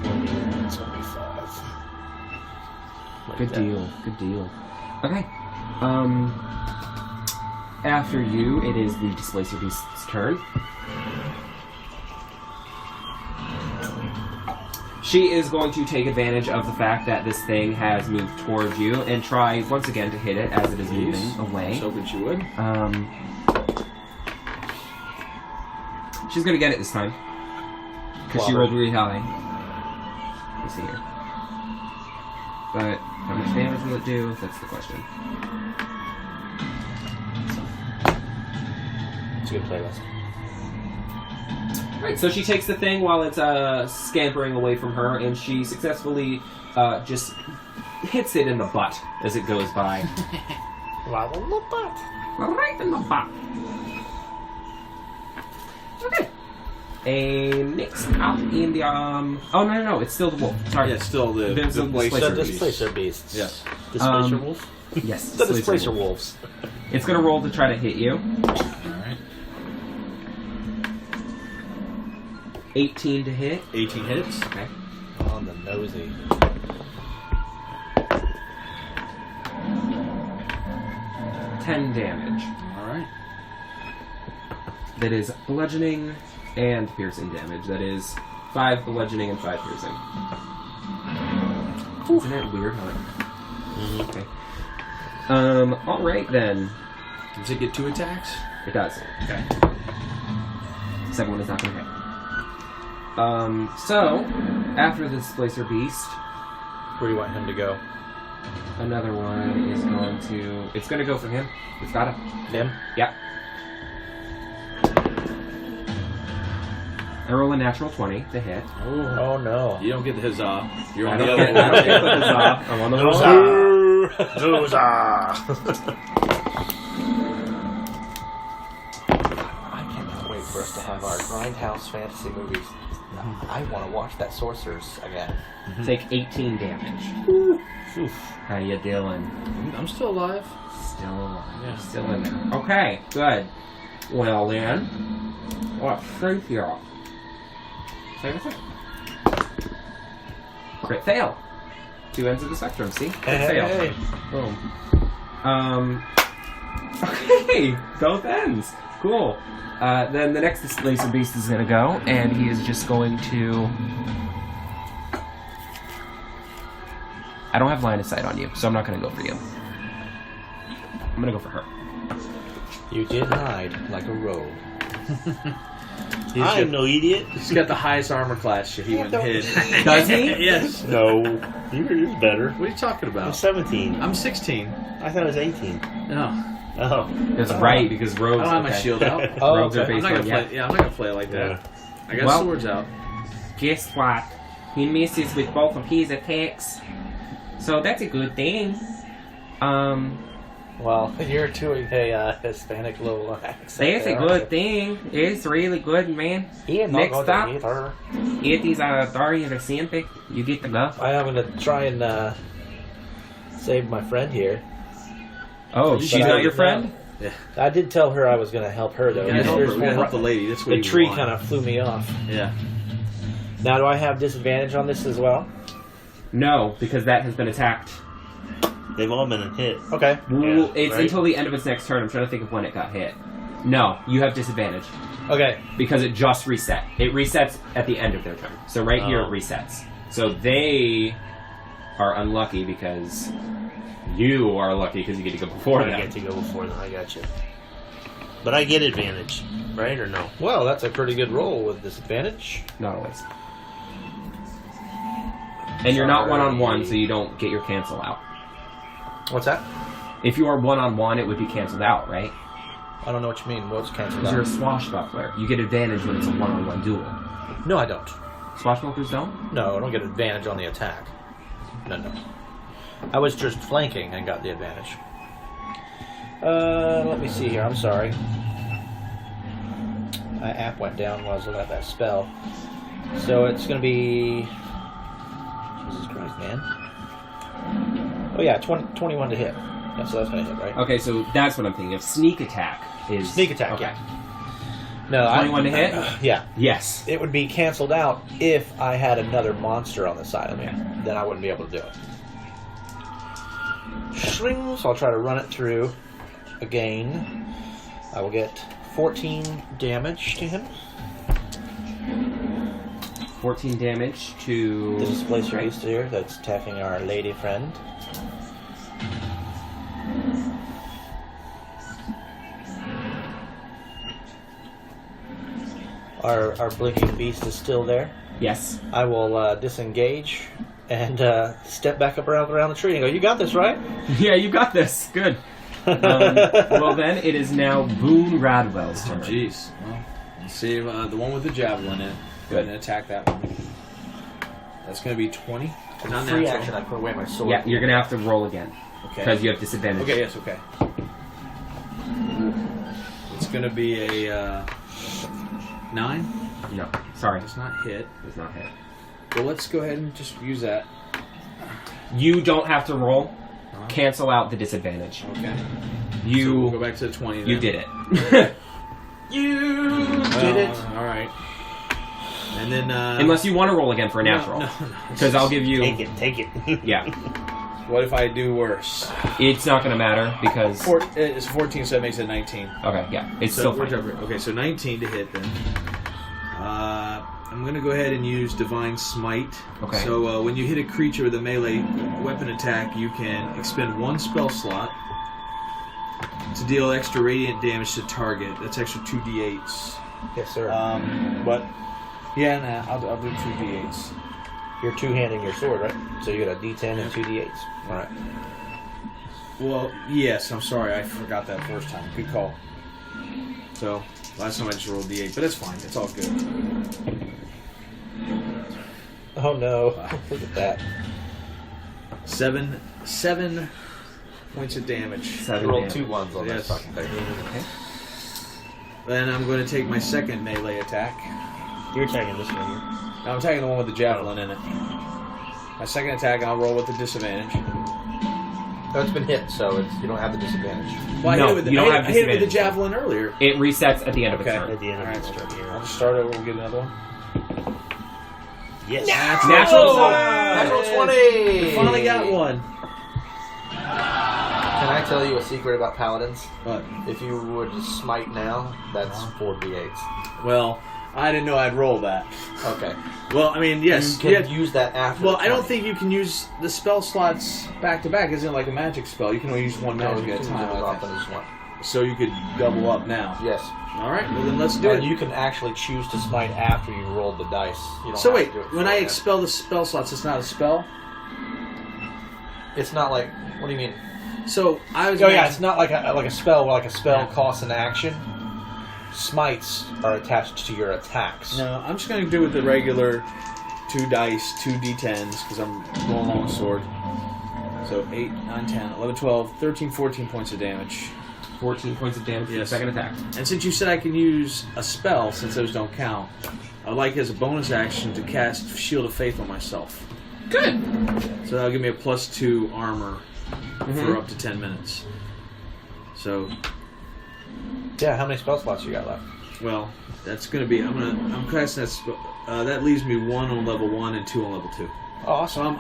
20, 25. Like Good that. deal. Good deal. Okay. After you, it is the Displacer Beast's turn. She is going to take advantage of the fact that this thing has moved towards you and try once again to hit it as it is moving away. I was hoping she would. She's gonna get it this time because she rolled really high. Let's see here. But how much damage will it do? That's the question. It's a good playlist. Right, so she takes the thing while it's scampering away from her, and she successfully just hits it in the butt as it goes by. Right in the butt. Right in the butt. Okay. And next up in the oh no, it's still the wolf. Sorry. Yeah, it's still the There's a Displacer The Beast. Displacer Beasts. Yes. Displacer wolf? Yes. The Displacer Wolves. It's gonna roll to try to hit you. Alright. 18 to hit. 18 hits. Okay. On the nosy. $10 damage. Alright. That is bludgeoning and piercing damage. That is 5 bludgeoning and 5 piercing. Isn't that weird? Huh? Okay. Alright then. Does it get 2 attacks? It does. Okay. Second one is not going to hit. So, after the Displacer Beast, Where do you want him to go? another one is going to... It's going to go for him. It's got it. Him? Yep. I roll a natural 20 to hit. Oh no. You don't get the huzzah. You're I on the don't other get, I don't get one. the huzzah. I'm on the wrong Huzzah! I cannot wait for us to have our Grindhouse fantasy movies. I want to watch that Sorcerers again. Take 18 damage. Oof. How you doing? I'm still alive. Still alive. Yeah. Still in there. Okay, good. Well then, let's see here. Save a second. Crit fail. Two ends of the spectrum, see? Crit fail. Boom. Okay, both ends. Cool. Then the next laser beast is going to go, and he is just going to... I don't have line of sight on you, so I'm not going to go for you. I'm going to go for her. You did hide like a rogue. I am no idiot. He's got the highest armor class. He went and hid. Does he? Yes. No. You're better. What are you talking I'm about? 17. I'm 16. I thought it was 18. No. Oh. That's right, because rogues... I don't have my shield out. Rogues are I'm based not on... gonna play. Yeah, I'm not gonna play it like that. Yeah. I got Well- swords out. Guess what? He misses with both of his attacks. So that's a good thing. Well, you're doing a Hispanic little accent. That's a good thing. It's really good, man. Next up, it is Dorian Vicenti. You get to go. I am going to try and save my friend here. Oh, she's not your friend? Yeah. I did tell her I was going to help her, though. You gotta help her. There's We gotta one help the lady. That's what the you tree want. kind of flew me off. Yeah. Now, do I have disadvantage on this as well? No, because that has been attacked. They've all been hit. Okay. Well, it's right? until the end of its next turn. I'm trying to think of when it got hit. No, you have disadvantage. Okay. Because it just reset. It resets at the end of their turn. So right here it resets. So they are unlucky because you are lucky because you get to go before I them. get to go before them. I got you. But I get advantage, right or no? Well, that's a pretty good roll with disadvantage. Not always. And you're not one-on-one, so you don't get your cancel out. What's that? If you are one-on-one, it would be canceled out, right? I don't know what you mean. What's canceled Because you're a out? swashbuckler. You get advantage when it's a one-on-one duel. No, I don't. Swashbucklers don't? No, I don't get advantage on the attack. No. I was just flanking and got the advantage. Let me see here. I'm sorry. My app went down while I was looking at that spell. So it's going to be... Jesus Christ, man. Oh yeah, 21 to hit. Yeah, so that's going to hit, right? Okay, so that's what I'm thinking of. Sneak attack is... Sneak attack, okay. yeah. No, 21 to hit? Yeah. Yes. It would be canceled out if I had another monster on the side of me. Then I wouldn't be able to do it. Shring, so I'll try to run it through again. I will get 14 damage to him. 14 damage to... This is place you're used to here that's attacking our lady friend. Our blinking beast is still there. Yes. I will disengage and step back up around the tree and go, you got this, right? Yeah, you got this. Good. Well, then, it is now Boone Radwell's turn. Jeez. Well, let's see if, the one with the javelin in. Go ahead and attack that one. That's going to be 20. Not Free natural. action, I put away my sword. Yeah, you're going to have to roll again. Okay. Because you have disadvantage. Okay, yes, okay. It's going to be a 9. No, sorry. Does not hit. Does not hit. Well, let's go ahead and just use that. You don't have to roll. Cancel out the disadvantage. Okay. You So we'll go back to the 20 then. you did it. You did it. All right. And then... Unless you want to roll again for a natural. No. Because I'll give you... Take it. Yeah. What if I do worse? It's not going to matter because... It's 14, so that makes it 19. Okay, yeah. It's So still we're fine. jumping. Okay, so 19 to hit then. I'm going to go ahead and use Divine Smite. Okay. So when you hit a creature with a melee weapon attack, you can expend 1 spell slot to deal extra radiant damage to target. That's extra 2d8s. Yes, sir. But yeah, nah, I'll do 2d8s. You're two-handing your sword, right? So you got a d10 and 2d8s. All right. Well, yes. I'm sorry, I forgot that first time. Good call. So last time I just rolled d8, but it's fine. It's all good. Oh no! Look at that. 7 points of damage. 7 You rolled damage. 2 ones on Yes. that fucking thing. Okay. Then I'm going to take my second melee attack. You're attacking this one here. Now I'm attacking the one with the javelin in it. My second attack, I'll roll with the disadvantage. Oh, it's been hit, so you don't have the disadvantage. Well, No, I hit it with the, you don't have I hit it with the disadvantage. javelin earlier. It resets at the end of its Okay. turn. At the end All of right, this turn here. I'll just start over. We'll get another one. Yes. Natural 20! We finally got one. Can I tell you a secret about paladins? What? If you were to smite now, that's 4d8s. Well, I didn't know I'd roll that. Okay. Well, I mean, yes. You can use that after. Well, the I don't 20. think you can use the spell slots back to back. Isn't it like a magic spell? You can only use one No, magic you at a can time. do it I often think. as one. So you could double up now. Yes. All right. Well, then let's do And it. you can actually choose to smite after you roll the dice. You don't So have wait, to do it when I beforehand. expel the spell slots, it's not a spell. It's not like. What do you mean? So I was. Oh yeah, it's not like a spell where like a spell Yeah. costs an action. Smites are attached to your attacks. No, I'm just going to do with the regular 2 dice, 2 d10s, because I'm going long sword. So 8, 9, 10, 11, 12, 13, 14 points of damage. 14 points of damage for the Yes. second attack. And since you said I can use a spell, since those don't count, I'd like as a bonus action to cast Shield of Faith on myself. Good. So that'll give me a +2 armor for up to 10 minutes. So, Yeah, how many spell slots you got left? well, that's going to be. I'm casting that. That leaves me 1 on level 1 and 2 on level 2. Oh, So awesome.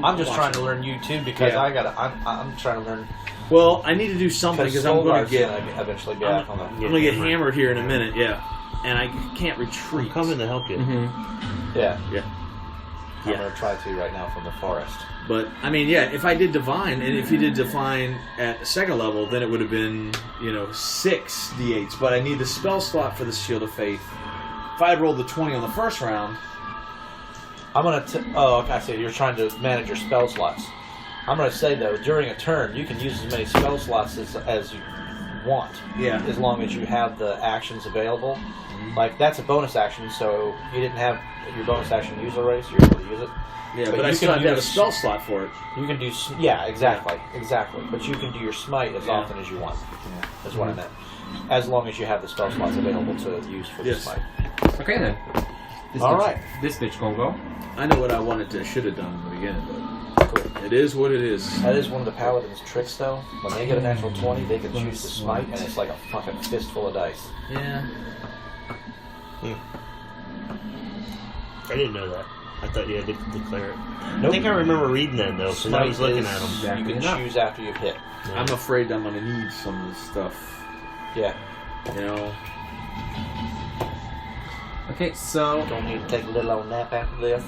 I'm just trying to learn you too because Yeah. I'm trying to learn. Well, I need to do something because I'm going to get. eventually be I'm back on the. going to get hammered here in a minute. Yeah, and I can't retreat. I'm coming to help you. Yeah. Yeah. I'm Yeah. gonna try to right now from the forest. But I mean, yeah, if I did divine, and if you did divine at second level, then it would have been 6 d8s. But I need the spell slot for the Shield of Faith. If I had rolled the 20 on the first round, I'm gonna. Okay, I see. You're trying to manage your spell slots. I'm gonna say though, during a turn, you can use as many spell slots as you want. Yeah. As long as you have the actions available. Like that's a bonus action, so you didn't have your bonus action used already, so you're able to use it. yeah, But but I you still can have to have a use- spell slot for it. You can do. Exactly. But you can do your smite as often as you want. That's what I meant. As long as you have the spell slots available to use for the Yes. smite. Okay then. This All bitch- right. This bitch gonna go. I know what I should have done in the beginning, but Cool. it is what it is. That is one of the paladin's tricks, though. When they get a natural 20, they can choose to smite, and it's like a fucking fistful of dice. Yeah. I didn't know that. I thought you had to declare it. I Nope. think I remember reading that though, because I was looking at them. Exactly You can enough. choose after you've hit. I'm afraid I'm gonna need some of this stuff. Yeah. Okay, so. Don't need to take a little old nap after this.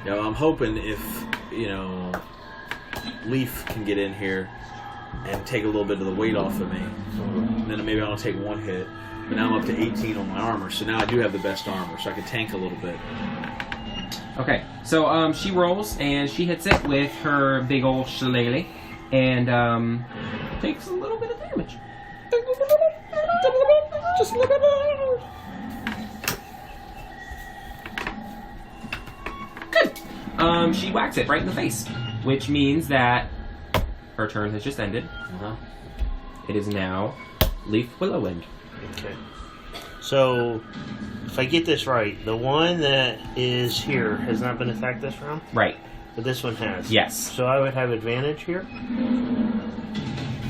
I'm hoping if Lief can get in here and take a little bit of the weight off of me, then maybe I'll take 1 hit. But now I'm up to 18 on my armor, so now I do have the best armor, so I can tank a little bit. Okay, so she rolls and she hits it with her big old shillelagh and takes a little bit of damage. Just a little bit. Good. She whacks it right in the face, which means that her turn has just ended. It is now Lief Willowwind. Okay. So, if I get this right, the one that is here has not been attacked this round, Right. but this one has. Yes. So I would have advantage here.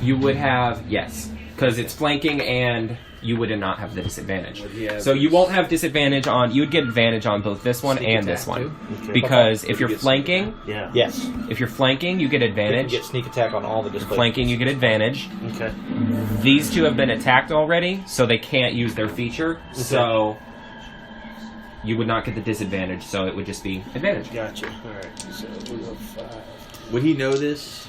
You would have, yes, because it's flanking and you would not have the disadvantage. Would he have So you this? won't have disadvantage on, you would get advantage on both this one Sneak and attack this one. too? Okay. Because Would if he you're get flanking, Yeah. Yes. if you're flanking, you get You can advantage. get sneak attack on all the displays. Flanking, you get advantage. Okay. These two have been attacked already, so they can't use their feature. So you would not get the disadvantage, so it would just be advantage. Gotcha. All right. So we go 5. Would he know this?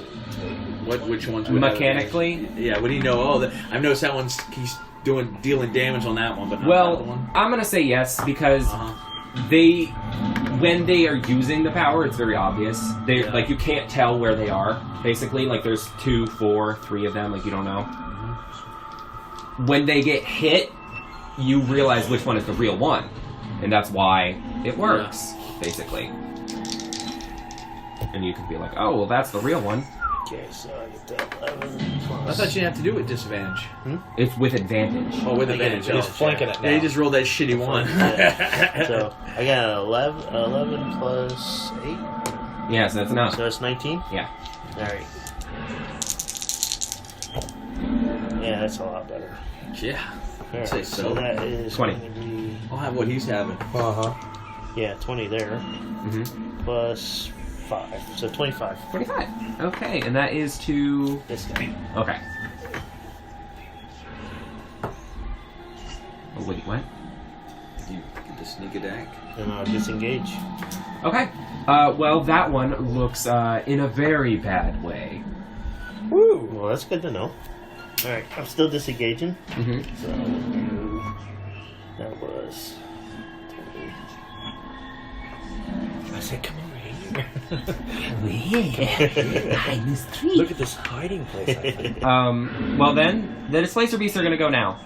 Which ones would have Mechanically? advantage? Yeah, would he know? Oh, I've noticed that one's he's dealing damage on that one, but not the other Well, one. I'm going to say yes, because Uh-huh. when they are using the power, it's very obvious. They like you can't tell where they are. Basically, like there's 2, 4, 3 of them. Like you don't know. When they get hit, you realize which one is the real one, and that's why it works. Basically, and you can be like, "Oh, well, that's the real one." Okay, so I get that 11 plus. I thought you didn't have to do it with disadvantage. It's with advantage. Oh, with I get advantage. advantage. He's flanking it now. Yeah, he just rolled that shitty one. So I got 11 plus 8. Yeah, so that's enough. So that's 19? Yeah. Alright. Yeah, that's a lot better. Yeah. Alright, say so. that is 20. going to be I'll have what he's having. Uh huh. Yeah, 20 there. Mm-hmm. Plus 5. So 25. 25. Okay, and that is to... This guy. Okay. Oh, wait, what? You get the sneak attack. And disengage. Okay. Well, that one looks in a very bad way. Woo! Well, that's good to know. Alright, I'm still disengaging. Mm-hmm. So, that was 20. I said, come over here. Behind this tree. Look at this hiding place I found. Well then, the Displacer Beasts are gonna go now.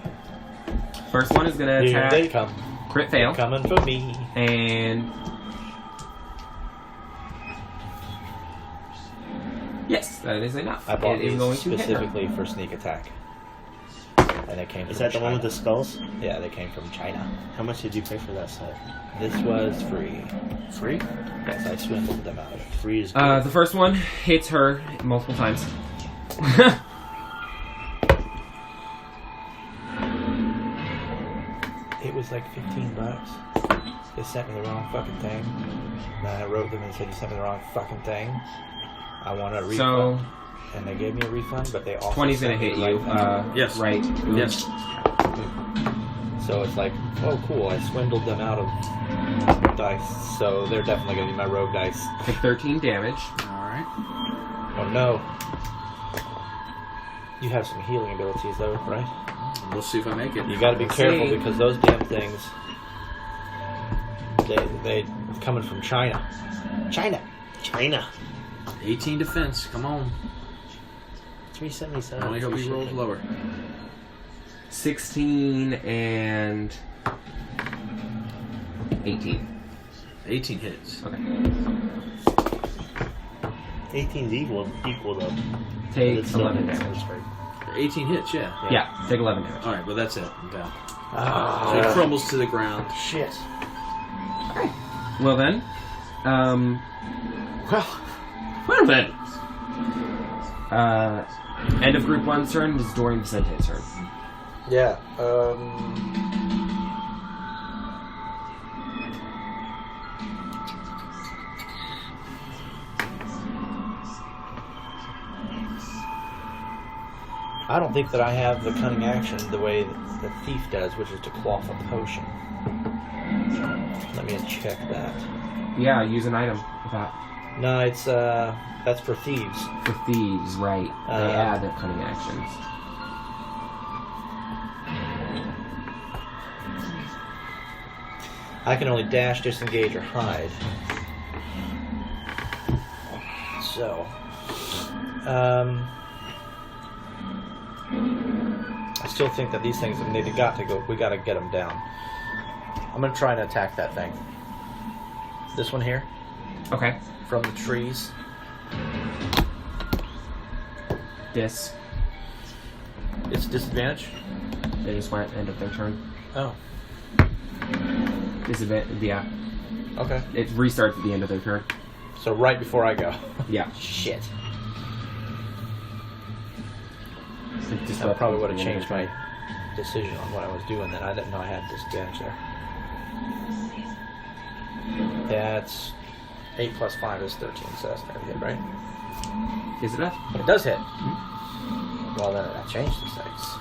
First one is gonna Here attack. they come. Crit fail. Coming for me. And... Yes, that is enough. I bought It is these going to hit her. specifically for sneak attack. And they came from Is that the China. one with the skulls? Yeah, they came from China. How much did you pay for that set? This was free. Free? Yes, I swindled them out of it. Free is good. The first one hits her multiple times. It was like $15. They sent me the wrong fucking thing. Then I wrote them and said, you sent me the wrong fucking thing. I want a refund. So, And they gave me a refund, but they also 20's gonna sent me hit the you. right thing. Yes. Right. Yes. So it's like, oh cool, I swindled them out of dice. So they're definitely going to be my rogue dice. Take 13 damage. Alright. Oh no. You have some healing abilities though, right? We'll see if I make it. You got to be Let's careful see. because those damn things, they coming from China. China. 18 defense. Come on. 377. Only hope he rolls lower. 16 and 18. 18 hits. Okay. 18's equal though. Take It's still- 11 damage. 18 hits, yeah. Yeah, take 11 damage. Alright, well that's it. I'm down. Ah, So it crumbles to the ground. shit. Okay. Well then, Well, then. End of group 1's turn is Dorian Vicenti's turn. yeah. I don't think that I have the cunning action the way that the thief does, which is to quaff a potion. Let me check that. Yeah, use an item with that. No, it's that's for thieves. For thieves, right. They add their cunning actions. I can only dash, disengage, or hide. So, I still think that these things, we got to get them down. I'm gonna try and attack that thing. This one here, Okay. from the trees. This. It's disadvantage. They just went end of their turn. Oh, Disadvantage. Yeah. okay. It restarts at the end of their turn. So right before I go. Yeah. Shit. It just That left probably at would have the end of changed their my turn. decision on what I was doing then. I didn't know I had disadvantage there. That's 8 plus 5 is 13, so that's gonna hit, right? Is it enough? It does hit. Well, then I changed the dice.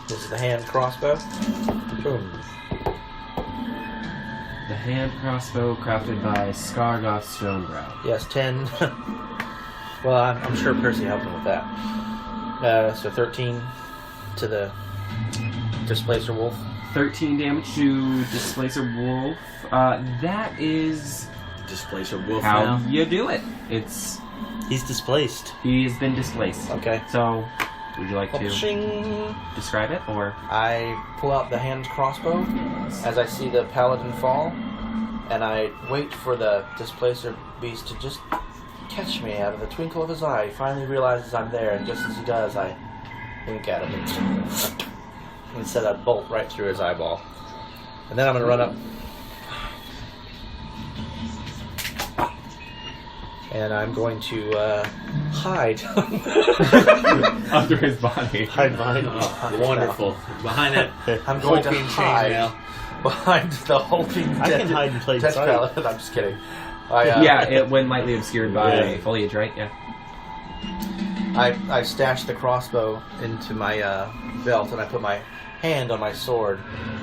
This is the hand crossbow. Boom. The hand crossbow crafted by Skargoth Stonesburrow. Yes, 10. Well, I'm sure Percy helped me with that. So 13 to the Displacer Wolf. 13 damage to Displacer Wolf. That is Displacer wolf how now. you do it. He's displaced. He has been displaced. Okay. So, would you like to Shing. describe it, or? I pull out the hand crossbow as I see the Paladin fall, and I wait for the Displacer Beast to just catch me out of the twinkle of his eye. He finally realizes I'm there, and just as he does, I wink at him and set a bolt right through his eyeball. And then I'm going to run up. And I'm going to hide. Under his body. Hide behind. Oh, wonderful. Behind that I'm going to hulking hide chainmail. behind the hulking I can hide in plain sight. Paladin. I'm just kidding. It went lightly obscured by foliage, right? Yeah. I stashed the crossbow into my belt, and I put my hand on my sword,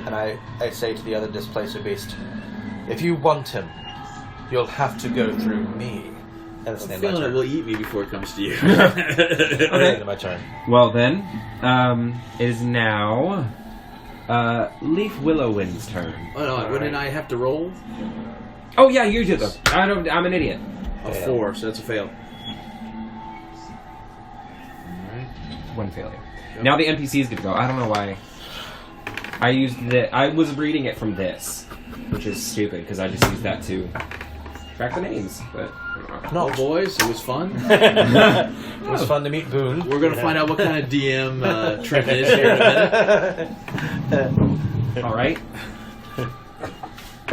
and I say to the other displacer beast, "If you want him, you'll have to go through me." And it's I'm feeling it will eat me before it comes to you. Okay, my turn. Well then, it is now Lief Willowwind's turn. Oh no! Wouldn't I have to roll? Oh yeah, you do though. I'm an idiot. A 4, so that's a fail. One failure. Yep. Now the NPCs get to go. I don't know why. I was reading it from this, which is stupid because I just used that to track the names. But no, boys, it was fun. It was fun to meet Boone. We're gonna find out what kind of DM Trent is here in a minute. All right.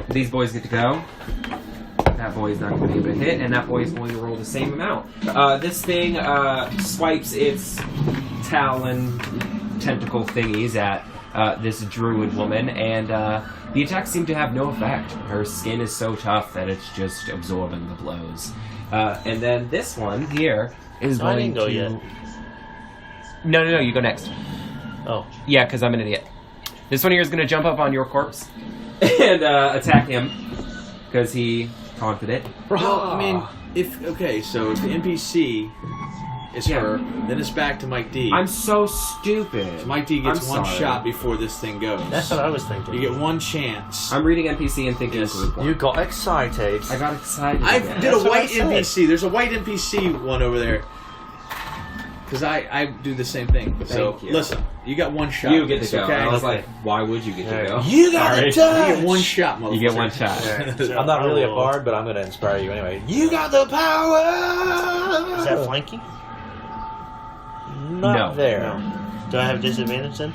These boys get to go. That boy is not going to be able to hit, and that boy is going to roll the same amount. This thing swipes its talon tentacle thingies at this druid woman, and the attacks seem to have no effect. Her skin is so tough that it's just absorbing the blows. And then this one here is going I didn't go to... yet. No, you go next. Oh. Yeah, because I'm an idiot. This one here is going to jump up on your corpse and attack him, because he taunted it. Well, I mean, if the NPC is her, then it's back to Mike D. I'm so stupid. So Mike D gets one shot before this thing goes. That's what I was thinking. You get one chance. I'm reading NPC and thinking Yes. group one. You got excited. I got excited. I again. did a white what I NPC. There's a white NPC one over there. Because I do the same thing. So, you. listen, you got one shot. You get to go. Okay? I was like, why would you get to go? You got You get one shot, motherfucker. You get one shot. I'm not really a bard, but I'm going to inspire you anyway. You got the power! Is that flanking? Not No. there. No. Do I have disadvantage then?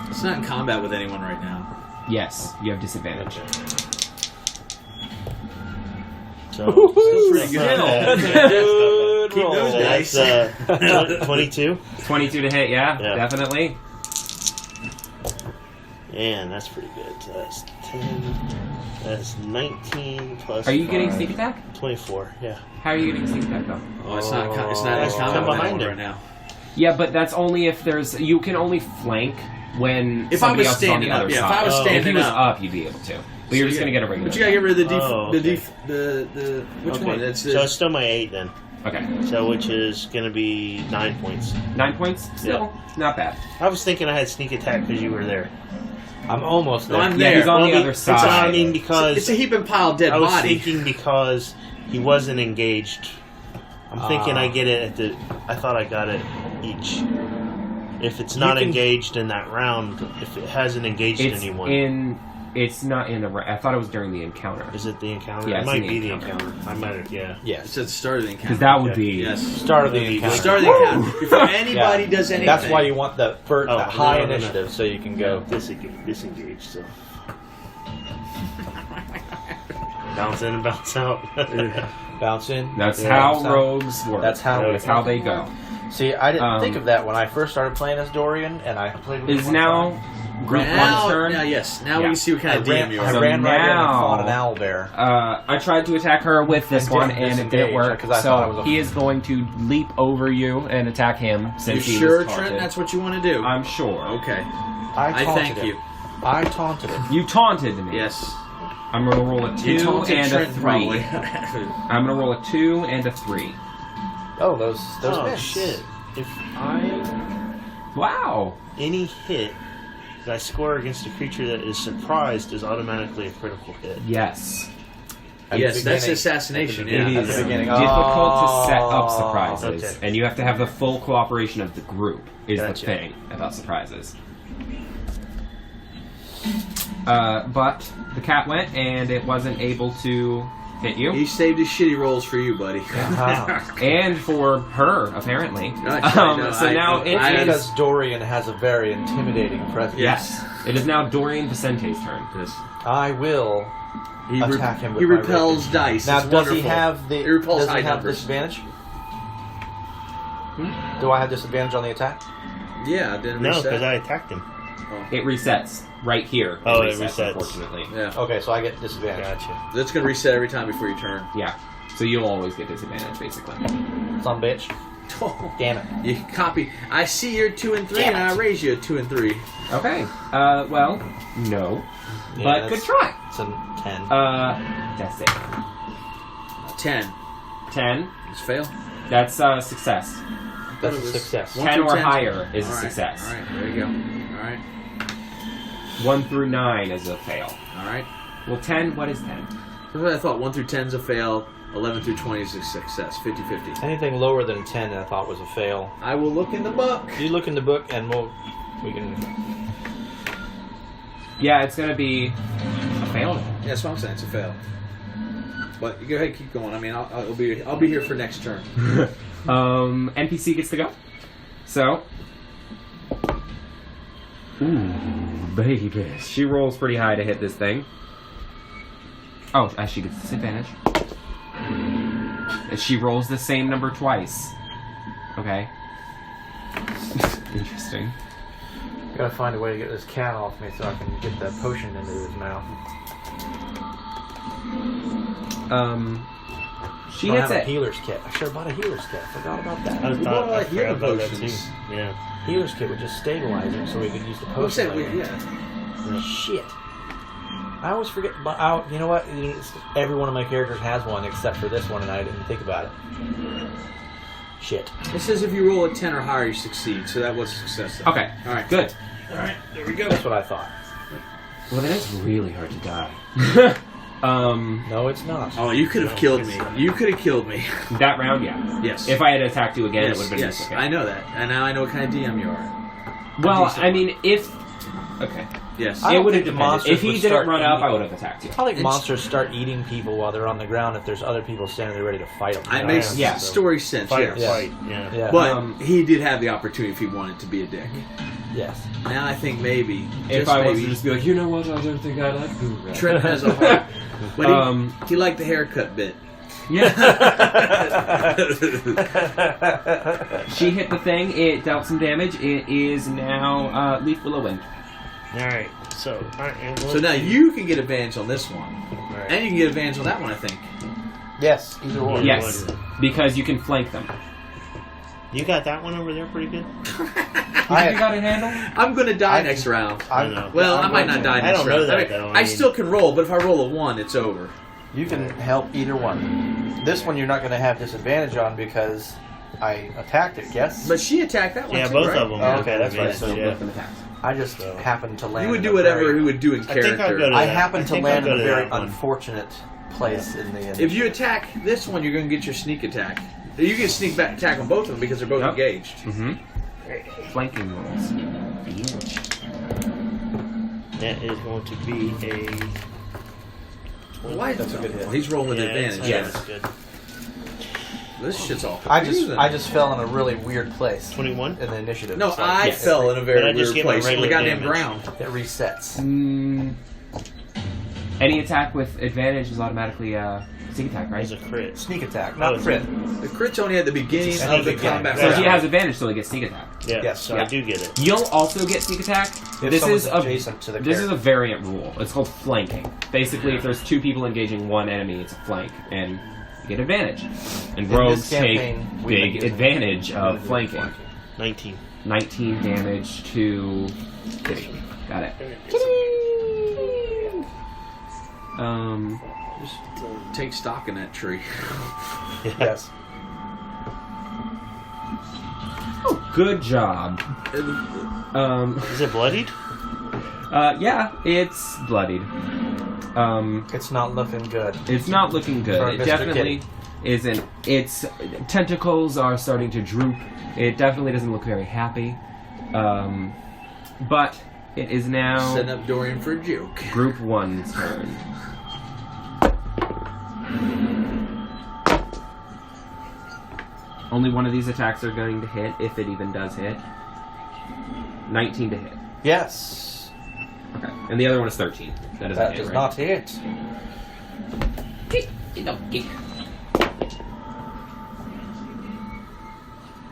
It's not in combat with anyone right now. Yes, you have disadvantage. So, Pretty good. Good Keep roll. those that's dice. 22. 22 to hit, yeah, Yeah. definitely. And that's pretty good. So that's 10. That's 19 plus. Are you getting 5, sneak attack? 24, yeah. How are you getting sneak attack though? Oh, it's not in That's combat come with behind anyone him. right now. Yeah, but that's only if there's. You can only flank when If I somebody was else is on standing the up, other yeah, side. if I was If he standing was up. up, you'd be able to. But you're just gonna get a regular. But you gotta get rid of the okay. which Okay. one? That's So it's still my 8 then. Okay, So which is going to be 9 points. 9 points. Still not bad. I was thinking I had sneak attack because you were there. I'm almost there. I'm Yeah, there. he's on Well, the other it's- side. I mean, because It's a heap and pile dead I was body. thinking because he wasn't engaged. I'm thinking I get it at the. I thought I got it each. If it's not can- engaged in that round, if it hasn't engaged It's anyone, in. It's not in the. I thought it was during the encounter. is it the encounter? Yeah, it it's might in be the the encounter. encounter. I might have, yeah. It's Yes. at the start of the encounter. Because that would Okay. be. Yes. Start of the Maybe encounter. Start of the encounter. Before anybody Yeah. does anything. That's why you want the first, Oh, the high no, no, no. initiative, so you can go. Disengaged, so. Bounce in and bounce out. Bounce in. That's yeah, how bounce out. rogues work. That's how- That's how they go. See, I didn't think Um, of that when I first started playing as Dorian, and I played with him Is one now time. group now, one's turn. Now, yes. Now we Yeah. can see what kind I of DM you ran, are. I So ran right in and now- fought an owlbear. I tried to attack her with this I one, didn't and it didn't disengage, work. because I thought it was So a- he is going to leap over you and attack him You since he sure, was Trent? taunted. That's what you want to do? I'm sure. Okay. I I taunted thank him. you. I taunted him. You taunted me. Yes. I'm going to roll a 2 You taunted and a Trent, 3. probably. I'm going to roll a 2 and a 3. Oh, those Oh, miss. shit. If I. Wow. Any hit that I score against a creature that is surprised is automatically a critical hit. Yes. At Yes, the that's beginning. assassination. At the It beginning. is At the beginning. difficult to set up Oh. surprises, Okay. and you have to have the full cooperation of the group. Is Gotcha. the thing about surprises. But the cat went, and it wasn't able to hit you, He saved his shitty rolls for you, buddy. Uh-huh. and for her apparently. No, So now it I- is. Because Dorian has a very intimidating presence. Yes, it is now Dorian Vicente's turn. Yes. I will He attack him with He my repels rapier. dice. Now, It's does he wonderful. have the? He repels does high he have numbers. disadvantage? Do I have disadvantage on the attack? Yeah, I didn't No, reach because that. I attacked him. It resets right here. Oh, it resets. Unfortunately. Yeah. Okay, so I get disadvantage. Gotcha. That's going to reset every time before your turn. Yeah. So you'll always get disadvantage, basically. Son bitch. Damn it. You copy. I see you're 2 and 3, Damn and I it. raise you a 2 and 3. Okay. Well, no. Yeah, But that's- good try. It's a 10. That's it. 10. 10. Just fail. That's success. That's it a was success. 10 or 1 through 10. higher is a All right. success. All right, there you go. All right. 1 through 9 is a fail. All right. Well, 10, what is 10? That's what I thought. 1 through 10 is a fail. 11 through 20 is a success. 50-50. Anything lower than 10 I thought was a fail. I will look in the book. You look in the book and we can... Yeah, it's going to be a fail. Yeah, that's what I'm saying. It's a fail. But you go ahead, keep going. I mean, I'll be here for next turn. NPC gets to go. So. Ooh, baby. She rolls pretty high to hit this thing. Oh, she gets disadvantage. She rolls the same number twice. Okay. Interesting. Gotta find a way to get this cat off me so I can get that potion into his mouth. She I hits have a it. healer's kit. I should have bought a healer's kit. I forgot about that. I We bought all thought I that healing forgot about that too. potions. Yeah. Healer's kit would just stabilize him so we could use the I'm potion saying, later. yeah. Shit. I always forget, but you know what? Every one of my characters has one except for this one, and I didn't think about it. Shit. It says if you roll a 10 or higher, you succeed. So that was a success. Then. Okay. All right. Good. All right. There we go. That's what I thought. Well, then it's really hard to die. No, it's not. Oh, you could have killed me. You could have killed me. That round, yeah. Yes. If I had attacked you again, it yes, would have been yes. okay. I know that, and now I know what kind of DM you are. Well, I mean, if... Okay. Yes. I It don't would have think the depended. monsters If he would didn't start run up, eating- I would have attacked you. I think It's- monsters start eating people while they're on the ground if there's other people standing there ready to fight them. It makes Yeah. story sense. Fight or Yes. flight. Yeah. Yeah. But he did have the opportunity if he wanted to be a dick. Yes. Now I think maybe, If just I was maybe, to just be like, you know what, I don't think I like doing that. Trent has a heart. But he liked the haircut bit. Yeah. She hit the thing. It dealt some damage. It is now Lief Willowwind. Alright, so I am going So now to- you can get advantage on this one. Alright. And you can get advantage on that one, I think. Yes. Either or. Yeah. Yes, because you can flank them. You got that one over there pretty good? I- You got a handle? I'm going to die I- next round. I know. Well, I'm I might going not die to- next I don't know round. that, mean, though. I I mean- still can roll, but if I roll a 1, it's over. You can help either one. This one you're not going to have disadvantage on because I attacked it, yes? But she attacked that one Yeah, too, both right? of them. Oh, okay, that's right. So Yeah. both them attacked. I just happened to land You would in do a whatever very- he would do in I think I'll character. go to I that. happened I to think land I'll in go a to very that one. unfortunate place in the... If you attack this one, you're going to get your sneak attack. You can sneak back attack on both of them because they're both Yep. engaged. Mm-hmm. Flanking rolls. That is going to be a... Why? That's a good hit. Well, he's rolling with advantage. Yes. That's good. This shit's all I confusing. just fell in a really weird place 21? in the initiative. No, so I Yes. fell in a But very I just weird get my place on the regular goddamn damage. ground. It resets. Any attack with advantage is automatically sneak attack, right? It's a crit. Sneak attack, Oh, not it's crit. The crit's only at the beginning It's of sneak the attack. combat. So Yeah. he has advantage, so he gets sneak attack. Yeah, Yes, so yeah. I do get it. You'll also get sneak attack. If This someone's is a adjacent to the this is a character. variant rule. It's called flanking. Basically, if there's two people engaging one enemy, it's a flank, and you get advantage. And In rogues this take campaign, we've been big using advantage of flanking. 19. 19 damage to Kitty. Got it. Just take stock in that tree. Yes. Oh, good job. Is it bloodied? Yeah, it's bloodied. It's not looking good. It's not looking good. For It Mr. definitely Kitty. isn't. Its tentacles are starting to droop. It definitely doesn't look very happy. But it is now Setting up Dorian for a joke. Group 1's turn. Only one of these attacks are going to hit, if it even does hit. 19 to hit. Yes. Okay. And the other one is 13. That doesn't That hit, does right? not hit.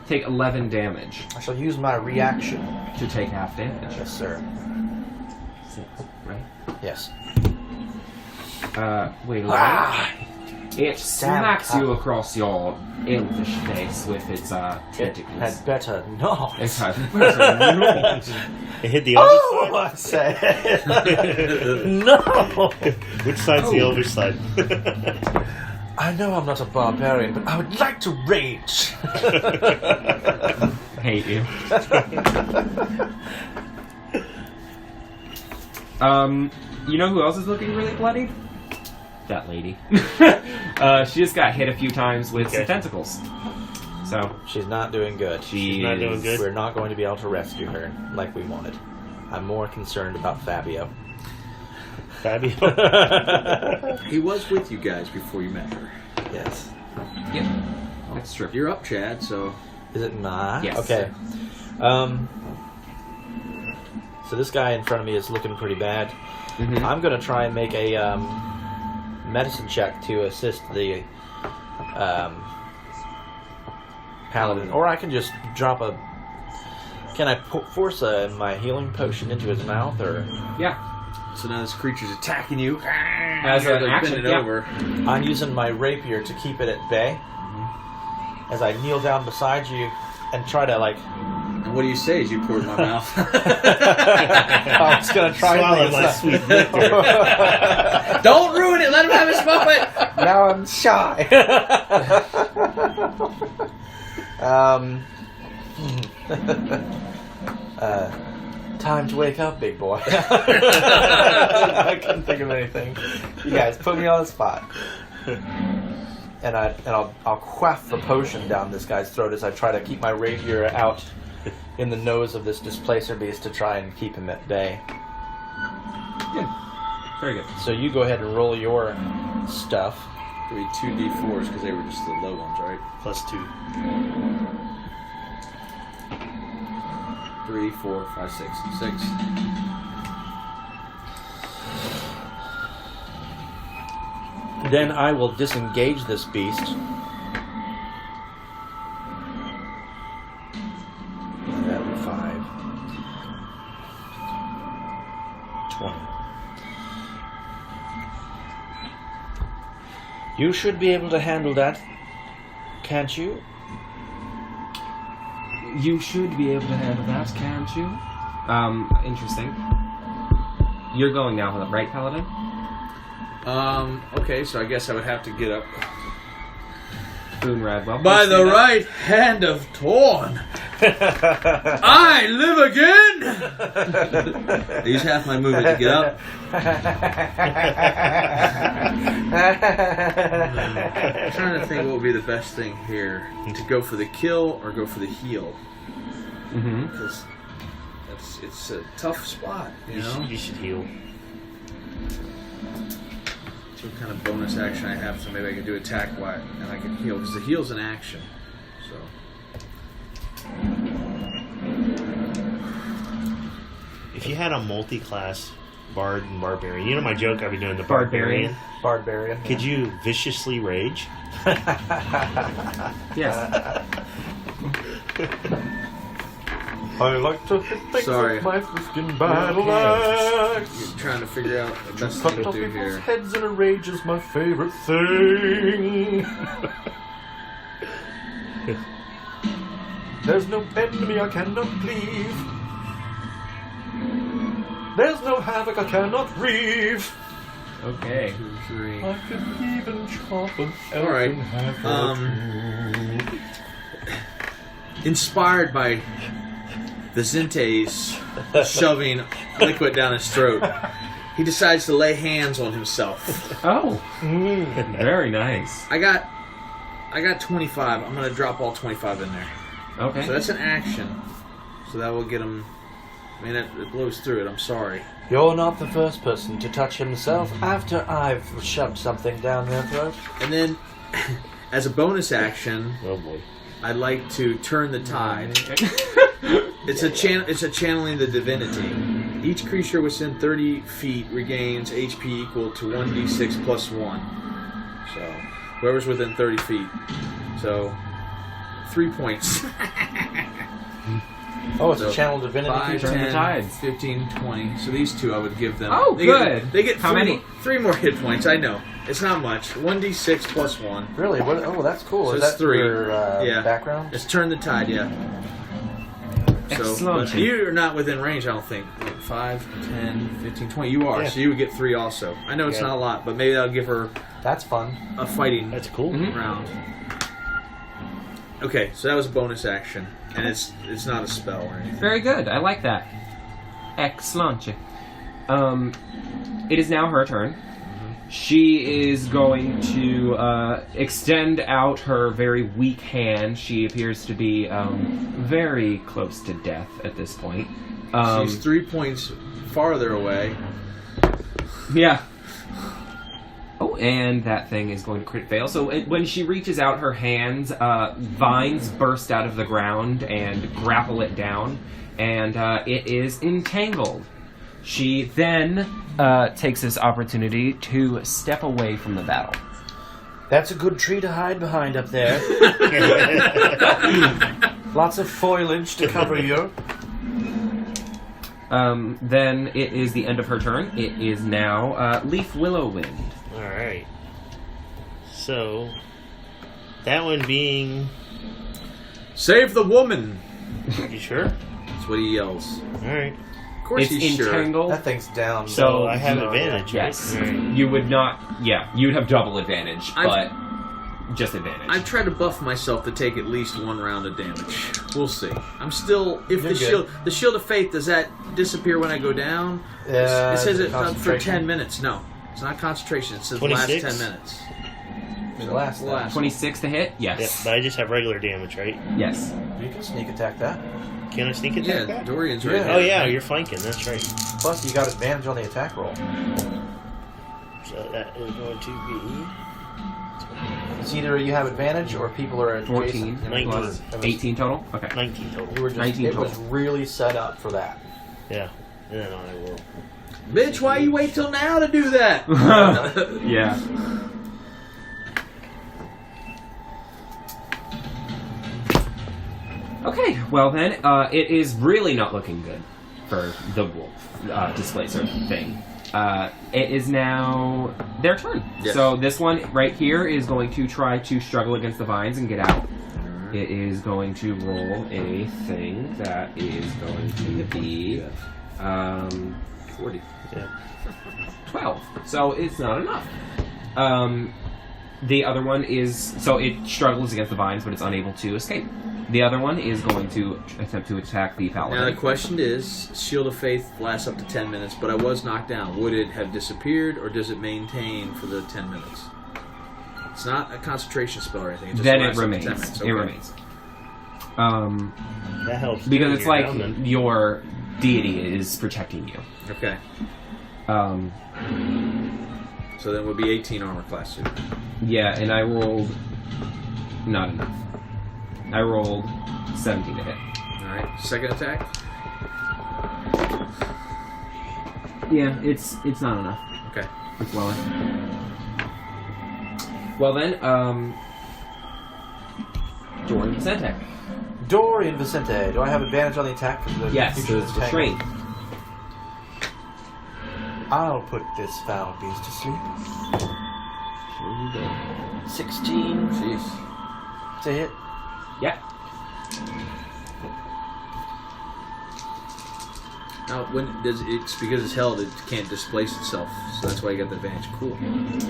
take 11 damage I shall use my reaction. to take half damage. Yes, sir. 6, right? Yes. Wait a minute. It smacks you across your elvish face with its It tentacles. had better not. It had better not. It hit the elvish Oh, I say. No! Which side's the elvish side? I know I'm not a barbarian, but I would like to rage. Hate you. You know who else is looking really bloody? That lady. She just got hit a few times with some tentacles. So She's not doing good. She's not doing good. We're not going to be able to rescue her like we wanted. I'm more concerned about Fabio. Fabio. He was with you guys before you met her. Yes. yeah, that's true. You're up, Chad, so... Is it not? Yes. Okay. So this guy in front of me is looking pretty bad. Mhm. I'm going to try and make a medicine check to assist the Paladin. Or I can just drop a... Can I force my healing potion into his mouth, or... Yeah. So now this creature's attacking you. As You're an like action, bending yeah. over. I'm using my rapier to keep it at bay. As I kneel down beside you and try to, like... And what do you say as you pour it in my mouth? I was going to try Swallow and my sweet nectar. Don't ruin it! Let him have his moment! Now I'm shy. Time to wake up, big boy. I couldn't think of anything. You guys put me on the spot. And I'll quaff the potion down this guy's throat as I try to keep my rapier out in the nose of this displacer beast to try and keep him at bay. Good. Very good. So you go ahead and roll your stuff. Give me 2d4s because they were just the low ones, right? +2. 3, 4, 5, 6, 6. Then I will disengage this beast. That'll be 5. 20. You should be able to handle that, can't you? You should be able to handle that, can't you? Interesting. You're going now, right, Paladin? Okay, so I guess I would have to get up. Boone Radwell. By You the stand up. right hand of Torn, I live again! I use half my movement to get up. I'm trying to think what would be the best thing here. To go for the kill or go for the heal. Mm-hmm. Because it's a tough spot, you know? You should heal. What kind of bonus action I have, so maybe I can do attack while and I can heal, because the heal's an action. So If you had a multi-class bard and barbarian, you know my joke I've been doing, the Barbarian. barbarian. Barbarian. Could you viciously rage? Yes. I like to hit things Sorry. with my freaking battle axe. you're trying to figure out the best Cut thing to off do people's here. heads in a rage is my favorite thing. There's no enemy I cannot cleave. There's no havoc I cannot reave. Okay. 2, 3. I could even chop an All right. elfin half Inspired by Vicenti's shoving liquid down his throat, he decides to lay hands on himself. Oh. Very nice. I got 25. I'm gonna drop all 25 in there. Okay. So that's an action. So that will get him. I mean, it blows through it. I'm sorry. You're not the first person to touch himself after I've shoved something down their throat. And then, as a bonus action, Oh boy. I'd like to turn the tide. It's a channeling the divinity. Each creature within 30 feet regains HP equal to 1d6 plus 1. So, whoever's within 30 feet. So, 3 points. Oh, it's So, a channel divinity 5, feature. Turn the 10, tides. 15, 20. So these two I would give them. Oh, they good. They get How three many? More, 3 more hit points. I know. It's not much. 1d6 plus 1. Really? What? Oh, that's cool. So Is it's that 3. your Yeah. background? It's turn the tide, yeah. So, Excellent. but you're not within range, I don't think. 5, 10, 15, 20. You are, Yeah. so you would get 3 also. I know it's Yeah. not a lot, but maybe that'll give her That's fun. a fighting That's cool. Mhm. round. Okay, so that was a bonus action, and it's not a spell or anything. Very good. I like that. Excellent. It is now her turn. She is going to extend out her very weak hand. She appears to be very close to death at this point. She's 3 points farther away. Yeah. Oh, and that thing is going to crit fail. So when she reaches out her hands, vines burst out of the ground and grapple it down, and it is entangled. She then takes this opportunity to step away from the battle. That's a good tree to hide behind up there. Lots of foliage to cover you. Then it is the end of her turn. It is now Lief Willowwind. Alright. So, that one being... Save the woman! You sure? That's what he yells. Alright. Of course It's he's sure. entangled. That thing's down. So, I have you- advantage, right? Yes. Alright. You would not... Yeah, you'd have double advantage, but just advantage. I've tried to buff myself to take at least 1 round of damage. We'll see. I'm still... If You're the shield of faith, does that disappear when I go down? It says it for concentration. 10 minutes. No. It's not concentration. It says the last 26? 10 minutes. The last thing. Last. 26 to hit? Yep, Yes. but I just have regular damage, right? Yes. You can sneak attack that. Can I sneak attack Yeah, that? Dorian's right Yeah. there. Oh yeah, you're flanking, that's right. Plus, you got advantage on the attack roll. So that is going to be... It's either you have advantage or people are adjacent. 14 19. plus 18 total? Okay. 19 total. You were just, 19 it was total. really set up for that. Yeah. And then I will... Bitch, why you wait till now to do that? Yeah. Okay, well then, it is really not looking good for the wolf displacer thing. It is now their turn. Yes. So this one right here is going to try to struggle against the vines and get out. It is going to roll a thing that is going to be 40. Yeah. 12. So it's not enough. The other one is... So it struggles against the vines, but it's unable to escape. The other one is going to attempt to attack the Paladin. Now the question is, Shield of Faith lasts up to 10 minutes, but I was knocked down. Would it have disappeared, or does it maintain for the 10 minutes? It's not a concentration spell or anything. It just Then it lasts up to 10 remains. minutes. It Okay. remains. That helps. Because too, it's you're like down then. your deity is protecting you. Okay. So then it would be 18 armor class suit. Yeah, and I rolled... Not enough. I rolled 17 to hit. Alright, second attack. Yeah, it's not enough. Okay. It's lower. Well then, Dorian Vicenti. Dorian Vicente. Do I have advantage on the attack? 'Cause the Yes, future it's is tangled? restrained. I'll put this foul beast to sleep. 16 Jeez. to hit. Yeah. Now, when does it's because it's held, it can't displace itself, so that's why you got the advantage. Cool.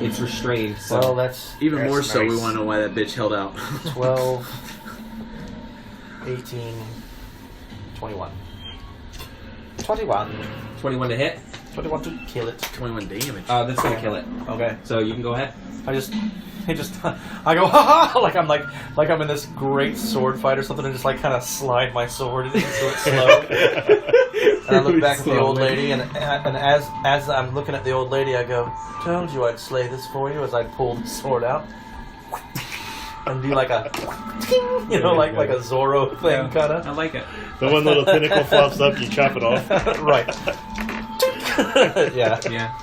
It's restrained, so... Well, that's Even That's more so, we nice. want to know why that bitch held out. 12, 18, 21. 21. 21 to hit. 21 to kill it. 21 damage. That's gonna kill it. Okay. So you can go ahead. I go, ha ha! Like I'm in this great sword fight or something, and just like kind of slide my sword into it slow. And I look back at the old lady, and as I'm looking at the old lady, I go, "Told you I'd slay this for you." As I pull the sword out, and do like a, ting, you know, like a Zorro thing, kind I of. like it. The one little tentacle flops up, you chop it off. Right. Yeah. Yeah,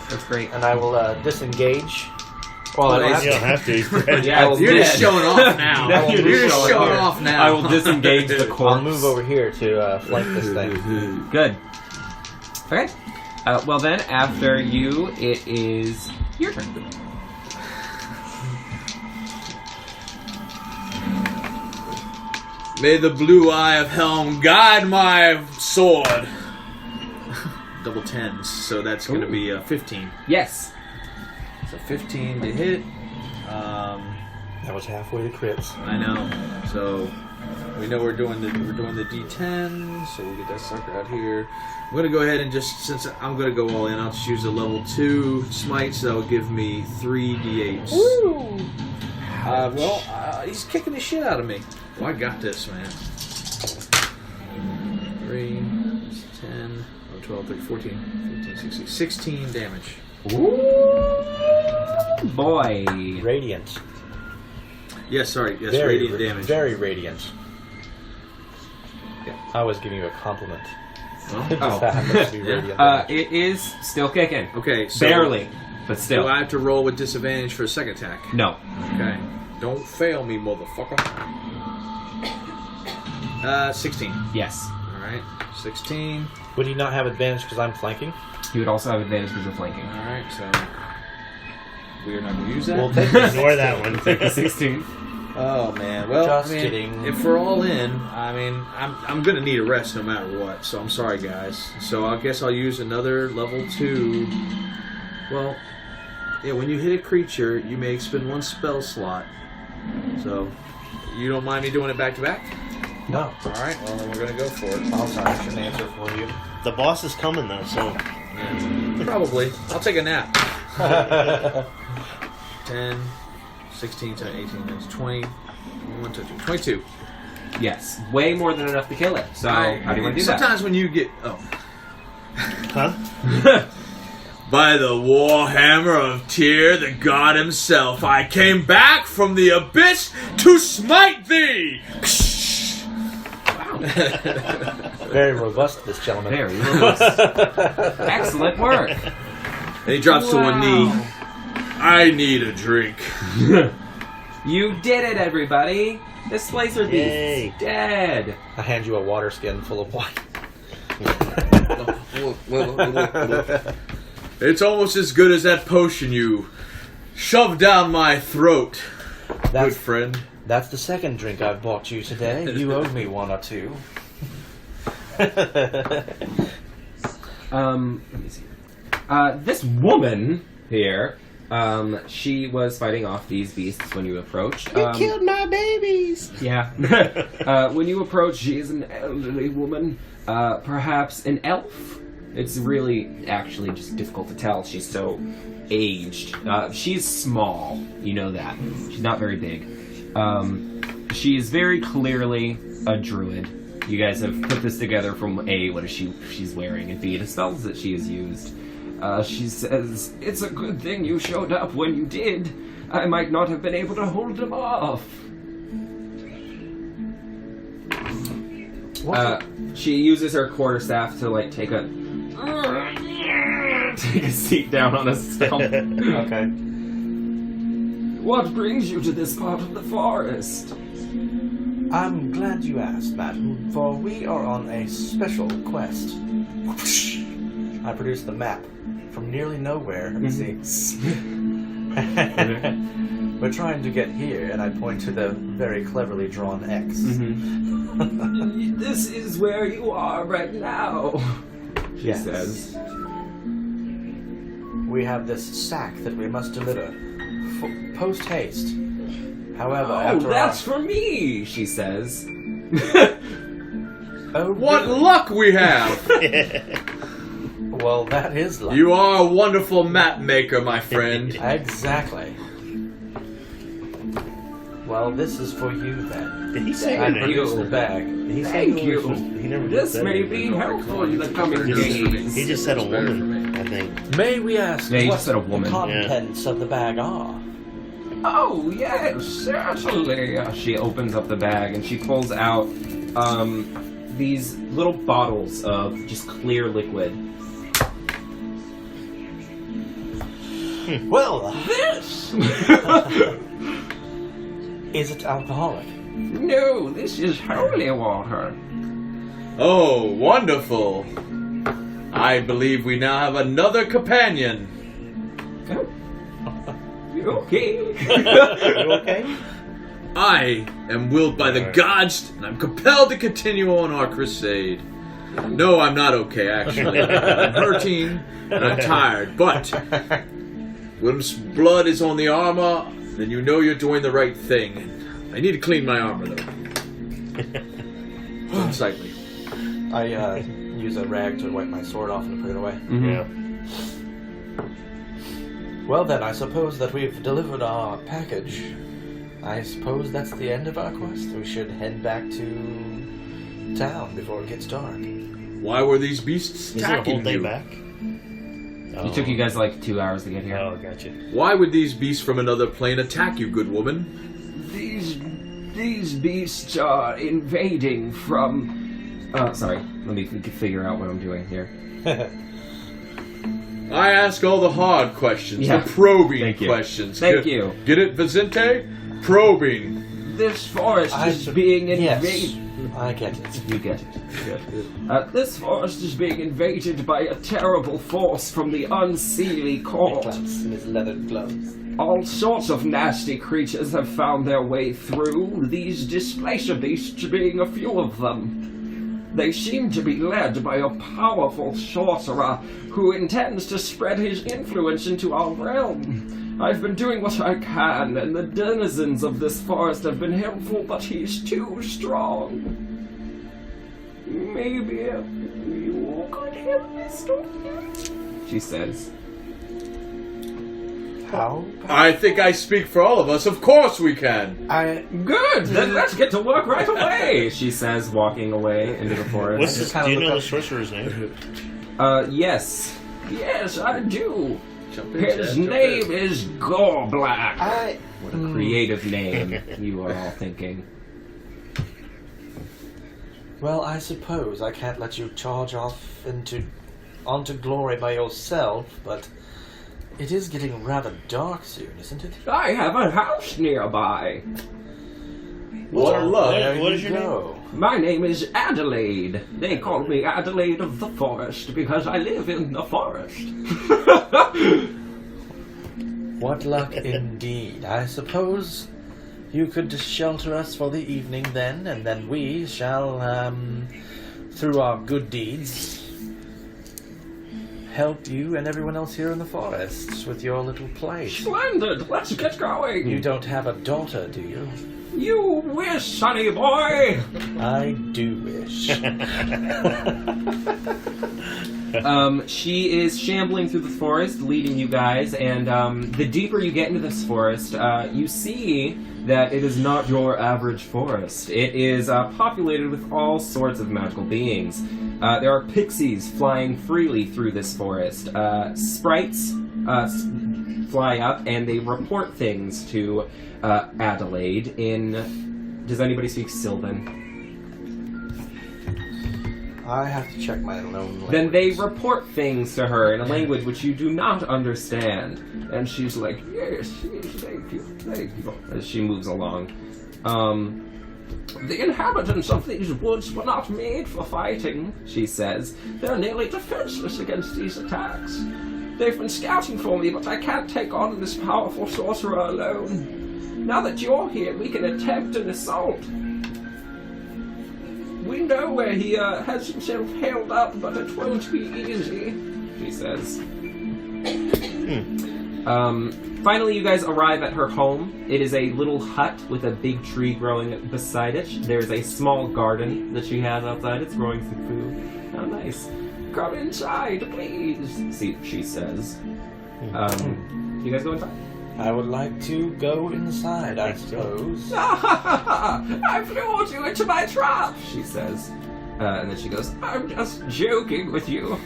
that's great. And I will disengage. Well, You don't have to. He's dead. Yeah, You're just showing off now. You're You're just showing here. off now. I will disengage the corpse. I'll move over here to flank this thing. Good. Okay. Well then, after you, it is your turn. May the blue eye of Helm guide my sword. Double tens, so that's going to be 15. Yes. So 15 to hit. That was halfway to crits. I know. So we know we're doing the D10. So we'll get that sucker out here. I'm going to go ahead and just, since I'm going to go all in, I'll just use a level 2 smite. So that will give me 3 D8s. Woo! He's kicking the shit out of me. Well, I got this, man. 3, 10, 12, 13, 14, 15, 16, 16 damage. Ooh, boy. Radiant. Yes, sorry. Yes, Very radiant damage. Very radiant. Yeah. I was giving you a compliment. Well, It just happens to be radiant. It is still kicking. okay, so Barely, but still. do I have to roll with disadvantage for a second attack? No. Okay. Don't fail me, motherfucker. 16. Yes. Alright. 16. Would he not have advantage because I'm flanking? You would also have advantage because you're flanking. Alright, so we're not going to use that. We'll take this. Ignore that one. 16. Oh man, well, Just I mean, kidding. if we're all in, I mean, I'm gonna need a rest no matter what. So I'm sorry, guys. So I guess I'll use another level 2. Well, yeah, when you hit a creature, you may expend 1 spell slot. So you don't mind me doing it back to back? No. All right, well then we're gonna go for it. I'm sorry, I shouldn't answer for you. The boss is coming though, so Yeah, probably. I'll take a nap. 10, 16, 17, 18, 19, 20, 21, 22, 22. Yes. Way more than enough to kill it. So, how do you want to do Sometimes when you get... huh? that? By the warhammer of Tyr, the god himself, I came back from the abyss to smite thee! Very robust, this gentleman. Very robust. Excellent work. And he drops to one knee. I need a drink. You did it, everybody. This Slacer beast Yay. is dead. I hand you a water skin full of wine. It's almost as good as that potion you shoved down my throat, good friend. That's the second drink I've bought you today. You owe me 1 or 2. Let me see. This woman here, she was fighting off these beasts when you approached. You killed my babies! Yeah. When you approach, she is an elderly woman, perhaps an elf. It's really actually just difficult to tell. She's so aged. She's small, you know that. She's not very big. She is very clearly a druid. You guys have put this together from A, what is she's wearing, and B, the spells that she has used. She says, "It's a good thing you showed up when you did. I might not have been able to hold them off." She uses her quarterstaff to like take a seat down on a stump. Okay. What brings you to this part of the forest? I'm glad you asked, madam, for we are on a special quest. I produced the map from nearly nowhere. Let me see. We're trying to get here, and I point to the very cleverly drawn X. This is where you are right now, she Yes. says. We have this sack that we must deliver post haste. However, after that's for me, she says. What luck we have! Well, that is luck. You are a wonderful map maker, my friend. Exactly. Well, this is for you then. Did he say I her name? produced the bag. Did he say Thank who it you. was? He never This said may it. be helpful in the coming He days. just said a woman, I think. May we ask Yeah, you what just said a woman. the contents of the bag are? Oh, yes, certainly. She opens up the bag and she pulls out these little bottles of just clear liquid. Well, This! is it alcoholic? No, this is holy water. Oh, wonderful. I believe we now have another companion. Oh. You okay? You okay? I am willed by the gods, and I'm compelled to continue on our crusade. No, I'm not okay, actually. I'm hurting, and I'm tired, but when blood is on the armor, then you know you're doing the right thing. I need to clean my armor, though. Slightly. I use a rag to wipe my sword off and put it away. Yeah. Well then, I suppose that we've delivered our package. I suppose that's the end of our quest. We should head back to town before it gets dark. Why were these beasts Is it a whole attacking day you? back? It took you guys like 2 hours to get here. Oh, gotcha. Why would these beasts from another plane attack you, good woman? These beasts are invading from... sorry. Let me figure out what I'm doing here. I ask all the hard questions, Yeah. the probing Thank you. questions. Thank you. Get it, Vicente? Probing. This forest is being invaded... Yes, I get it. You get it. Good. This forest is being invaded by a terrible force from the Unseelie Court. Clamps in his leathered gloves. All sorts of nasty creatures have found their way through, these displacer beasts being a few of them. They seem to be led by a powerful sorcerer who intends to spread his influence into our realm. I've been doing what I can, and the denizens of this forest have been helpful, but he's too strong. Maybe you could help me stop him, she says. How? I think I speak for all of us. Of course we can. Good! Then let's get to work right away, she says, walking away into the forest. What's this? kind Do of you know look the up- sorcerer's name? Yes. Yes, I do. Jump in, His Chad, jump name in. is Gorblack. I... What a creative name, you are all thinking. Well, I suppose I can't let you charge off onto glory by yourself, but it is getting rather dark soon, isn't it? I have a house nearby. What a luck. What is your name? My name is Adelaide. They call me Adelaide of the Forest because I live in the forest. What luck indeed. I suppose you could shelter us for the evening then, and then we shall, through our good deeds, help you and everyone else here in the forest with your little place. Splendid. Let's get going. You don't have a daughter, do you? You wish, sonny boy. I do wish. She is shambling through the forest, leading you guys, and the deeper you get into this forest, you see that it is not your average forest. It is populated with all sorts of magical beings. There are pixies flying freely through this forest. Sprites fly up, and they report things to Adelaide in... Does anybody speak Sylvan? I have to check my own language. Then they report things to her in a language which you do not understand. And she's like, yes, thank you, as she moves along. The inhabitants of these woods were not made for fighting, she says. They're nearly defenseless against these attacks. They've been scouting for me, but I can't take on this powerful sorcerer alone. Now that you're here, we can attempt an assault. We know where he has himself held up, but it won't be easy, she says. Finally, you guys arrive at her home. It is a little hut with a big tree growing beside it. There's a small garden that she has outside. It's growing some food. How nice. Come inside, please, she says. You guys go inside? I would like to go inside, I suppose. I lured you into my trap, she says. And then she goes, I'm just joking with you.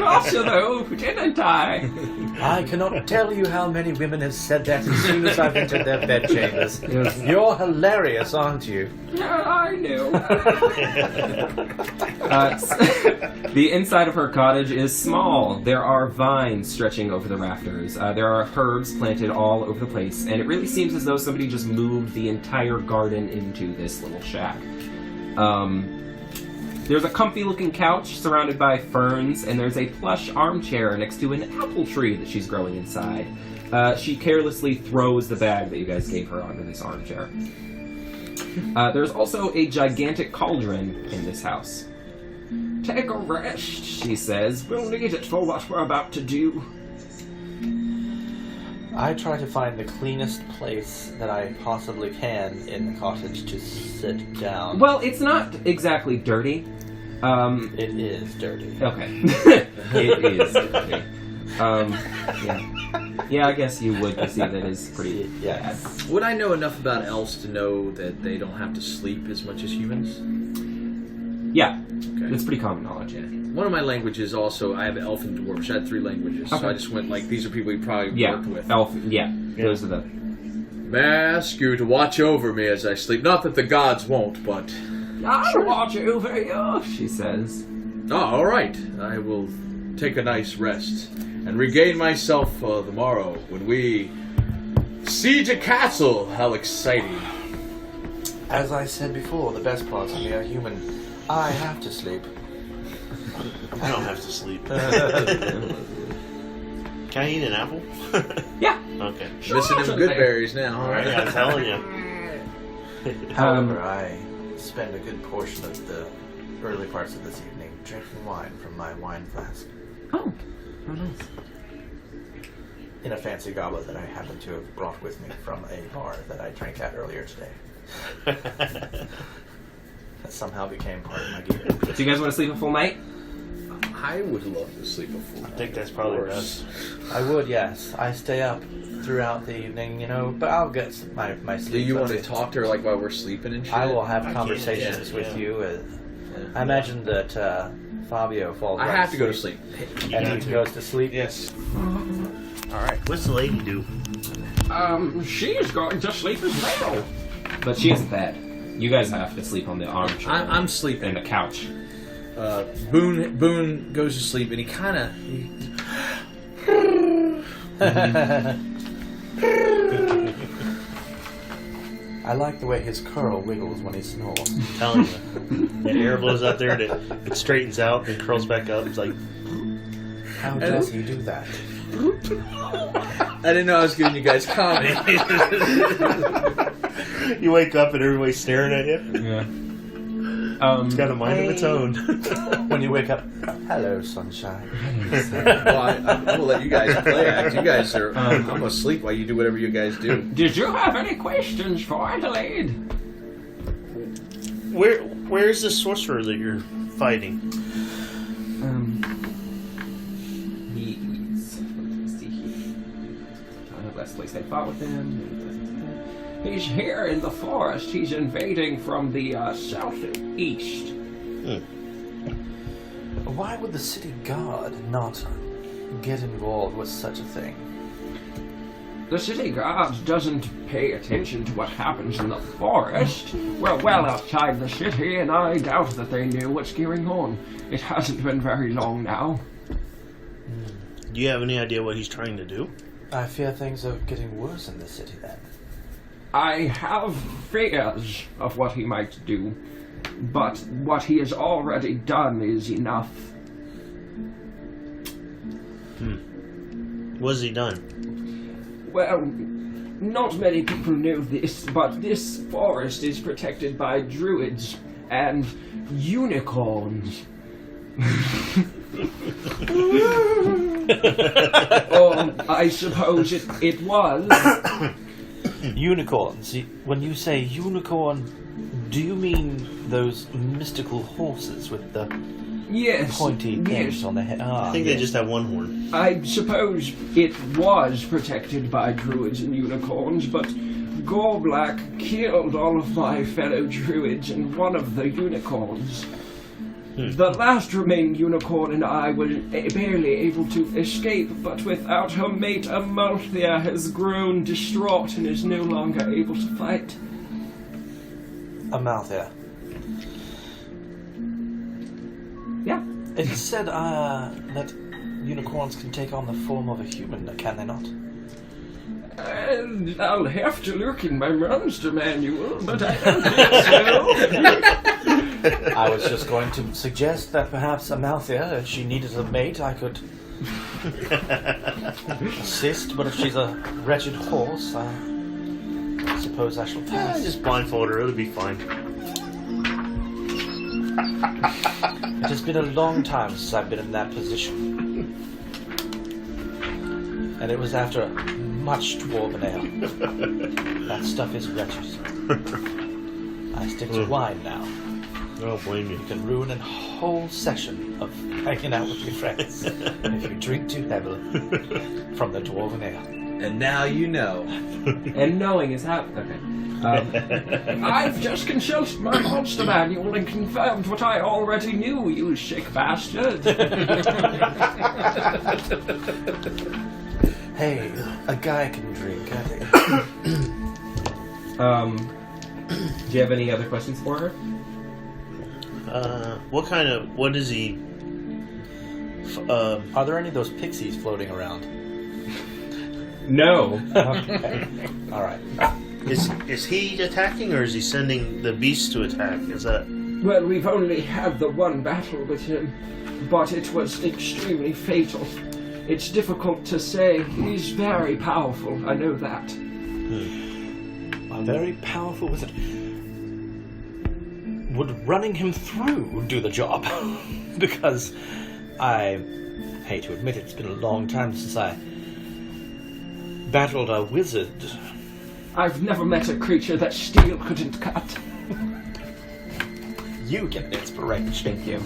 Also, though, didn't I? I cannot tell you how many women have said that as soon as I've entered their bedchambers. Yes. You're hilarious, aren't you? Yeah, I know. The inside of her cottage is small. There are vines stretching over the rafters. There are herbs planted all over the place, and it really seems as though somebody just moved the entire garden into this little shack. There's a comfy-looking couch surrounded by ferns, and there's a plush armchair next to an apple tree that she's growing inside. She carelessly throws the bag that you guys gave her onto this armchair. There's also a gigantic cauldron in this house. Take a rest, she says. We'll need it for what we're about to do. I try to find the cleanest place that I possibly can in the cottage to sit down. Well, it's not exactly dirty. It is dirty. Okay. It is dirty. Yeah. Yeah, I guess you would perceive that as pretty bad. Would I know enough about elves to know that they don't have to sleep as much as humans? Yeah. Okay. It's pretty common knowledge, yeah. One of my languages also, I have Elf and Dwarf. I had 3 languages, so I just went like, these are people you probably worked with. Those are the... May I ask you to watch over me as I sleep? Not that the gods won't, but... I'll watch over you, she says. Oh, all right. I will take a nice rest and regain myself for the morrow when we siege a castle. How exciting. As I said before, the best part of me are human. I have to sleep. I don't have to sleep. Can I eat an apple? Yeah. Okay. Missing them good berries now. All right. I'm telling you. However, I spend a good portion of the early parts of this evening drinking wine from my wine flask. Oh, how nice. In a fancy goblet that I happen to have brought with me from a bar that I drank at earlier today. That somehow became part of my gear. Do you guys want to sleep a full night? I would love to sleep a full night. I think that's probably best. I would, yes. I stay up throughout the evening, but I'll get my sleep. Do you want to talk to her like while we're sleeping and shit? I will have conversations with you. I imagine that Fabio falls I have to go to sleep. And he goes to sleep. Yes. Alright, what's the lady do? She's going to sleep as well. But she isn't bad. You guys have to sleep on the armchair. I'm sleeping. And the couch. Boone goes to sleep and he kind of... I like the way his curl wiggles when he snores. I'm telling you. The air blows out there and it straightens out and curls back up. It's like... How does he do that? I didn't know I was giving you guys comedy. You wake up and everybody's staring at you. Yeah. It's got a mind of its own. When you wake up, hello, sunshine. Well, I'm going to let you guys play act. You guys are... I'm going to sleep while you do whatever you guys do. Did you have any questions for Adelaide? Where's the sorcerer that you're fighting? Let's see here. The last place they fought with him. He's here in the forest. He's invading from the southeast. Why would the city guard not get involved with such a thing? The city guard doesn't pay attention to what happens in the forest. We're well outside the city, and I doubt that they knew what's going on. It hasn't been very long now. Do you have any idea what he's trying to do? I fear things are getting worse in the city then. I have fears of what he might do, but what he has already done is enough. What has he done? Well, not many people know this, but this forest is protected by druids and unicorns. Or I suppose it was. Unicorns. When you say unicorn, do you mean those mystical horses with the pointy things on the head? I think they just have one horn. I suppose it was protected by druids and unicorns, but Gorblack killed all of my fellow druids and one of the unicorns. The last remaining unicorn and I were barely able to escape, but without her mate, Amalthea has grown distraught and is no longer able to fight. Amalthea. Yeah. It is said that unicorns can take on the form of a human, can they not? I'll have to look in my monster manual, but I don't think so. I was just going to suggest that perhaps Amalthea, if she needed a mate, I could assist, but if she's a wretched horse, I suppose I shall pass. Just blindfold her, it'll be fine. It has been a long time since I've been in that position. And it was after much dwarven ale. That stuff is wretched. I stick to wine now. I don't blame you. You can ruin a whole session of hanging out with your friends if you drink too heavily from the dwarven ale. And now you know. And knowing is how. Okay. I've just consulted my monster manual and confirmed what I already knew, you sick bastard. Hey, a guy can drink, I think. Do you have any other questions for her? What is he? Are there any of those pixies floating around? No. Okay. Alright. Is he attacking, or is he sending the beast to attack? Is that? Well, we've only had the one battle with him, but it was extremely fatal. It's difficult to say. He's very powerful, I know that. A very powerful wizard. Would running him through do the job? Because I hate to admit it's been a long time since I battled a wizard. I've never met a creature that steel couldn't cut. You get an inspiration. Thank you.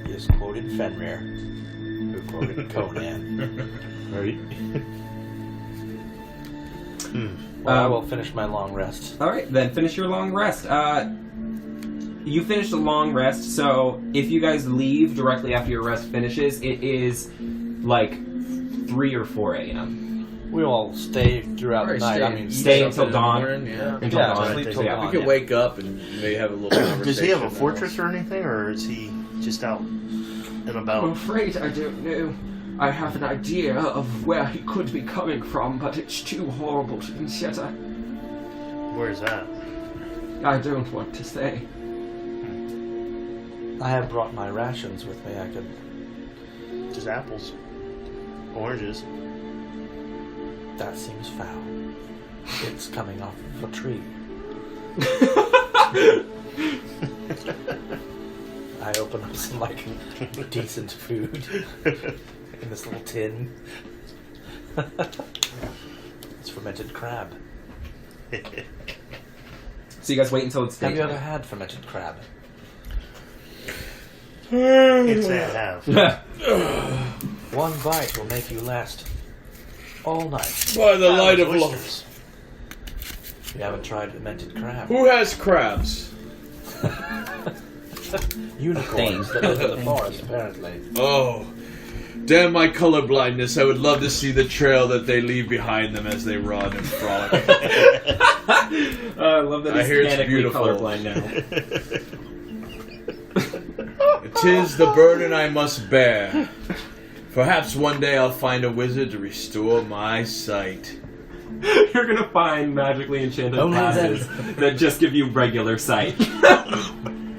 He has quoted Fenrir, who quoted Conan. Right. Well, I will finish my long rest. All right, then finish your long rest. You finished a long rest, so if you guys leave directly after your rest finishes, it is like 3 or 4 a.m. We'll all stay throughout the night. Stay until dawn. Yeah. Until Yeah, dawn. sleep So, till yeah. dawn. We could wake up and maybe have a little conversation. Does he have a now. fortress or anything, or is he just out and I'm about? afraid I don't know. I have an idea of where he could be coming from, but it's too horrible to consider. Where's that? I don't want to say. I have brought my rations with me. I could. Just apples, oranges. That seems foul. It's coming off of a tree. I open up some decent food in this little tin. It's fermented crab. So you guys wait until it's Have you daytime. ever had fermented crab? Can't say I have. One bite will make you last all night. By the light of Oysters. You haven't tried fermented crab. Who has crabs? Unicorns that live in the forest, apparently. Oh, damn my colorblindness. I would love to see the trail that they leave behind them as they run and frolic. I love that I he's hear it's genetically beautiful. colorblind now. "'Tis the burden I must bear. Perhaps one day I'll find a wizard to restore my sight." You're gonna find magically enchanted Only passes that just give you regular sight.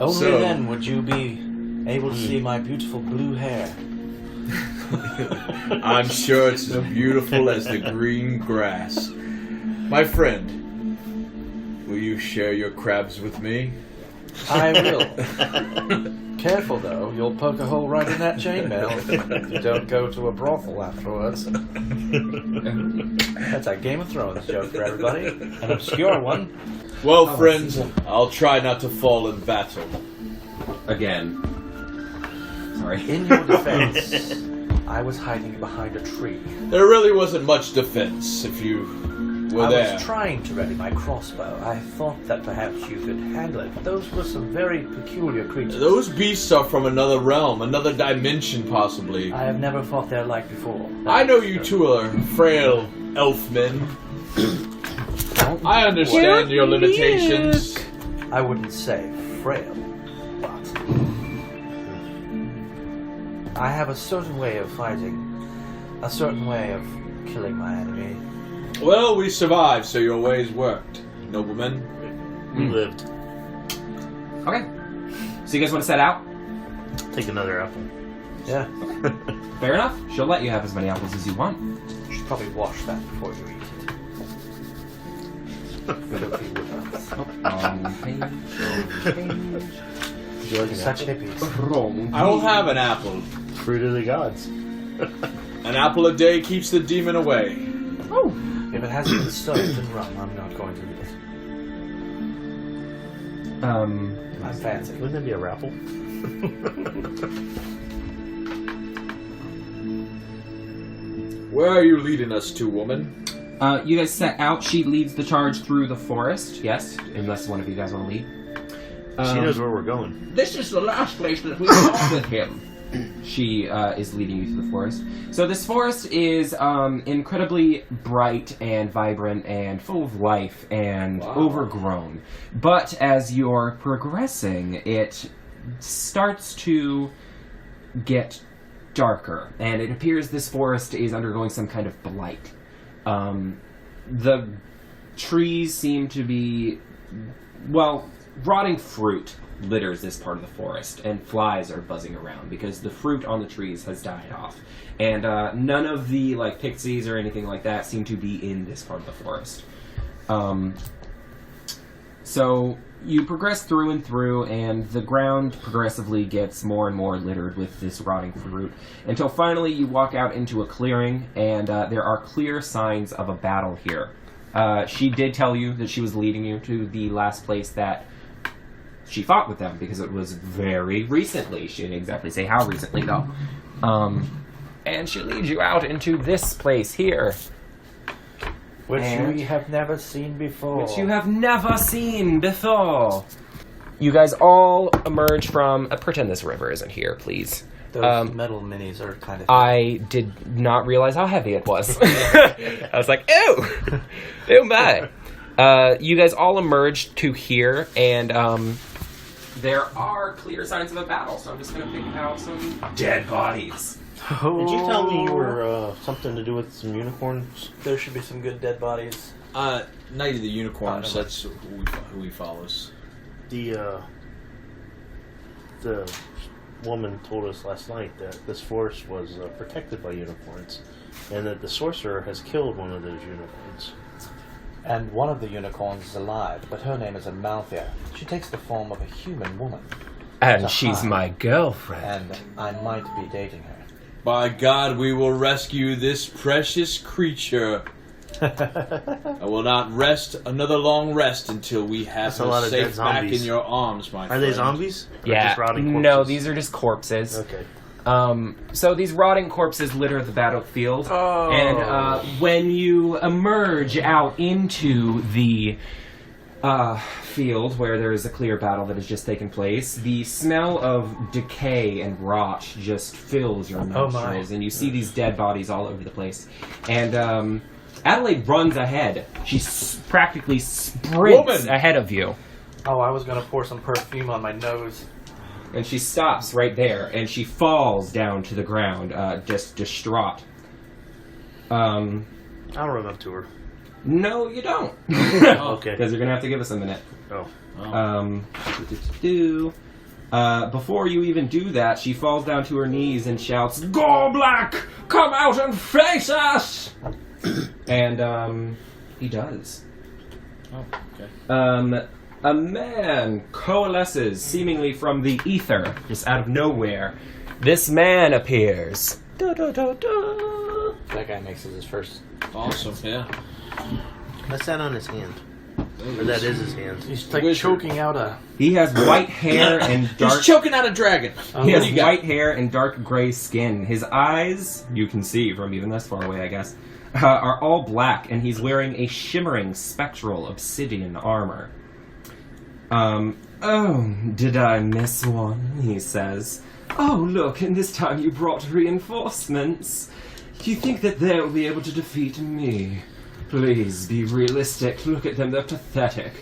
Only So- then would you be able to see my beautiful blue hair. I'm sure it's as beautiful as the green grass. My friend, will you share your crabs with me? I will. Careful though, you'll poke a hole right in that chainmail if you don't go to a brothel afterwards. That's a Game of Thrones joke for everybody. An obscure one. Well, friends, I'll try not to fall in battle. Again. Sorry. In your defense, I was hiding behind a tree. There really wasn't much defense if you were I there. was trying to ready my crossbow. I thought that perhaps you could handle it, but those were some very peculiar creatures. Those beasts are from another realm, another dimension, possibly. I have never fought their like before. I know you two are frail elf men. I understand your limitations. I wouldn't say frail, but I have a certain way of fighting, a certain way of killing my enemy. Well, we survived, so your ways worked, noblemen. We lived. Okay. So you guys want to set out? Take another apple. Yeah, Fair enough. She'll let you have as many apples as you want. you should probably wash that before you eat it. Filthy woodlands. Would you like an Such apple? hippies. Wrong. I will have an apple. Fruit of the gods. An apple a day keeps the demon away. If it hasn't been soaked in rum, I'm not going to eat it. I'm fancy. Wouldn't that be a raffle? Where are you leading us to, woman? You guys set out. She leads the charge through the forest. Yes, unless one of you guys want to lead. She knows where we're going. This is the last place that we saw with him. She is leading you through the forest. So this forest is incredibly bright and vibrant and full of life and overgrown. But as you're progressing, it starts to get darker, and it appears this forest is undergoing some kind of blight. The trees seem to be, well, rotting fruit litters this part of the forest, and flies are buzzing around because the fruit on the trees has died off, and none of the pixies or anything like that seem to be in this part of the forest. So you progress through and through, and the ground progressively gets more and more littered with this rotting fruit, until finally you walk out into a clearing, and there are clear signs of a battle here. She did tell you that she was leading you to the last place that she fought with them, because it was very recently. She didn't exactly say how recently, though. And she leads you out into this place here. Which And- we have never seen before. Which you have never seen before. You guys all emerge from... pretend this river isn't here, please. Those metal minis are kind of... I did not realize how heavy it was. I was like, ew! Ew, my. You guys all emerged to here, and there are clear signs of a battle, so I'm just going to pick out some dead bodies. Did you tell me you were something to do with some unicorns? There should be some good dead bodies. Knight of the Unicorns, no. that's who he follows. The woman told us last night that this forest was protected by unicorns, and that the sorcerer has killed one of those unicorns. And one of the unicorns is alive, but her name is Amalthea. She takes the form of a human woman. And she's she's my girlfriend. And I might be dating her. By God, we will rescue this precious creature. I will not rest another long rest until we have That's a lot her of dead safe back zombies. in your arms, my Are friend. they zombies? Or Yeah, just rotting corpses? no, these are just corpses. Okay. So these rotting corpses litter the battlefield, Oh. and when you emerge out into the field where there is a clear battle that has just taken place, the smell of decay and rot just fills your nostrils, and you see these dead bodies all over the place. And Adelaide runs ahead. She practically sprints ahead of you. Oh, I was going to pour some perfume on my nose. And she stops right there, and she falls down to the ground, just distraught. I'll run up to her. No, you don't. Okay. Because you're going to have to give us a minute. Oh. Before you even do that, she falls down to her knees and shouts, "Go Black! Come out and face us!" And, he does. Oh, okay. A man coalesces, seemingly from the ether, just out of nowhere. This man appears. That guy makes it his first. Awesome, yeah. What's that on his hand? Or that is his hand. He's like Wizard. choking out a... He has white hair and dark... He's choking out a dragon. He has What do you got? white hair and dark gray skin. His eyes, you can see from even this far away, I guess, are all black, and he's wearing a shimmering spectral obsidian armor. Oh, did I miss one? He says. Oh, look, and this time you brought reinforcements. You think that they'll be able to defeat me? Please, be realistic. Look at them, they're pathetic.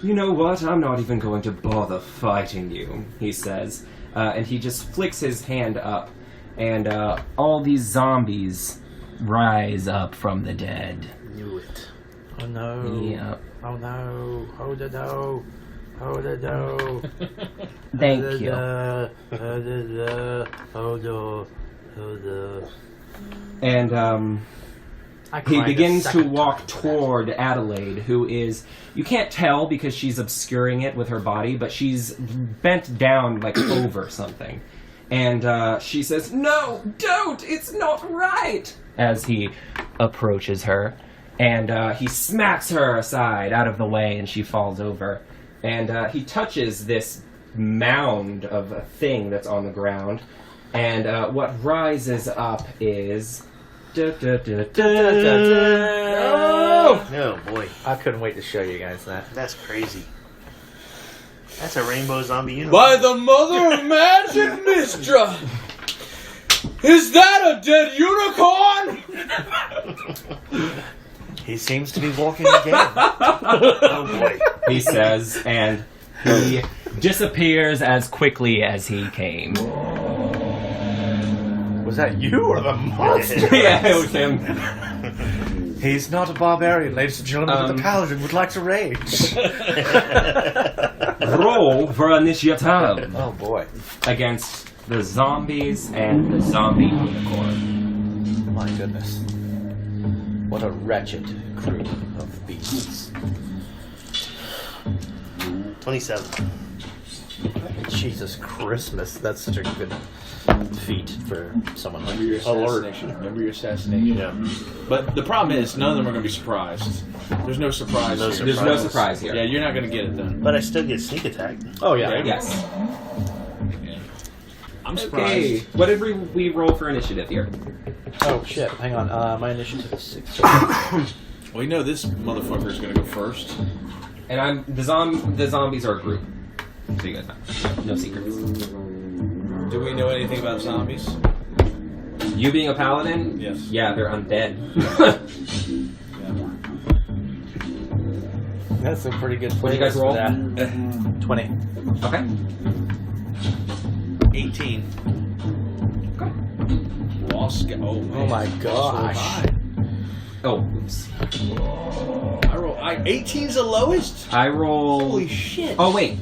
You know what? I'm not even going to bother fighting you, he says. And he just flicks his hand up, and all these zombies rise up from the dead. Knew it. Oh no. Yep. Oh no. Oh the no. Oh the no. Thank Oh, you. Oh the oh the oh the. And he begins to walk toward Adelaide, who is, you can't tell because she's obscuring it with her body, but she's bent down like over something. And she says, "No, don't! It's not right!" as he approaches her. And he smacks her aside out of the way, and she falls over. And he touches this mound of a thing that's on the ground. And what rises up is... Oh! Oh boy, I couldn't wait to show you guys that. that's crazy. That's a rainbow zombie unicorn. By the mother of magic, Mistra! Is that a dead unicorn? He seems to be walking again. Oh boy. he says, and he disappears as quickly as he came. Was that you or the monster? Yeah, it was him. He's not a barbarian, ladies and gentlemen, but the Paladin would like to rage. Roll for initiative Oh boy. against the zombies and the zombie unicorn. My goodness. What a wretched crew of beasts. 27. Jesus Christmas, that's such a good feat for someone like Remember your you. assassination. Remember your assassination. Yeah. But the problem is, none of them are going to be surprised. There's no surprise No here. There's no surprise here. Yeah, you're not going to get it then. But I still get sneak attack. Oh yeah. Yes. Yeah. I'm Okay. surprised. What did we roll for initiative here? Oh shit, hang on. My initiative is 6. Well, you know this motherfucker's going to go first. And the zombies are a group. So you guys know. No secrets. Do we know anything about zombies? You being a paladin? Yes. Yeah, they're undead. That's a pretty good What did you guys roll? 20. Okay. 18. Lost. Oh my gosh. Oh, oops. I roll. 18's the lowest. I roll. Holy shit. Oh wait,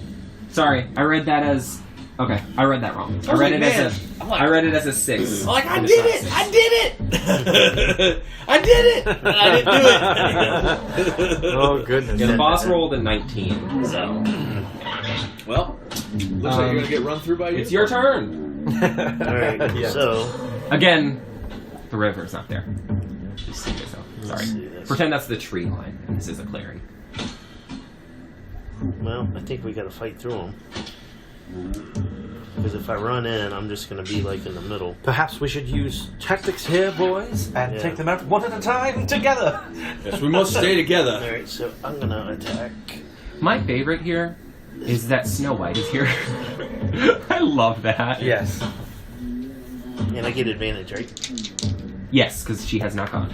sorry. I read that as. Okay, I read that wrong. I read it as a. I'm like, I read it as a 6. I'm like, I and did it's it! not a I did it! I did it! And I didn't do it. Oh goodness. Yeah, the boss rolled a 19, so Well, looks like you're gonna get run through by you. it's your turn. Alright, Yeah. so Again, the river's not there. Just see this out. Let's see Sorry. this. Pretend that's the tree line, and this is a clearing. well, I think we gotta fight through them. Because if I run in, I'm just gonna be like in the middle. Perhaps we should use tactics here, boys, and Yeah. take them out one at a time together. Yes, we must stay together. Alright, so I'm gonna attack. My favorite here is that Snow White is here. I love that. Yes. And I get advantage, right? Yes, because she has not gone.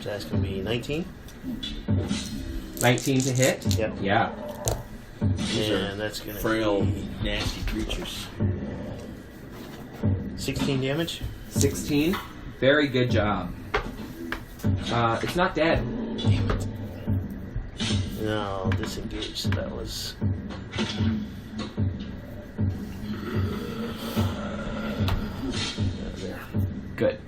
So that's gonna be 19. 19 to hit? Yep. Yeah. And that's gonna Frail, be nasty creatures. 16 damage. 16. Very good job. It's not dead. Damn it. No, disengage, so that was... there. Good.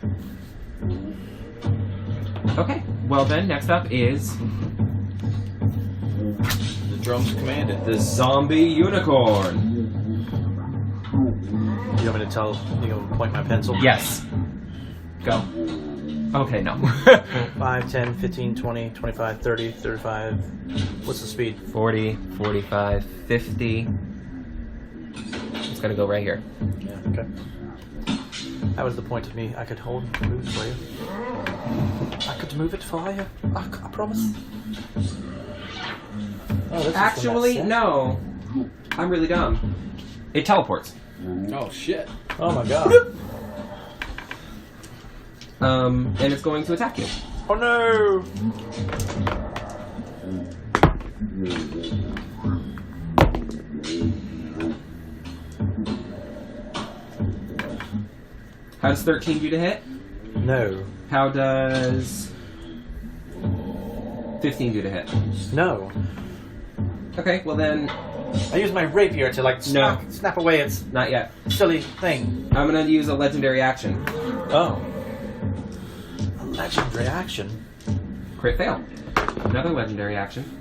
Okay. Well then, next up is The drums command it. the zombie unicorn. You want me to tell? You want me to point my pencil? Yes. Go. Okay, no. 5, 10, 15, 20, 25, 30, 35. What's the speed? 40, 45, 50. It's gonna go right here. Yeah. Okay. That was the point of me. I could hold and move for you. I could move it for you. I promise. Oh, this is Actually, from that set. no. I'm really dumb. It teleports. Oh shit! Oh my god. And it's going to attack you. Oh no! How does 13 do to hit? No. How does 15 do to hit? No. Okay, well then, I use my rapier to like snap away its not yet. silly thing. I'm gonna use a legendary action. Oh. A legendary action. Crit fail. Another legendary action.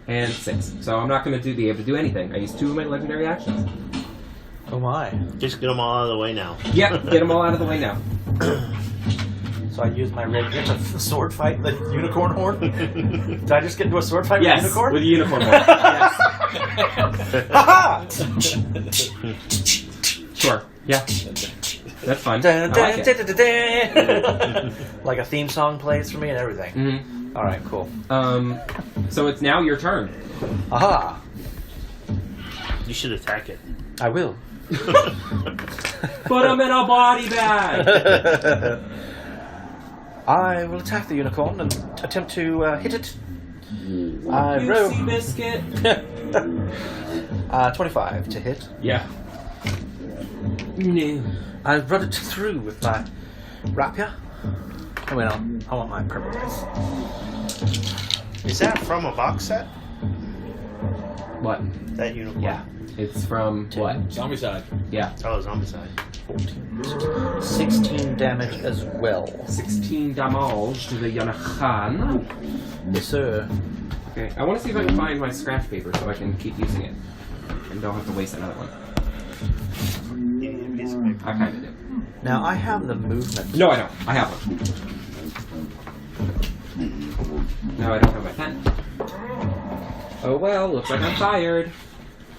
And 6. So I'm not gonna be able to do anything. I used 2 of my legendary actions. Oh my. Just get them all out of the way now. Yep, get them all out of the way now. So I use my rapier to sword fight the unicorn horn? Did I just get into a sword fight Yes, with the unicorn? with the unicorn horn. Yes. Ha-ha! Sure. Yeah. That's fun. Dun, I dun, like it. dun, dun, dun. Like a theme song plays for me and everything. Mm-hmm. Alright, cool. So it's now your turn. Aha! You should attack it. I will. Put him in a body bag! I will attack the unicorn and attempt to hit it. I You roll sea biscuit! 25 to hit. Yeah. No. I run it through with my rapier. Oh, wait, I want my purple dice. Is that from a box set? What? That unicorn? Yeah. It's from what? Zombie side. Yeah. Oh, Zombicide. 14. 16 damage as well. 16 damage to the unicorn. Yes, sir. Okay, I want to see if I can find my scratch paper so I can keep using it. And don't have to waste another one. I kind of do. Now, I have the movement. No, I don't. I have one. No, I don't have my pen. Oh well, looks like I'm fired.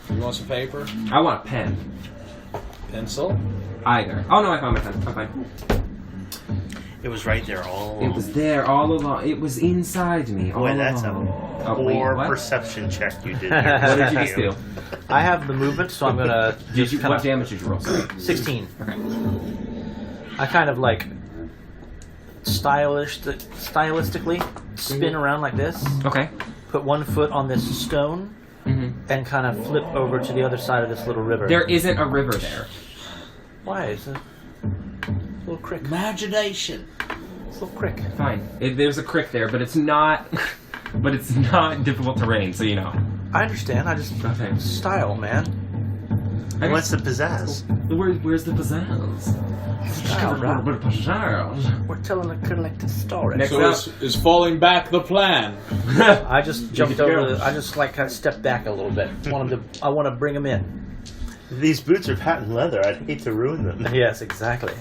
You want some paper? I want a pen. Pencil? Either. Oh no, I found my pen. I'm fine. It was right there all along. It was there all along. It was inside me all Boy, that's along. a poor what? perception check you did. What did you just do? I have the movement, so I'm gonna Did you, kind what of damage did you roll? Sorry. 16. Okay. I kind of like stylistically spin around like this, Okay. put one foot on this stone, and kind of flip over to the other side of this little river. There isn't a river there. Why is it? Little crick. Imagination. It's a little crick. Fine. There's a crick there, but it's not. But it's not difficult terrain, so you know. I understand. I just Okay. style, man. What's the pizzazz? Where's the pizzazz? Style, A little right? bit of pizzazz. We're telling a collective story. Next So up. is falling back the plan? I just jumped over. I just like kind of stepped back a little bit. I want to bring him in. These boots are patent leather. I'd hate to ruin them. Yes, exactly.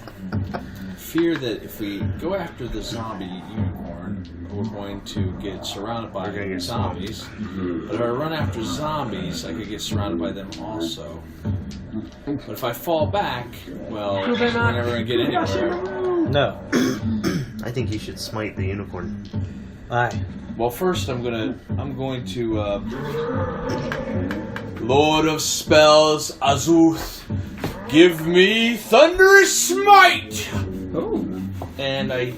Fear that if we go after the zombie unicorn, we're going to get surrounded by We're gonna get zombies. But if I run after zombies, I could get surrounded by them also. But if I fall back, well, we're never going to get anywhere. No. I think you should smite the unicorn. Aye. Well, first I'm going to Lord of Spells, Azuth, give me Thunderous Smite! Oh. And I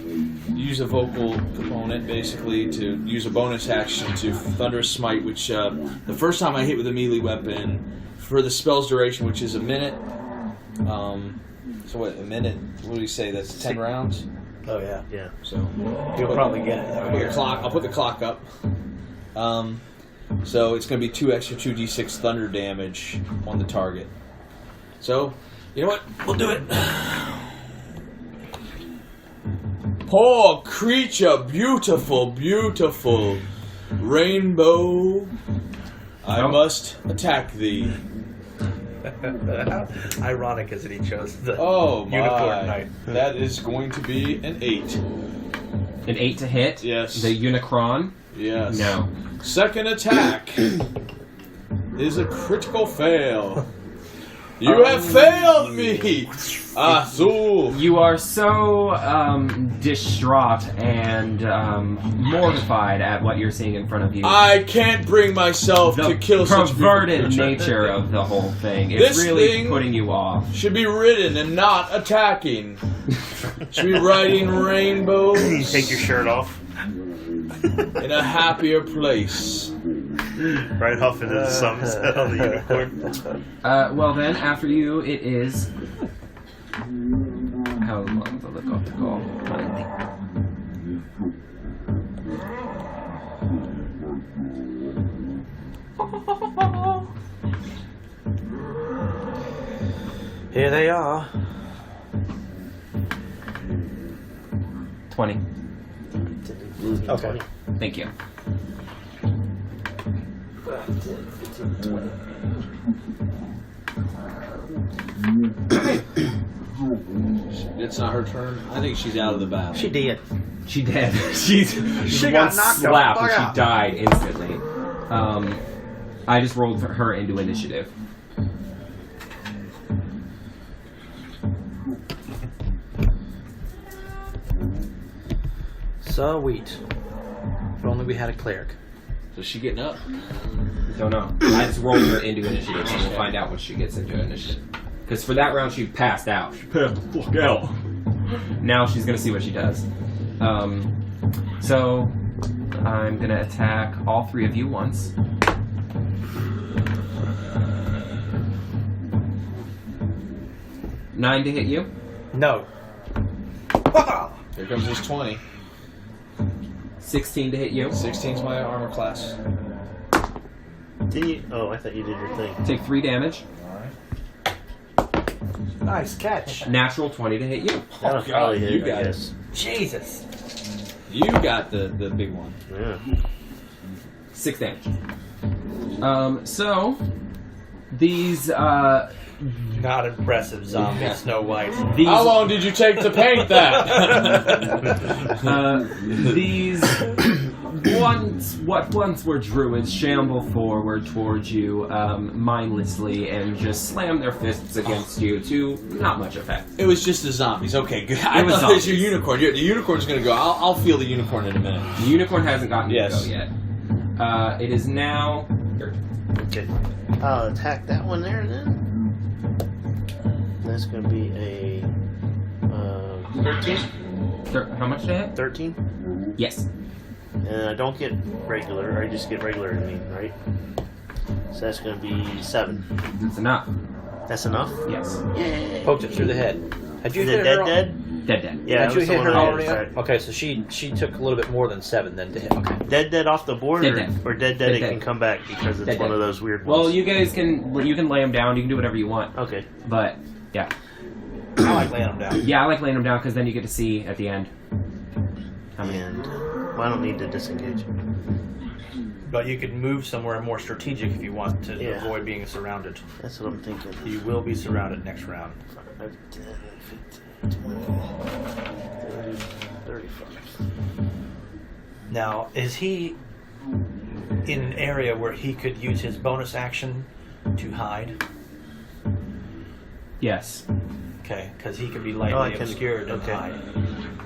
use a vocal component basically to use a bonus action to Thunderous Smite, which the first time I hit with a melee weapon for the spell's duration, which is a minute. So what, a minute? What do we say? That's 10 rounds? Oh yeah. Yeah. So You'll probably get it. I'll put the clock up. So it's going to be 2 extra 2d6 thunder damage on the target. So, you know what? We'll do it. Poor creature, beautiful, beautiful rainbow. I must attack thee. Ironic as it he chose the Oh unicorn my! knight. That is going to be an 8. An 8 to hit? Yes. The Unicron? Yes. No. Second attack is a critical fail. You have failed me! Azul! You are so distraught and mortified at what you're seeing in front of you. I can't bring myself to kill such perverted nature of the whole thing. It's This really thing putting you off. should be ridden and not attacking. Should be riding rainbows Take your shirt off. in a happier place. Right off into the sunset on the unicorn. Well then, after you, it is... How long will it go to call? Here they are. 20. Okay. Thank you. It's not her turn. I think she's out of the battle. She did. She did. She got one knocked the slap fuck and out. she died instantly. I just rolled for her into initiative. Sweet. If only we had a cleric. So is she getting up? Don't know. I just rolled her into initiative, so we'll find out when she gets into initiative. Because for that round, she passed out. She passed the fuck out. Now she's gonna see what she does. So I'm gonna attack all three of you once. Nine to hit you. No. Here comes this 20. 16 to hit you. 16's my armor class. Did you? Oh, I thought you did your thing. Take 3 damage. Nice catch. Natural 20 to hit you. That'll probably hit, you got I it. guess. Jesus. You got the big one. Yeah. 6 damage. So these Not impressive, zombie Snow White. these How long did you take to paint that? these what once were druids shamble forward towards you mindlessly and just slam their fists against you to not much effect. It was just the zombies. Okay, good. I was thought it was your zombies. unicorn. The unicorn's going to go. I'll feel the unicorn in a minute. The unicorn hasn't gotten Yes. to go yet. It is now. Okay. I'll attack that one there then. That's going to be a 13. How much to hit? 13. Yes. And I don't get regular. I just get regular enemy, right? So that's going to be 7. That's enough. That's enough? Yes. Yay! Poked it through the head. Had you Is hit it her? dead? Dead. Yeah, Had it you was the hit one her I already? hit, right. Okay, so she took a little bit more than 7 then to hit. Okay. Dead off the board, Dead. or dead Dead. it can come back because it's Dead. one of those weird ones. Well, you guys can lay them down. You can do whatever you want. Okay. But yeah, I like laying them down. yeah, I like laying them down because then you get to see at the end. How many? And well, I don't need to disengage. But you could move somewhere more strategic if you want to Yeah. avoid being surrounded. That's what I'm thinking. You will be surrounded next round. 5, 10, 15, 20, 30, 35. Now, is he in an area where he could use his bonus action to hide? Yes. Okay, because he could be I lightly can- obscured and okay. hide.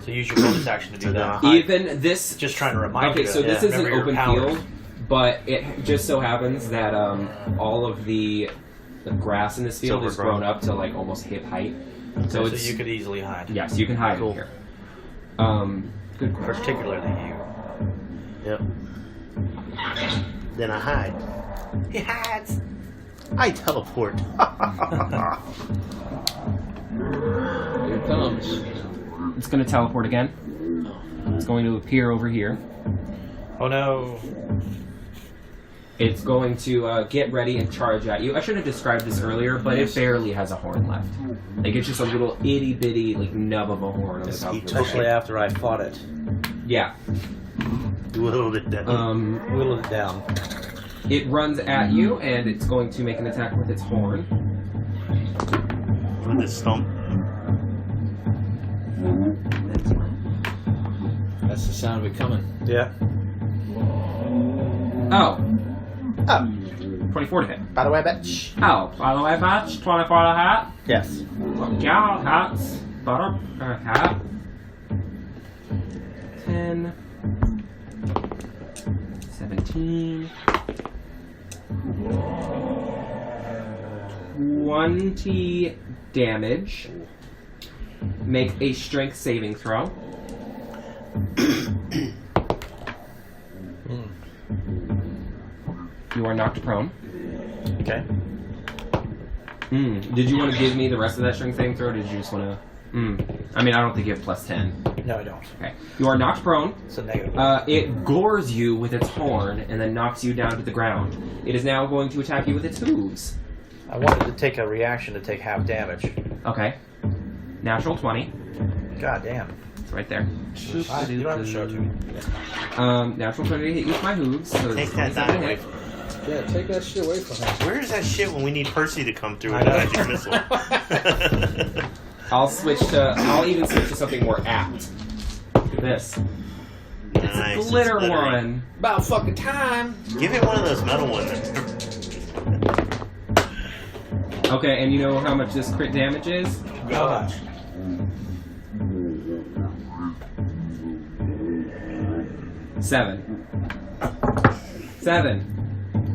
So use your bonus action to do To that. hide. Even this. Just trying to remind Okay, you. so this yeah, is an remember your open powers. field, but it just so happens that all of the grass in this field is overgrown. grown up to like almost hip height. So So it's you could easily hide. yes, you can hide Cool. in here. Good question. Particularly you. Yep. Then I hide. He hides. I teleport. Here it comes. It's going to teleport again. It's going to appear over here. Oh no. It's going to get ready and charge at you. I should have described this earlier, but it barely has a horn left. Like, it's just a little itty-bitty, like, nub of a horn on the top of it. Especially after I fought it. Yeah. Whittled it down. Whittled it down. It runs at you, and it's going to make an attack with its horn. With this stump. That's the sound of it coming. Yeah. Oh. Oh. 24 to hit. By the way, bitch. Oh, by the way, batch, 24 a hat. Yes. Yeah, hats. Butter, hat. 10. 17. 20 damage. Make a strength saving throw. You are knocked prone. Okay. Did you want to give me the rest of that strength saving throw, or did you just want to... I mean, I don't think you have plus 10. No, I don't. Okay. You are knocked prone. It's a negative. It gores you with its horn and then knocks you down to the ground. It is now going to attack you with its hooves. I wanted to take a reaction to take half damage. Okay. Natural 20. God damn. It's right there. You don't have to show it to me. Natural 20 to hit you with my hooves. So Take it's that 27 die away. hit. Yeah, take that shit away from him. Where is that shit when we need Percy to come through I with a know. magic missile? I'll even switch to something more apt. Look at this. It's Nice, a it's glitter glittery. one. About fucking time. Give it one of those metal ones. Okay, and you know how much this crit damage is? How much? Seven.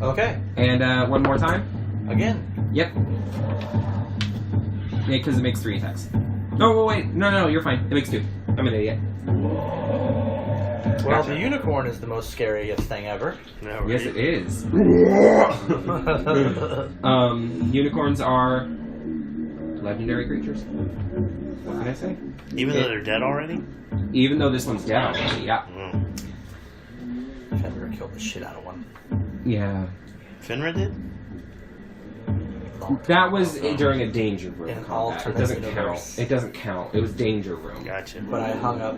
Okay. And one more time? Again. Yep. Yeah, because it makes 3 attacks. Oh, wait. No, you're fine. It makes 2. I'm an idiot. Well, the unicorn is the most scariest thing ever. No, Yes, right? it is. Unicorns are legendary creatures. What can I say? Even though they're dead already? Even though this one's dead already, yeah. Oh. Fenrir killed the shit out of one. Yeah. Finra did? That was during a danger room In combat. It alternate doesn't universe. count. It doesn't count. It was danger room. Gotcha. But I hung up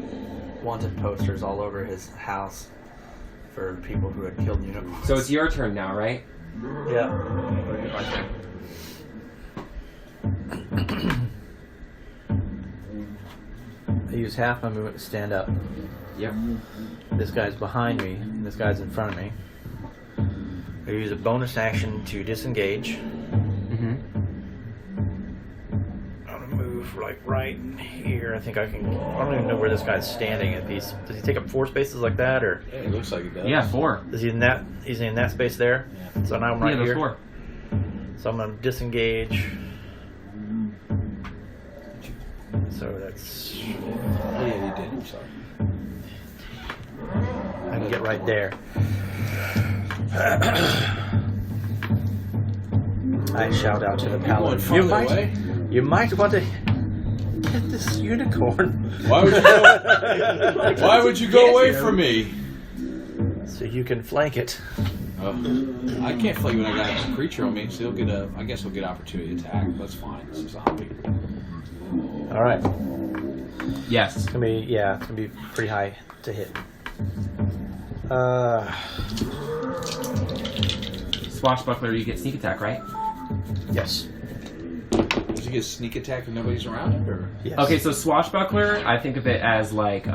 wanted posters all over his house for people who had killed unicorns. So it's your turn now, right? Yeah. I use half my movement to stand up. Yep. This guy's behind me, and this guy's in front of me. I use a bonus action to disengage. Mm-hmm. I'm gonna move like right here. I think I can. I don't even know where this guy's standing. If does he take up 4 spaces like that, or Yeah, it looks like it does. Yeah, 4. is he in that? He's in that space there. Yeah. So now I'm right yeah, here. those 4. So I'm gonna disengage. So that's. Oh, yeah, you did. I'm sorry. I can get right there. I shout out to the paladin. You might want to get this unicorn. Why would you go? Why would you go away from me? So you can flank it. I can't flank when I got a creature on me, so he'll get a. I guess he'll get opportunity attack. That's fine. It's just a hobby. All right. Yes. It's gonna be pretty high to hit. Swashbuckler, you get sneak attack, right? Yes. Does he get sneak attack if nobody's around him? Or? Yes. Okay, so Swashbuckler, I think of it as like a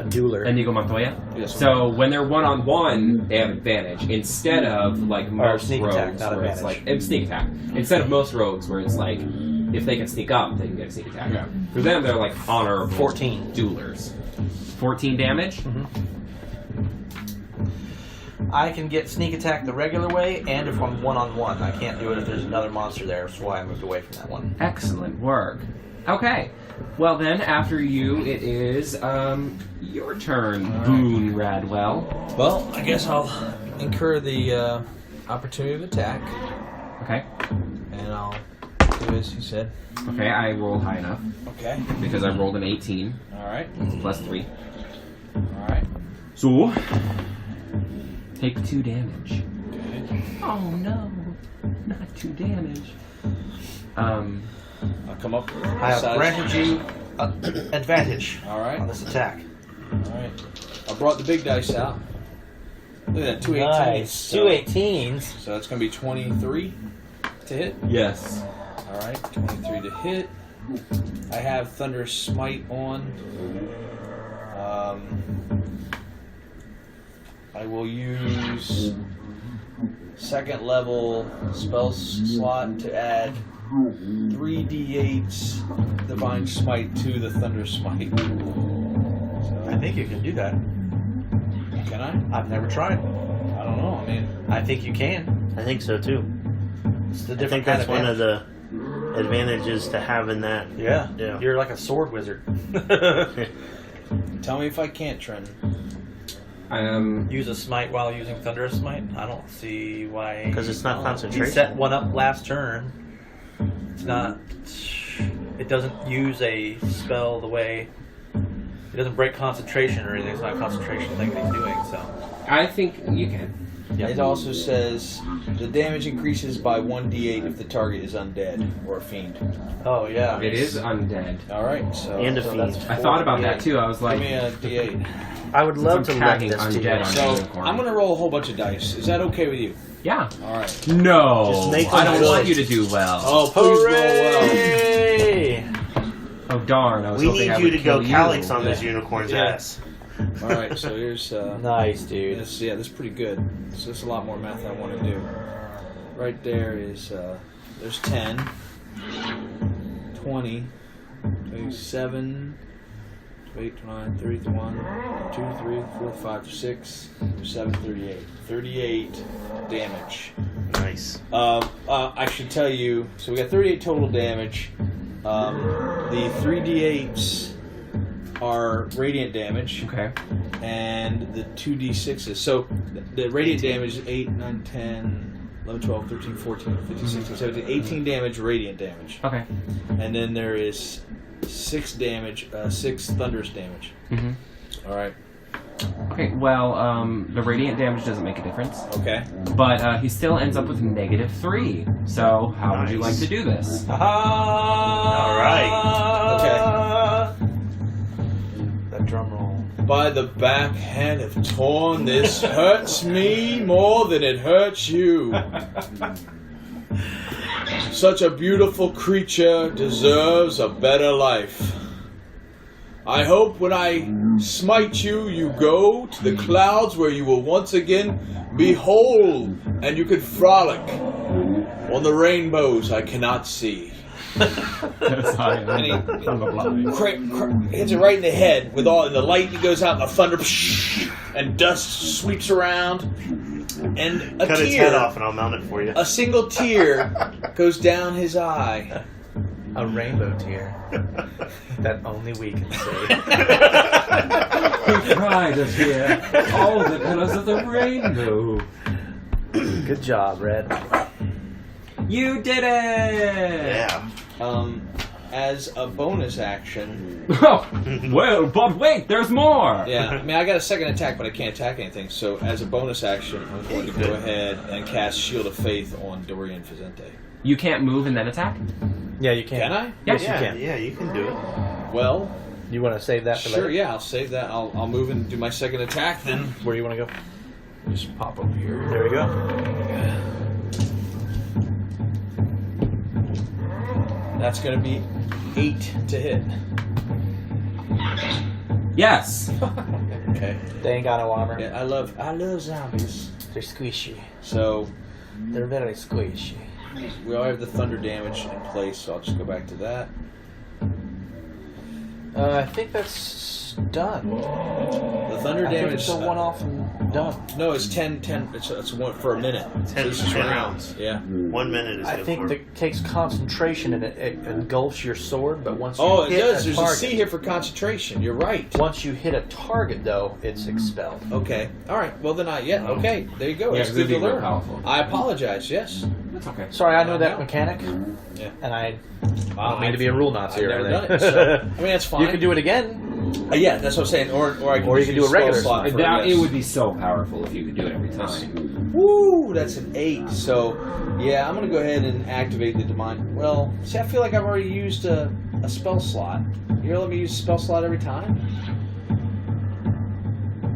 dueler. Inigo Montoya. Yes. So when they're one-on-one, they have advantage instead of like most sneak rogues attack, not where it's advantage. like sneak attack. Instead of most rogues where it's like if they can sneak up, they can get a sneak attack. Yeah. For them, they're like honorable 14. duelers. 14 damage. I can get sneak attack the regular way, and if I'm one-on-one. I can't do it if there's another monster there, that's why I moved away from that one. Excellent work. Okay. Well then, after you, it is your turn, Boone Radwell. Well, I guess I'll incur the opportunity of attack, Okay. and I'll do as he said. Okay, I rolled high enough Okay. because I rolled an 18 All right. plus 3. All right. So, take 2 damage. Okay. Oh no, not 2 damage. I'll come up. I have granted you advantage All right. on this attack. All right. I brought the big dice out. Look at that, 2 18s. Nice. 2 18s. So that's going to be 23 to hit. Yes. All right, 23 to hit. I have Thunderous Smite on. I will use second level spell slot to add 3d8s Divine Smite to the Thunder Smite. I think you can do that. Can I? I've never tried. I don't know. I mean, I think you can. I think so too. It's the I different think that's kind one of of the advantages to having that. Yeah. Yeah. You're like a sword wizard. tell me if I can't, Trent. Use a smite while using Thunderous Smite? I don't see why. Because it's not He concentration. set one up last turn. It's not. It doesn't use a spell the way. It doesn't break concentration or anything. It's not a concentration thing that he's doing. So. I think you can. Yep. It also says the damage increases by 1d8 if the target is undead or a fiend. Oh yeah. It is undead. All right, so And a So fiend. that's I thought about 4d8. that too. I was give me like, a d8. I would love I'm to link tagging this to you. undead on So Unicorn. I'm gonna roll a whole bunch of dice. Is that okay with you? yeah. All right. No, Just make I them don't good. want you to do well. Oh, please roll well. Hooray! Oh darn! I was We hoping need I you would to go kill Calyx you. on this Yeah. unicorn's Yeah. ass. All right, so here's Nice, dude. this is pretty good. So this is a lot more math than I want to do. Right there is there's 10, 20, 27, 28, 29, 31, 2, 3, 4, 5, 6, 7, 38. 38 damage. Nice. I should tell you, so we got 38 total damage. The 3d8s are radiant damage, Okay. and the 2d6s. So the radiant damage is 8, 9, 10, 11, 12, 13, 14, 15, 16, 17, 18 damage radiant damage. Okay. And then there is 6 damage, 6 thunderous damage. Mhm. All right. Okay. Well, the radiant damage doesn't make a difference, Okay. but he still ends up with -3. So how would you like Nice. to do this? All right. That drum roll. By the backhand of Torn, this hurts me more than it hurts you. Such a beautiful creature deserves a better life. I hope when I smite you, you go to the clouds where you will once again be whole and you can frolic on the rainbows I cannot see. That's how I And he- from the block. hits it right in the head with all, and the lightning goes out, and the thunder, and dust sweeps around, and a Cut tear, its head off and I'll mount it for you. a single tear goes down his eye. A rainbow tear that only we can see. He cried us here, all the colors of the rainbow. Good job, Red. You did it! Yeah. As a bonus action, Oh, well, but wait, there's more! yeah, I mean, I got a second attack, but I can't attack anything, so as a bonus action, I'm going to go ahead and cast Shield of Faith on Dorian Vicenti. You can't move and then attack? Yeah, you can. Can I? Yes, Yeah, you can. yeah, you can do it. Well, You want to save that for sure, later? yeah, I'll save that. I'll move and do my second attack then. Where do you want to go? Just pop over here. There we go. That's going to be 8 to hit. Yes! Okay. They ain't got no armor. Yeah, I love zombies. They're squishy. So They're very squishy. we all have the thunder damage in place, so I'll just go back to that. I think that's done. The thunder I think damage. it's a one-off and done. No, it's 10. It's one for a minute. 10 this is 10 round. rounds. Yeah. 1 minute is I good think for that takes concentration and it engulfs your sword, but once you Oh, it hit does. a There's target, a C here for concentration. You're right. once you hit a target, though, it's expelled. Okay. All right. Well, then not yet. Okay. There you go. Yeah, It's 'cause good it'd to be real learn. powerful. I apologize. Yes. That's okay. Sorry, I know I that know. mechanic, Yeah. and I Wow, don't mean to be a rule Nazi I've or never anything. done it. So, I mean, that's fine. You can do it again. Yeah, that's what I'm saying. Or I can Or you just can do use a regular spell slot. slot. for That, yes. it would be so powerful if you could do it every time. Woo! That's an 8. So, yeah, I'm gonna go ahead and activate the divine. Well, see, I feel like I've already used a spell slot. You're gonna let me use a spell slot every time?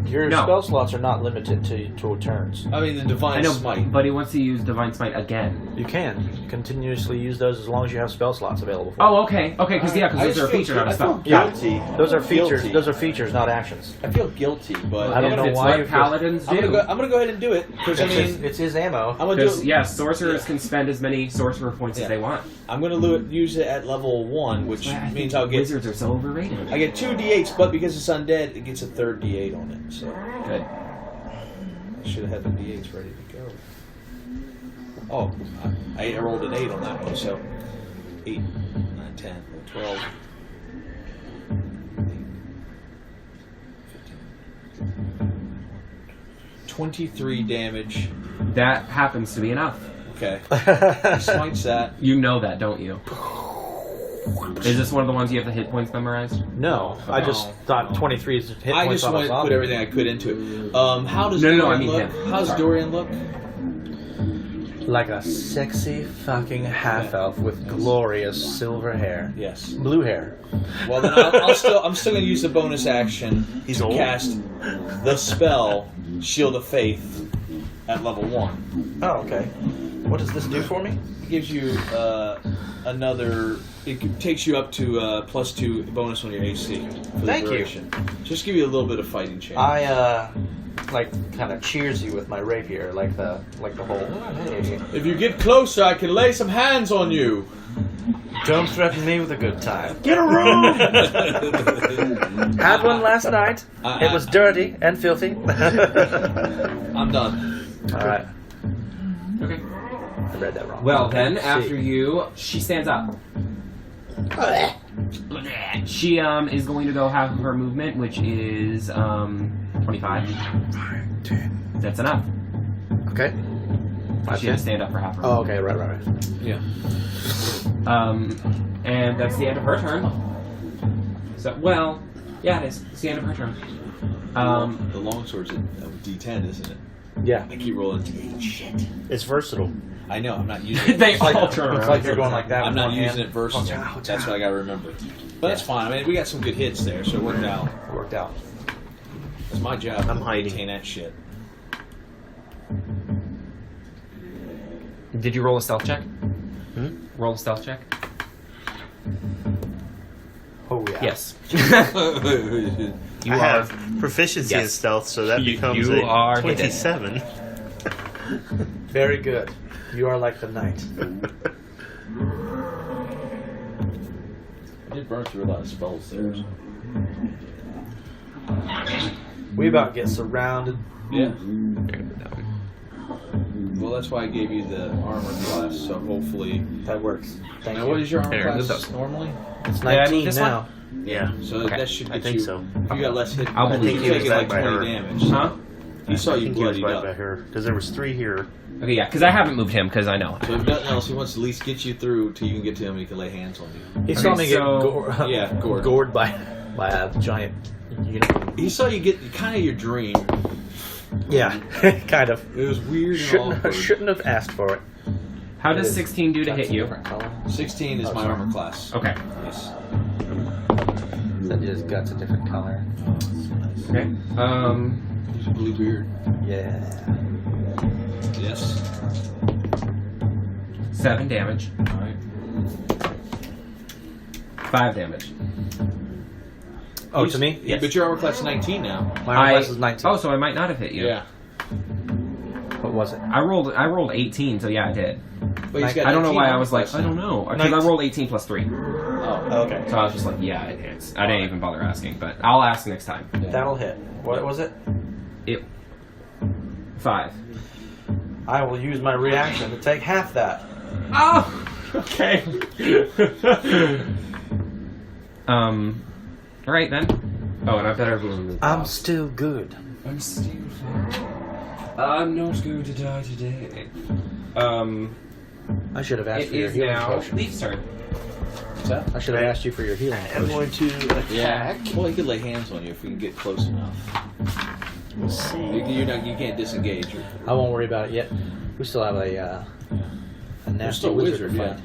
Your spell slots are not limited to 2 turns. I mean, the Divine Smite. But he wants to use Divine Smite again. You can continuously use those as long as you have spell slots available for Oh, okay. Okay, because those are a feature, not a spell. Guilty. Those are features. Those are features, not actions. I feel guilty, but I don't know why. What Paladins do. I'm gonna go ahead and do it because it's his ammo. I'm gonna do it. Yeah, sorcerers can spend as many sorcerer points as they want. I'm gonna use it at level 1, which means I'll get. Wizards are so overrated. I get 2 d8s, but because it's undead, it gets a 3rd d8 on it. So good. I should have had the d8s ready to go. Oh, I rolled an 8 on that one, so 8, 9, 10, 12. 23 damage. That happens to be enough. Okay. Smites that. You know that, don't you? Is this one of the ones you have the hit points memorized? No, I just thought 23 is hit points. I just on wanted to put everything I could into it. How does Dorian look? How does Dorian look? Like a sexy fucking half-elf with glorious silver hair. Yes. Blue hair. Well, then I'm still going to use the bonus action to cast the spell Shield of Faith at level 1. Oh, okay. What does this do for me? It gives you another. It takes you up to +2 bonus on your AC. Thank you. Just give you a little bit of fighting chance. I kind of cheers you with my rapier, like the whole. Hey. If you get closer, I can lay some hands on you. Don't threaten me with a good time. Get a room! Had one last night. It was dirty and filthy. I'm done. All right. Okay. I read that wrong. Well, then, after you, she stands up. She is going to go half of her movement, which is 25. That's enough. Okay. She has to stand up for half her Oh, movement. okay. Right. Yeah. And that's the end of her turn. So, well, yeah, it is. It's the end of her turn. The longsword's a D10, isn't it? Yeah. I keep rolling D8. Shit. It's versatile. I know. I'm not using it. They all turn around. It's like you're going like that. I'm with not one using hand. it versatile. That's what I got to remember. But that's fine. I mean, we got some good hits there, so it worked out. Worked out. It's my job. I'm to hiding. maintain that shit. Did you roll a stealth check? Roll a stealth check? Oh yeah. Yes. I have proficiency in stealth, so that becomes you are 27. Very good. You are like the knight. I did burn through a lot of spells there. So. We about get surrounded. Yeah. Well, that's why I gave you the armor class, so hopefully... That works. Thank Now, you. what is your armor Here, class this normally? It's Yeah, I 19 mean, this now. Yeah. So Okay. that should get I think you... so. If you got less hit, I'll you believe you. take like By 20 her. damage. Huh? He saw I you think he was bloodied right up. by her, because there was 3 here. Okay, yeah, because I haven't moved him, because I know. So if nothing else, he wants to at least get you through till you can get to him and he can lay hands on you. He saw Okay, me so- get gored. gored by a giant. He saw you get kind of your dream. Yeah, kind of. It was weird and awkward. Shouldn't have asked for it. How does 16 do to hit you? 16 is my armor class. Okay. Yes. That just got a different color. Okay. There's a blue beard. Yeah. Yes. 7 damage. Alright. 5 damage. Oh, to me? Yeah, but your armor class is 19 now. My armor class is 19. Oh, so I might not have hit you. Yeah. What was it? I rolled 18, so yeah, I did. But he's got I don't know 19 why I armor was like, class I now. don't know. Because I rolled 18 plus 3. Oh, Okay. So I was just like, yeah, it hits. I didn't even bother asking, but I'll ask next time. That'll hit. What was it? 5. I will use my reaction to take half that. Oh! Okay. Alright then. Oh, and I better move. I'm still good. I'm still fine. I'm not going to die today. I should have asked It for your is healing now potion. Leaf's turn. what's that? I should have asked you for your healing I'm potion. going to attack. Well, he could lay hands on you if we can get close enough. We'll see. You can't disengage. I won't worry about it yet. We still have a You're nasty still a wizard wizard, to yeah. fight.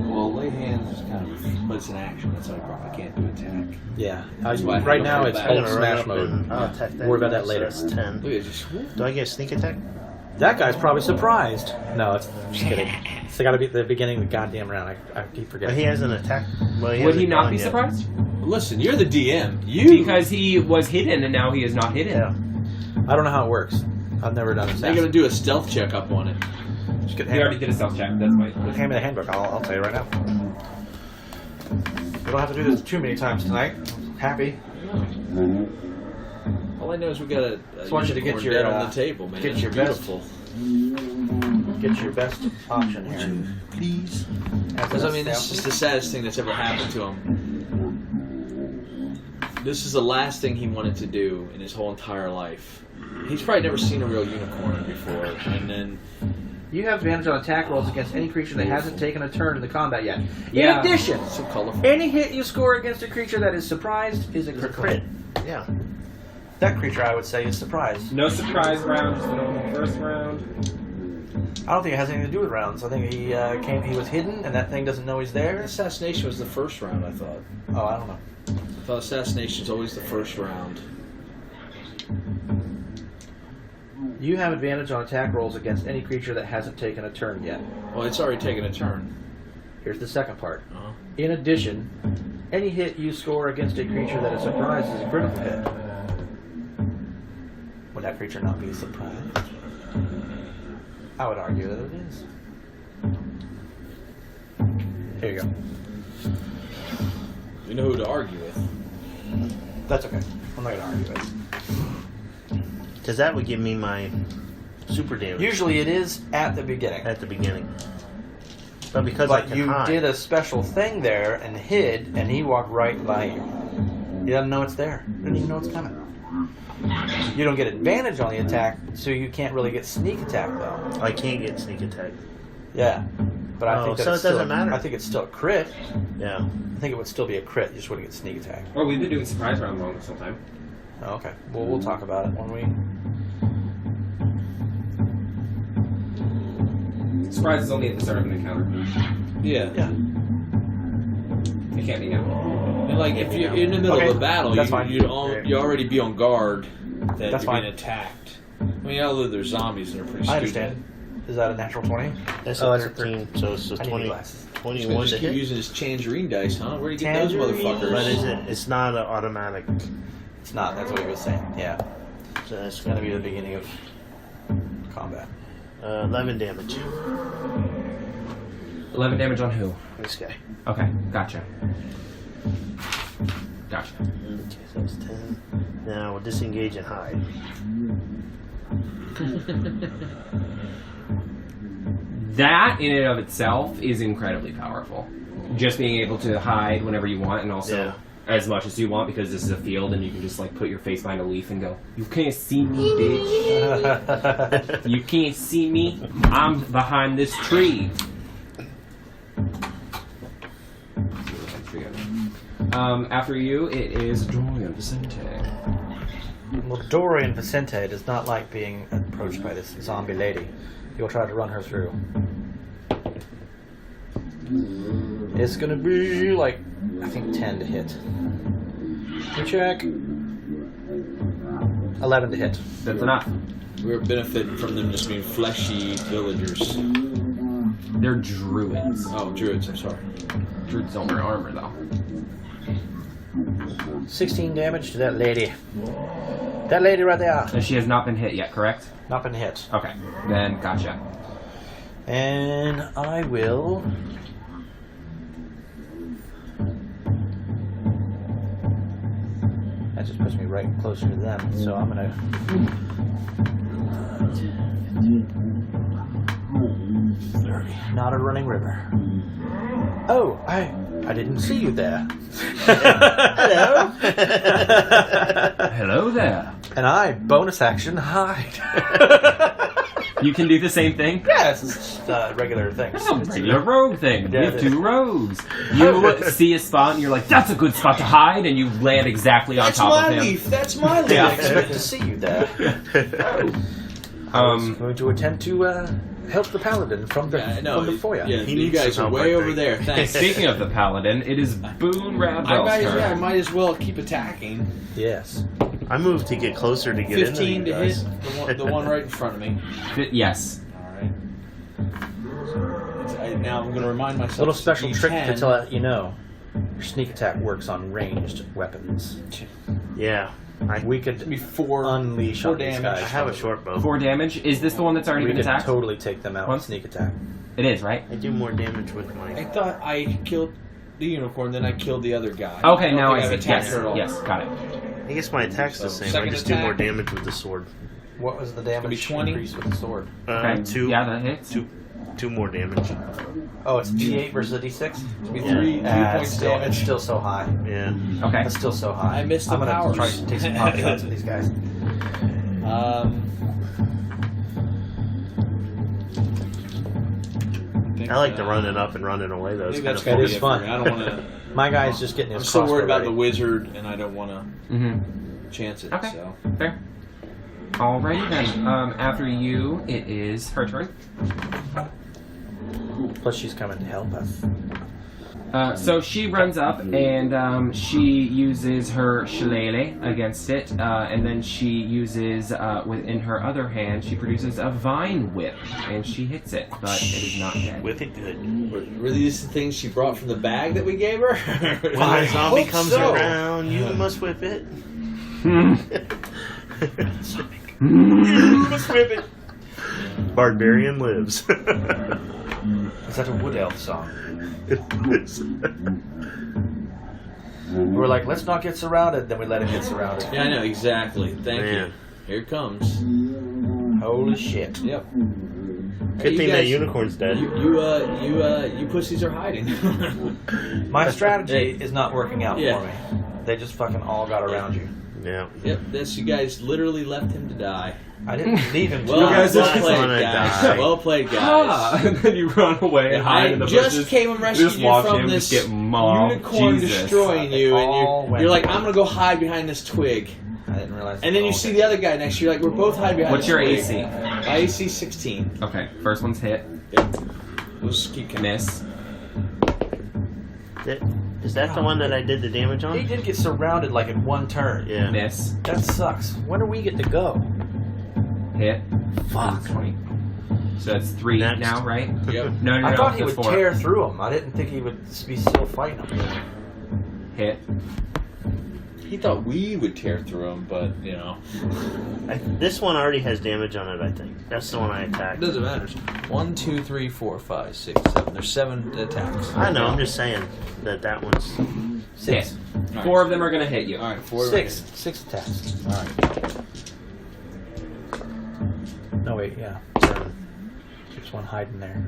Well, lay right hand is kind of, but it's an action. That's why I probably can't do attack. Yeah. why I Right have now to it's roll Hulk back. I'm gonna run smash up mode. and I'll attack that. Worry about that So later. that's 10. Look at just Do I get a sneak attack? That guy's probably surprised. No, it's just kidding. It's got to be at the beginning of the goddamn round. I keep forgetting. He hasn't attacked. Well, Would hasn't he not gone be yet. surprised? listen. You're the DM. You Because he was hidden and now he is not hidden. Yeah. I don't know how it works. I've never done this. They're gonna do a stealth check up on it. Just get He already did a stealth check. That's why. hand me the handbook. I'll tell you right now. We don't have to do this too many times tonight. Happy. All I know is we got a Just want you to get unicorn your, dead on the table, man. get It's your best. beautiful. Get your best option here. Please. Because I mean, this is the saddest thing that's ever happened to him. This is the last thing he wanted to do in his whole entire life. He's probably never seen a real unicorn before, and then You have advantage on attack rolls against any creature that hasn't taken a turn in the combat yet. Yeah. In addition, so colorful. any hit you score against a creature that is surprised is a crit. Yeah. That creature, I would say, is surprised. No surprise round, just the normal first round. I don't think it has anything to do with rounds. I think he he was hidden, and that thing doesn't know he's there. Assassination was the first round, I thought. Oh, I don't know. I thought assassination is always the first round. You have advantage on attack rolls against any creature that hasn't taken a turn yet. Well, it's already taken a turn. Here's the second part. Uh-huh. In addition, any hit you score against a creature that is surprised is a critical hit. Would that creature not be surprised? I would argue that it is. Here you go. You know who to argue with. That's okay. I'm not going to argue it. Because that would give me my super damage Usually it is at the beginning. at the beginning. But because I But can you hide, did a special thing there and hid, and he walked right by you. He doesn't know it's there. He doesn't even know it's coming. You don't get advantage on the attack, so you can't really get sneak attack, though. I can't get sneak attack. Yeah. But I think that so it's it doesn't still, matter. I think it's still a crit. Yeah. I think it would still be a crit. You just wouldn't get sneak attack. Well, we've been doing surprise round long sometime. Oh, okay. Well, we'll talk about it when we... Surprise is only at the start of an encounter. Yeah. Yeah. It can't be now. And like if you're in the middle Okay, of a battle, that's fine. you already be on guard that That's you're fine. being attacked. I mean, although they're zombies and they're pretty I stupid. understand. Is that a natural 20? That's Oh, a that's a 13, so it's a I need 20, glasses. He's 21 gonna to just keep hit. using his tangerine dice, huh? Where do you get those Tangerine. motherfuckers? But it's not an automatic. It's not. That's what he was saying. Yeah. So that's It's going to be the beginning of combat. 11 damage. 11 damage on who? This guy. Okay, gotcha. Gotcha. Okay, so that's 10. Now we'll disengage and hide. That, in and of itself, is incredibly powerful. Just being able to hide whenever you want, and also Yeah. as much as you want, because this is a field, and you can just like put your face behind a leaf and go, "You can't see me, bitch. You can't see me. I'm behind this tree." After you, it is Dorian Vicenti. Well, Dorian Vicenti does not like being approached by this zombie lady. He'll try to run her through. It's going to be like, I think 10 to hit. We check. 11 to hit. That's enough. We're benefiting from them just being fleshy villagers. They're druids. Oh, druids, I'm sorry. Druids don't wear armor, though. 16 damage to that lady. That lady right there. And she has not been hit yet, correct? Not been hit. Okay, then gotcha. And I will... That just puts me right closer to them, so I'm gonna... Not a running river. Oh, I didn't see you there. Hello. Hello there. And I bonus action hide. You can do the same thing? Yeah, it's just regular things. It's a regular rogue thing. Yeah, We it have is. two rogues. You see a spot and you're like, "That's a good spot to hide," and you land exactly on That's top my of him. leaf. That's my leaf. I expect to see you there. Um, Going to attempt to help the Paladin from the foyer. Yeah, He you needs guys some are help, way I over think. there. Thanks. Speaking of the Paladin, it is Boone Radwell's I turn. might as well keep attacking. Yes. I moved to get closer to get 15 into to you guys. hit the one right in front of me. Yes. Alright. Now I'm going to remind myself. Little special trick D10. to let you know. Your sneak attack works on ranged weapons. Yeah. We Give me could 4 unleash 4 on these damage. guys. I have a short bow. 4 damage. Is this the one that's already We been could attacked? totally take them out Once? with sneak attack. It is, right? I do more damage with I my... thought I killed the unicorn, then I killed the other guy. Okay, don't now think I I've see. attacked Yes, her at all. yes, got it. I guess my attack's the So, same. I second just do more attack. damage with the sword. What was the gonna be damage 20. increase with the sword? Okay. 2. Yeah, that hits. 2 more damage. Oh, it's D8 versus a D6? It's gonna be Yeah. 3 points Still, it's damage. still so high. Yeah. Okay. That's still so high. I missed the I'm gonna powers. try to take some pop shots with these guys. I like to run it up and run it away, though. It's Maybe kind that's of It gonna is be it fun. for me. I don't want to. My guy's just getting his I'm so crossbow worried about ready. the wizard, and I don't want to Mm-hmm. chance it. Okay. So Fair. Alrighty then. After you, it is her turn. Plus she's coming to help us. So she runs up and she uses her shillelagh against it, and then she uses, in her other hand, she produces a vine whip, and she hits it, but it is not dead. Whip it good. were these the things she brought from the bag that we gave her? When the zombie hope comes so. around, you must whip it. You must whip it. Barbarian lives. Is that a wood elf song? We're like, let's not get surrounded, then we let him get surrounded. Yeah, I know exactly. Thank Man. you. Here it comes. Holy shit. Yep. Good you thing that guys- unicorn's dead. You pussies are hiding. My strategy is not working out Yeah. for me. They just fucking all got around you. Yeah. Yep, that's you guys literally left him to die. I didn't leave him to Well, You guys well just played, wanna guys. die. Well played, guys. Ah! And then you run away and hide in the I just bushes. came and rescued just you watch from him this just get mauled. unicorn Jesus. destroying you, They all and went you're like, down. I'm gonna go hide behind this twig. I didn't realize. And then you see the other guy next to you, like, we're both hiding behind What's this your twig. AC? My AC 16. Okay, first one's hit. Yep. We'll just keep counting. Miss. Is that the one that I did the damage He on? did get surrounded like in one turn. Yeah. Miss. That sucks. When do we get to go? Hit. Fuck. 20. So that's 3 Next. now, right? Yep. No, I thought he that's would 4. tear through him. I didn't think he would be still fighting him. Hit. He thought we would tear through him, but, you know. This one already has damage on it, I think. That's the one I It attacked. doesn't matter. 1, 2, 3, 4, 5, 6, 7. There's 7 attacks. I know, I'm just saying that one's... Six. Hit. Alright. 4 of them are going to hit you. Alright, 4 Six. 6 attacks. Alright. No, wait, yeah. 7. Keeps one hiding there.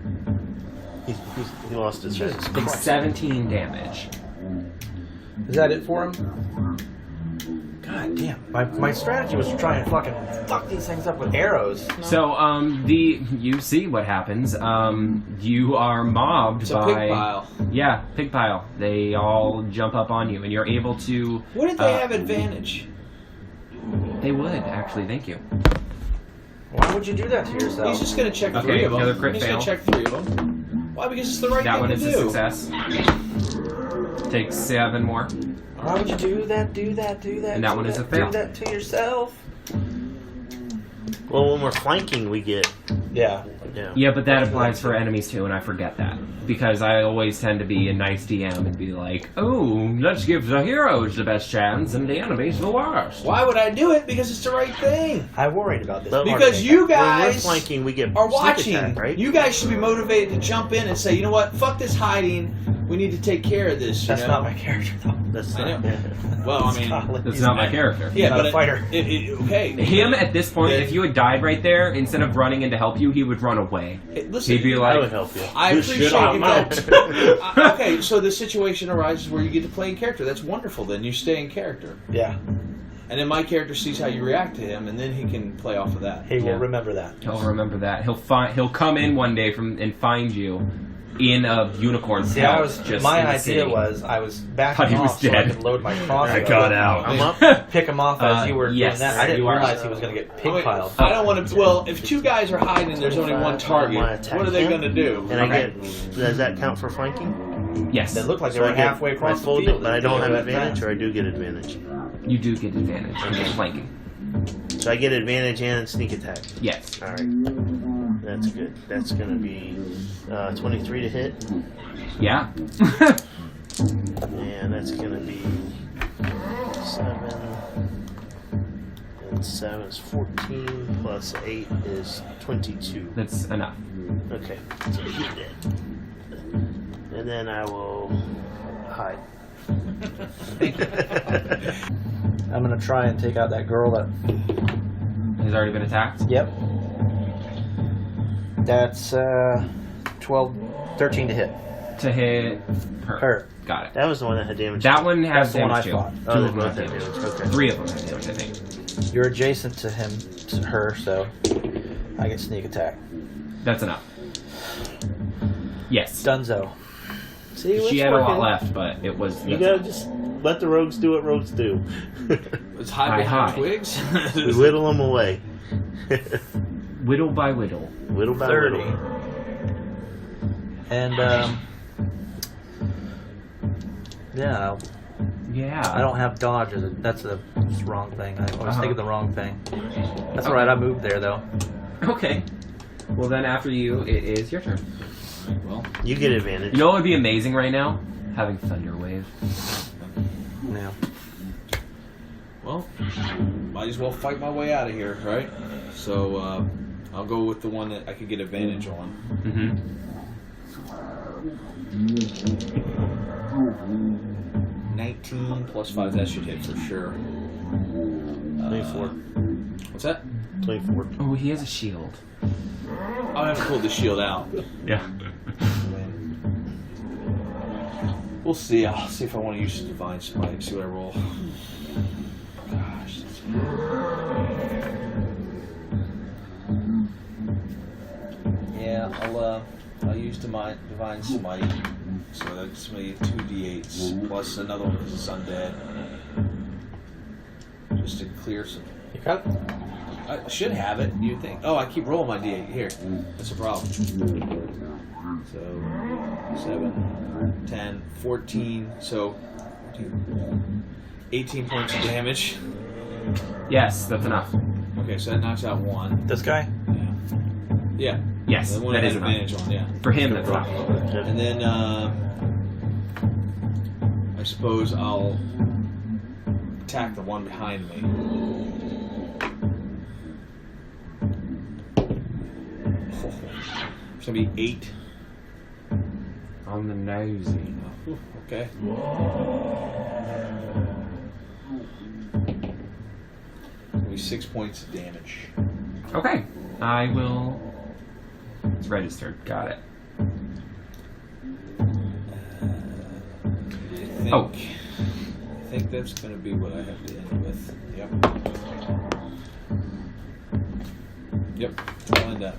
He lost his head. Take 17 damage. Is that it for him? God damn. My strategy was to try and fucking fuck these things up with arrows. So, you see what happens. You are mobbed It's a by... pig pile. Yeah, pig pile. They all jump up on you, and you're able to... What did they have advantage? They would, actually. Thank you. Why would you do that to yourself? He's just gonna check Okay, 3 of them. another crit He's fail. gonna check 3 of them. Why? Because it's the right That thing one to is do. a success. Take 7 more. Why would you do that? Do that? Do that? And that do one is that, a fail. Do that to yourself. Well, when we're flanking, we get... Yeah. Yeah. Yeah, but that applies for enemies too, and I forget that. Because I always tend to be a nice DM and be like, oh, let's give the heroes the best chance and the enemies the worst. Why would I do it? Because it's the right thing. I worried about this. But part Because of it. you When we're guys flanking, we get are sneak watching. attack, right? You guys should be motivated to jump in and say, you know what? Fuck this hiding. We need to take care of this. You That's know? not my character, though. That's I not... know. Well, I mean, That's not my character. yeah, not but a fighter. Okay. Him, at this point, Yeah. if you had died right there, instead of running in to help you, he would run away. Listen, He'd be I like, would help you. I You appreciate shit on that. Okay, so the situation arises where you get to play in character. That's wonderful. Then you stay in character, Yeah. and then my character sees how you react to him, and then he can play off of that. He will Yeah. remember that. he'll remember that. He'll come in one day and find you in a unicorn See, pelt. I was just my in the idea city. was I was Thought backing he was off so I dead. could load my crossbow. I got out. and I'm up. Pick him off as you were yes, doing that. I didn't you are. realize he was going to get pig Wait, piled. I don't want to. Well, if two guys are hiding, and there's only one target. What are they going to do? And I get. Does that count for flanking? Yes, It looked like they So were I get halfway across my the full, field. but I don't have That advantage, fast. or I do get advantage. you do get advantage on your flanking. So I get advantage and sneak attack. Yes. All right, that's good. That's gonna be 23 to hit, Yeah. and that's gonna be 7. And 7 is 14 plus 8 is 22. That's enough. Okay, so he's dead. And then I will hide. I'm going to try and take out that girl that... Has already been attacked. Yep. That's 13 to hit. To hit her. Her. Got it. That was the one that had damage. That one has That's the one damage I too. fought. Oh, Two they of them both have had damage. damage. Okay. 3 of them have damage, I think. You're adjacent to him, to her, so I get sneak attack. That's enough. Yes. Dunzo. See, She it's had a lot working. left, but it was. You gotta just let the rogues do what rogues do. Let's hide behind hide. twigs. We whittle them away. Whittle by whittle. Whittle by 30. whittle. And, yeah, Yeah. I don't have dodge. That's the wrong thing. I was Uh-huh. thinking the wrong thing. That's alright, I moved there, though. Okay. Well, then after you, it is your turn. Well, You get advantage. You know what would be amazing right now? Having Thunder Wave. Yeah. well, might as well fight my way out of here, right? So I'll go with the one that I could get advantage on. Mm-hmm. 19 plus 5, that should hit for sure. 24. What's that? 24. Oh, he has a shield. I'll have to pull the shield out. Yeah. We'll see. I'll see if I want to use the Divine Smite. See what I roll. Gosh. Yeah, I'll use Divine Smite. So that's me 2d8s plus another one because it's undead. Just to clear some. You got it? I should have it. You think? Oh, I keep rolling my d8 here. That's a problem. So 7, 10, 14. So 18 points of damage. Yes, that's enough. Okay, so that knocks out 1. This guy? Yeah. Yes, The one that I is had enough. advantage on. Yeah. For him, that's enough. And then I suppose I'll attack the one behind me. It's gonna be 8. On the nosy. Okay. It'll be 6 points of damage. Okay. I will. It's registered. Got it. I think that's going to be what I have to end with. Yep. I'll end up.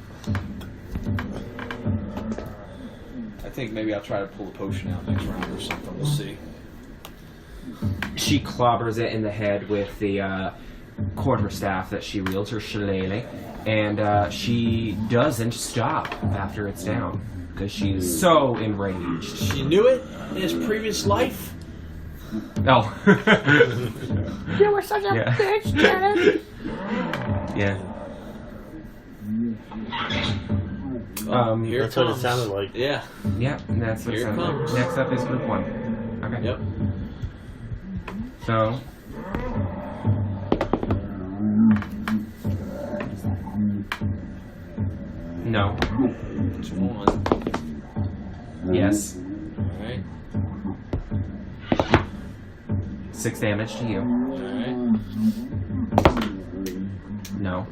I think maybe I'll try to pull the potion out next round or something. We'll see. She clobbers it in the head with the quarterstaff that she wields, her shillelagh, and she doesn't stop after it's down because she's so enraged. She knew it in his previous life. Oh. You were such a bitch, Janet. Yeah. Here That's it what it comes. sounded like. Yeah. Yeah, and that's what it Here it sounds like. comes. Next up is group 1. Okay. Yep. So. No. It's 1. Yes. Alright. 6 damage to you. Alright. No.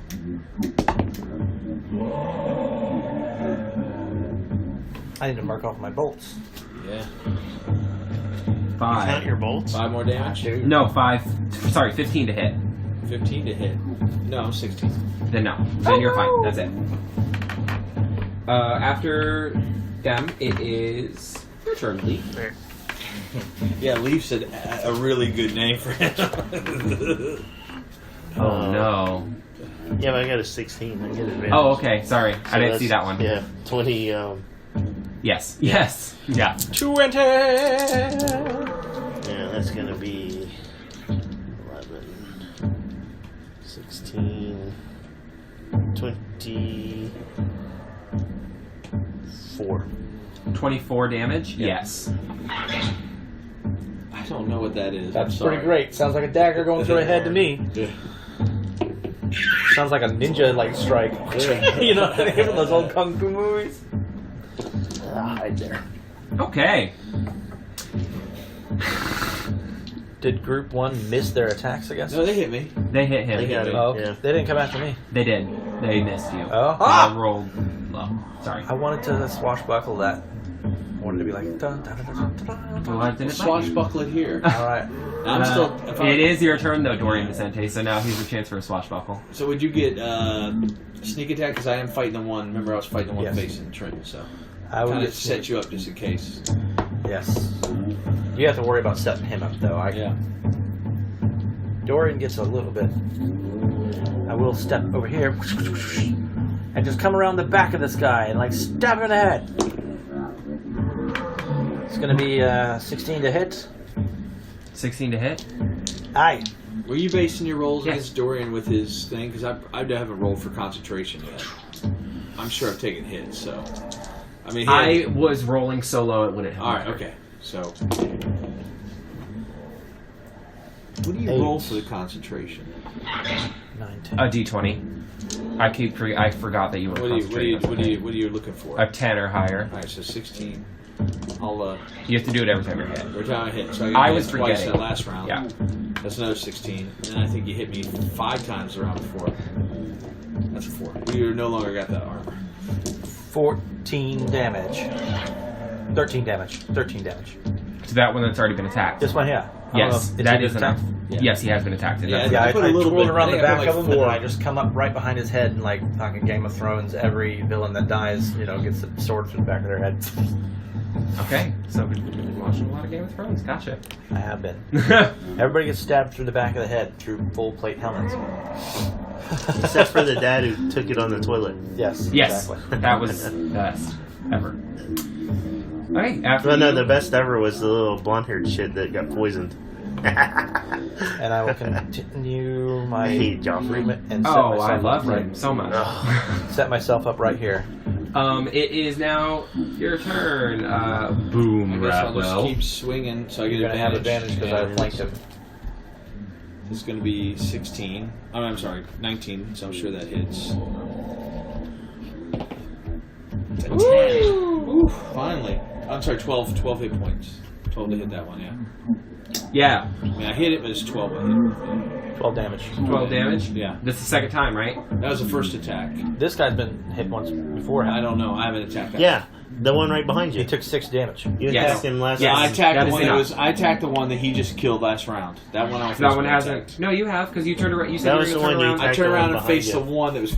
I need to mark off my bolts. Yeah. 5. Count your bolts. 5 more damage? No, 5. Sorry, 15 to hit. 15 to hit. No, I'm 16. Then no. Then you're fine. That's it. After them, it is your turn, Lief. Yeah, Lief's a really good name for him. Oh no. Yeah, but I got a 16. I get advantage. Oh, okay. Sorry, So I didn't see that one. Yeah, 20. Yes. Yes. Yeah. 20! Yeah, that's gonna be 11, 16, 24. 24 damage. Yes. I don't know what that is. That's I'm sorry. pretty great. Sounds like a dagger going through a head to me. Yeah. Sounds like a ninja strike. You know, from those old kung fu movies. Hide there. Okay. Did Group 1 miss their attacks against No, us? they hit me. They hit him. They got it. Oh, okay. Yeah. They didn't come after me. They did. They missed you. Oh. I rolled low. Sorry. I wanted to swashbuckle that. I wanted to be like... Dun, dun, dun, dun, dun, Well, I didn't like you. Swashbuckler here. Alright. I'm still. If I- It is your turn, though, Dorian Vicenti, so now here's a chance for a swashbuckle. So would you get sneak attack? Because I am fighting the one. Remember, I was fighting the one Yes. facing Trent. So I would kind of get set you up just in case. Yes. You have to worry about setting him up, though. Yeah. Dorian gets a little bit. I will step over here and just come around the back of this guy and like stab him in the head. It's gonna be 16 to hit. 16 to hit. Aye. Were you basing your rolls Yes. against Dorian with his thing? Because I haven't rolled for concentration yet. I'm sure I've taken hits, so. I mean, I was rolling so low it wouldn't have All right, mattered. okay. So, what do you 8. roll for the concentration? 9, 10. A d20. I forgot that you were What are concentrating. you looking for? A 10 or higher. All right, so 16. I'll You have to do it every time you're hit. every time I hit. So I I was hit twice forgetting. that last round. Yeah. That's another 16. And then I think you hit me 5 times the round before. That's a 4. You no longer got that armor. 14 damage. 13 damage. 13 damage. To that one that's already been attacked. This one here. I don't know Yes, if that it's is enough. attacked. Yeah. Yes, he has been attacked. and Yeah, that's Yeah, I I put a little twirl bit- around I the think I put back like of him, and 4. I just come up right behind his head, and like fucking Game of Thrones, every villain that dies, gets the sword through the back of their head. Okay, so we've been watching a lot of Game of Thrones. Gotcha. I have been. Everybody gets stabbed through the back of the head through full plate helmets. Except for the dad who took it on the toilet. Yes. Yes, Exactly. that was the best ever. Okay, after Well, no, you- the best ever was the little blonde-haired shit that got poisoned. And I will continue my I hate Joffrey. movement and set Oh, myself I up love right. him so much. Set myself up right here. It is now your turn. Boom, I guess I'll just Radwell. keep swinging so I get You're gonna have advantage because I And flanked him. It's going to be 16. Oh, I'm sorry, 19. So I'm sure that hits. It's a 10. Ooh, finally. I'm sorry, 12 hit points. 12 to hit that one, yeah. Yeah, I mean, I hit it, but it's 12 I hit. Yeah. 12 damage. 12 damage. Yeah. This is the second time, right? That was the first attack. This guy's been hit once before. I don't know. I haven't attacked that. Yeah, the one right behind you. He took 6 damage. You Yes. attacked him last Yes. I time. attacked That the is one that enough. was. I attacked the one that he just killed last round. That one I was. That one hasn't. No, you have because you turned around. You said That you was were the going one to you turn I around. attacked. turned the around one and faced the behind one that was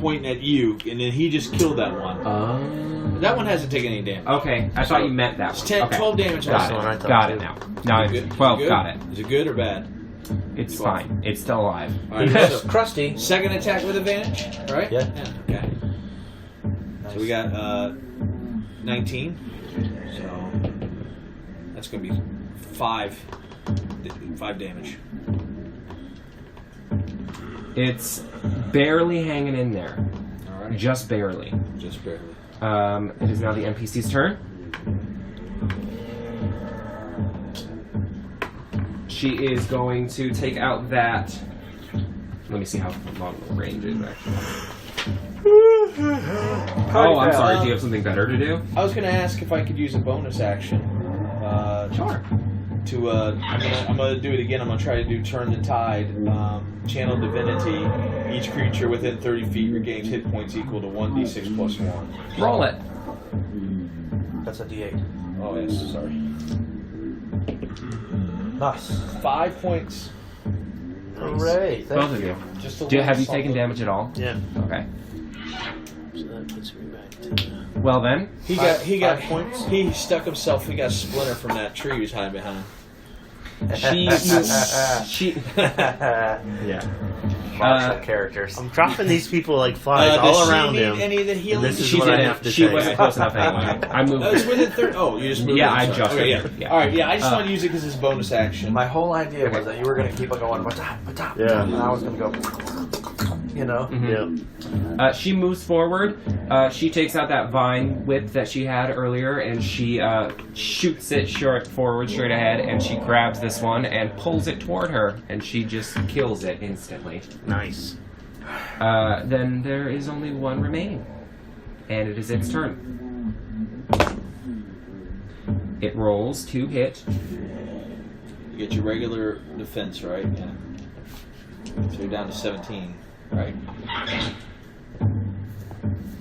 pointing at you, and then he just killed that one. That one hasn't taken any damage. Okay, I thought you meant that It's one. 10, okay. 12 damage. Got That's the one I it. thought Got too. it now. Now Is it it's good? 12. Is it Got good? it. Is it good or bad? It's 12. fine. It's still alive. All right, It's so crusty. second attack with advantage, right? Yeah. Okay. Nice. So we got 19. So that's going to be 5 damage. It's barely hanging in there. All right. Just barely. Just barely. It is now the NPC's turn. She is going to take out that. Let me see how long the range is actually. Oh, I'm sorry. Do you have something better to do? I was going to ask if I could use a bonus action. Sure. To I'm gonna do it again. I'm gonna try to do Turn the Tide. Channel Divinity. Each creature within 30 feet regains hit points equal to 1d6 plus 1. Roll it. That's a D8. Oh yes, sorry. Nice. 5 points. Hooray. Both of you. Just a Have you little taken something. damage at all? Yeah. Okay. So that puts me back to... Well then, He got points. He stuck himself. He got a splinter from that tree he was hiding behind. she Yeah. Martial characters. I'm dropping these people like flies all does around she him. need any of the healing? This is she what I didn't. have to She say. wasn't close enough anyway. I moved. It's within 30. Oh, you just moved. Yeah, it, I sorry. just Okay, moved it, yeah. All right, yeah. I just want to use it because it's bonus action. My whole idea was that you were going to keep on going, "Ba-da, Yeah. and I was going to go, you know. Yep. She moves forward. She takes out that vine whip that she had earlier, and she shoots it forward, straight ahead, and she grabs this one and pulls it toward her, and she just kills it instantly. Nice. Then there is only one remaining, and it is its turn. It rolls to hit. You get your regular defense, right? Yeah. So you're down to 17, right?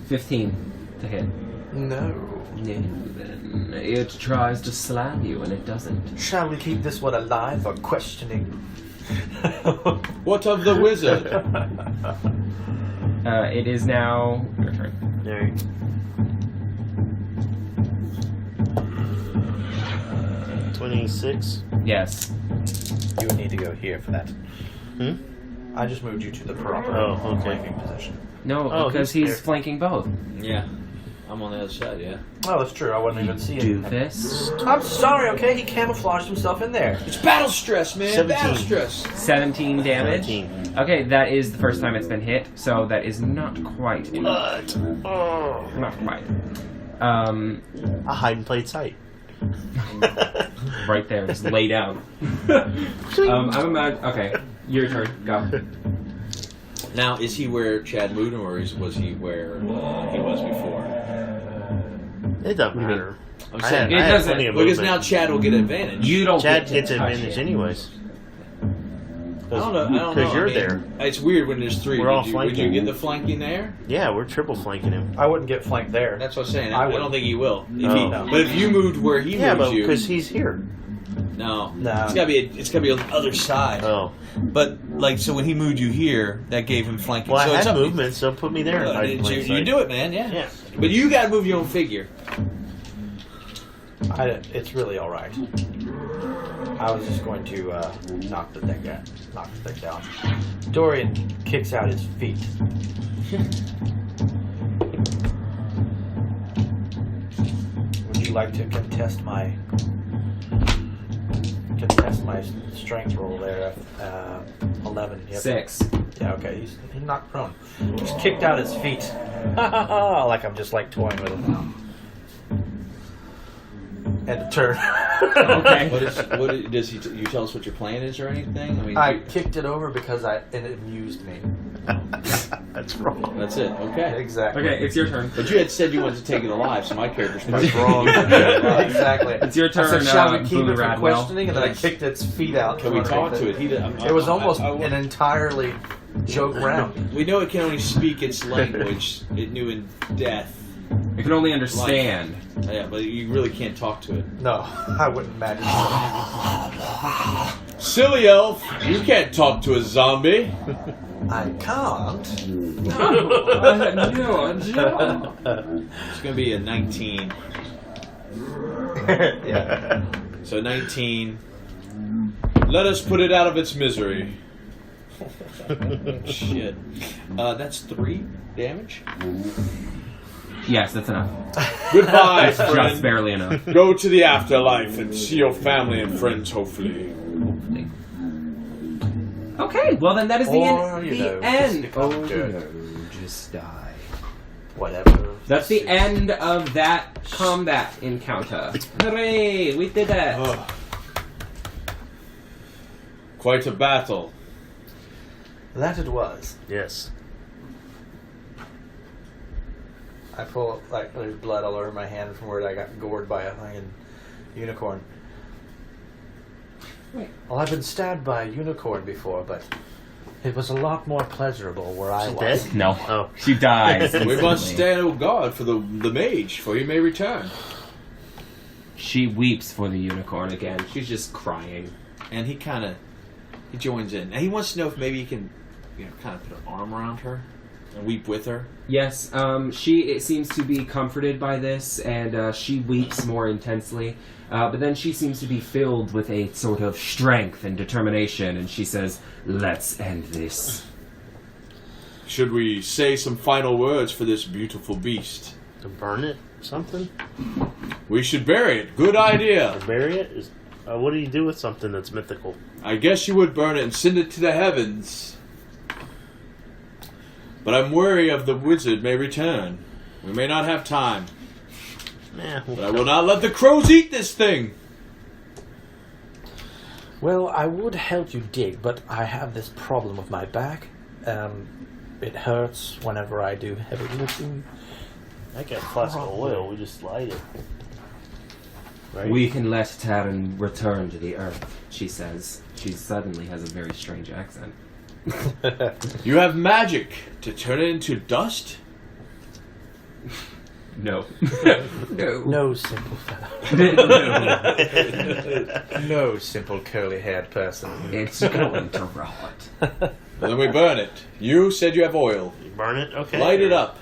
15 to hit. No. No, then it tries to slam you, and it doesn't. Shall we keep this one alive or questioning? What of the wizard? It is now your turn. There you 26. Yes. You would need to go here for that. Hmm? I just moved you to the proper flanking position. No, Oh, because he's he's there. flanking both. Yeah. I'm on the other side, yeah. Oh, that's true. I wasn't even seeing him. Doofus. I'm sorry, okay? He camouflaged himself in there. It's battle stress, man. 17. Battle stress. 17 damage. 17. Okay, that is the first time it's been hit, so that is not quite enough. Not quite. A hide in plain sight. Right there, just lay down. Okay, your turn. Go. Now, is he where Chad moved him, or was he where he was before? It doesn't matter. I'm I saying had, I had doesn't- plenty of because movement. now Chad will get advantage. You don't Chad get to gets touch advantage it. anyways. I don't know. Because you're I mean, there. It's weird when there's three. We're all Would you flanking. get the flanking there? Yeah, we're triple flanking him. I wouldn't get flanked there. That's what I'm saying. I I would. don't think he will. If Oh. he, but if you moved where he Yeah, moved but you, because he's here. no, No. it's gotta be on the other side. Oh. But like, so when he moved you here, that gave him flanking. Well, so I it's had up- movement, so put me there. Well, Hide in plain you sight. do it, man. Yeah. Yeah. But you gotta move your own figure. It's really all right. I was just going to knock the thing down. Dorian kicks out his feet. Would you like to contest my strength roll there? 11. Yep. 6. Yeah, okay. He's knocked prone. He's kicked out his feet. Like I'm just like toying with him. And a turn. Okay. Does you tell us what your plan is or anything? I mean, I kicked it over because it amused me. That's wrong. that's it. Okay. Exactly. Okay, it's your turn. But you had said you wanted to take it alive, so my character's That's probably wrong. Exactly. It's your I said, turn, shall we keep Boone it for Radwell. questioning? And then I kicked its feet out. Can we talk to it? It was almost an entirely joke round. We know it can only speak its language. It knew in death. You can only understand. Yeah, but you really can't talk to it. No, I wouldn't imagine. Silly elf, you can't talk to a zombie. I can't. No, It's gonna be a 19. Yeah. So 19. Let us put it out of its misery. Shit. That's 3 damage. Yes, that's enough. Goodbye, That's just friend. barely enough. Go to the afterlife and see your family and friends, hopefully. Okay, well then that is the Or, end. you know, The end. just become Oh good. no, just die. Whatever. That's the end of that combat encounter. Hooray! We did that. Oh. Quite a battle. That it was. Yes. I pull, like, there's blood all over my hand from where I got gored by a fucking unicorn. Wait. Well, I've been stabbed by a unicorn before, but it was a lot more pleasurable where I She's was. dead? No. Oh. She dies. We must instantly. stand on guard for the mage, for he may return. She weeps for the unicorn again. She's just crying. And he kind of joins in. And he wants to know if maybe he can, kind of put an arm around her. And weep with her? Yes, it seems to be comforted by this, and she weeps more intensely. But then she seems to be filled with a sort of strength and determination, and she says, "Let's end this." Should we say some final words for this beautiful beast? To burn it? Something? We should bury it. Good idea. To bury it? What do you do with something that's mythical? I guess you would burn it and send it to the heavens. But I'm wary of the wizard may return. We may not have time. But I will not let the crows eat this thing. Well, I would help you dig, but I have this problem with my back. It hurts whenever I do heavy lifting. I got classical oil. We just light it. Right? We can let Taryn return to the earth, she says. She suddenly has a very strange accent. You have magic to turn it into dust? No. No, simple fellow. No simple curly-haired person. It's going to rot. Well, then we burn it. You said you have oil. You burn it? Okay. Light it up.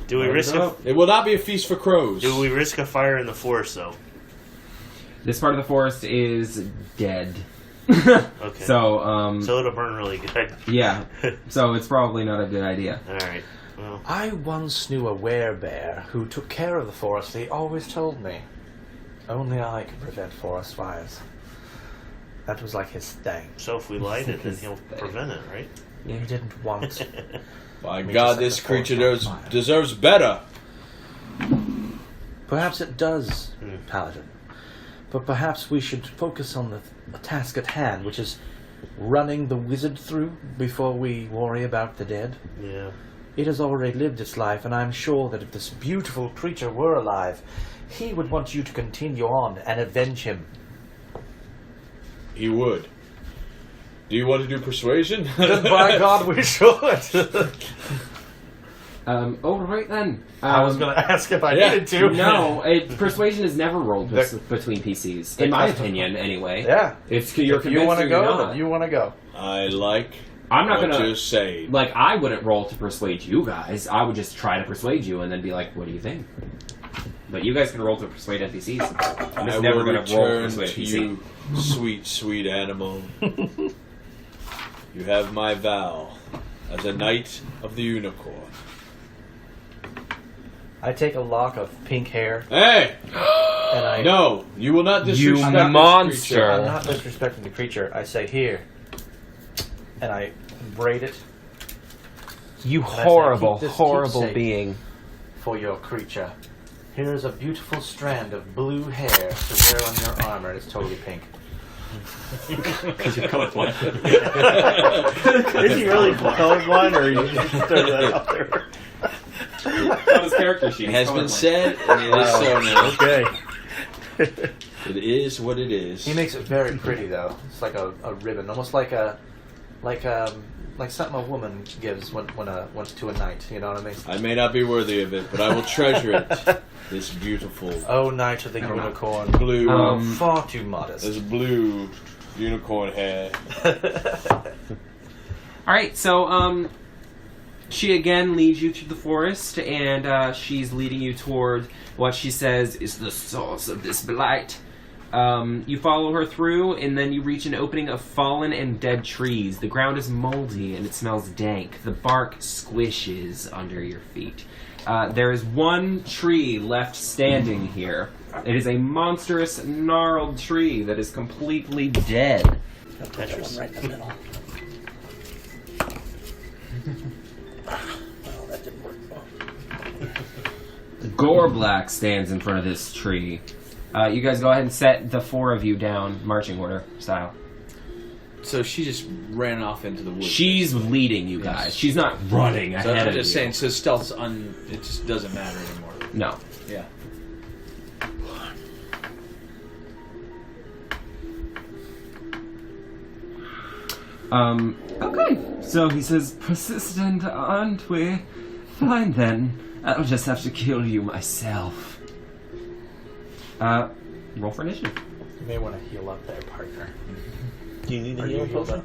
Do we risk It will not be a feast for crows. Do we risk a fire in the forest, though? This part of the forest is dead. Okay. So it'll burn really good. Yeah. So it's probably not a good idea. Alright. Well. I once knew a werebear who took care of the forest. He always told me. Only I can prevent forest fires. That was like his thing. So if we light it, then he'll prevent it, right? He didn't want... By Me God, to set this the forest creature on fire. deserves better. Perhaps it does, Paladin. But perhaps we should focus on the task at hand, which is running the wizard through before we worry about the dead. Yeah. It has already lived its life, and I'm sure that if this beautiful creature were alive, he would want you to continue on and avenge him. He would. Do you want to do persuasion? Then by God, we should. All right then. I was going to ask if I yeah. needed to. No, persuasion is never rolled between PCs, in my opinion, anyway. Yeah. It's you're If you want to convinced or you're go, not. then you want to go. I like I'm not what gonna you're saying. like. I wouldn't roll to persuade you guys. I would just try to persuade you and then be like, "What do you think?" But you guys can roll to persuade NPCs. I'm just I never will gonna roll to return persuade to PC. you, sweet, sweet animal. You have my vow as a knight of the unicorn. I take a lock of pink hair, Hey! and I... No, you will not You disrespect this monster. creature. I'm not disrespecting the creature. I say, here. And I braid it You I say, horrible, "Keep this horrible keepsake." being. for your creature. Here is a beautiful strand of blue hair to wear on your armor. It's totally pink. Because you're colorblind. Is he really colorblind, or are you just throwing that out there? On his character sheet. It has been said, and it is so now. Okay. It is what it is. He makes it very pretty, though. It's like a ribbon, almost like something a woman gives when to a knight. You know what I mean? I may not be worthy of it, but I will treasure it. This beautiful Oh, knight of the unicorn. blue, Far too modest. this blue unicorn hair. Alright, so, she again leads you through the forest, and she's leading you toward what she says is the source of this blight. You follow her through, and then you reach an opening of fallen and dead trees. The ground is moldy, and it smells dank. The bark squishes under your feet. There is one tree left standing here. It is a monstrous, gnarled tree that is completely dead. Tetris. Right in the middle. Well, that didn't work. Gorblack stands in front of this tree. You guys go ahead and set the four of you down, marching order style. So she just ran off into the woods. She's leading you guys. She's not running So ahead I'm of you. just saying, so stealth's it just doesn't matter anymore. No. Yeah. Okay. So he says, persistent, aren't we? Fine then. I'll just have to kill you myself. Roll for initiative. You may want to heal up there, partner. Do you need to Are you heal healed up?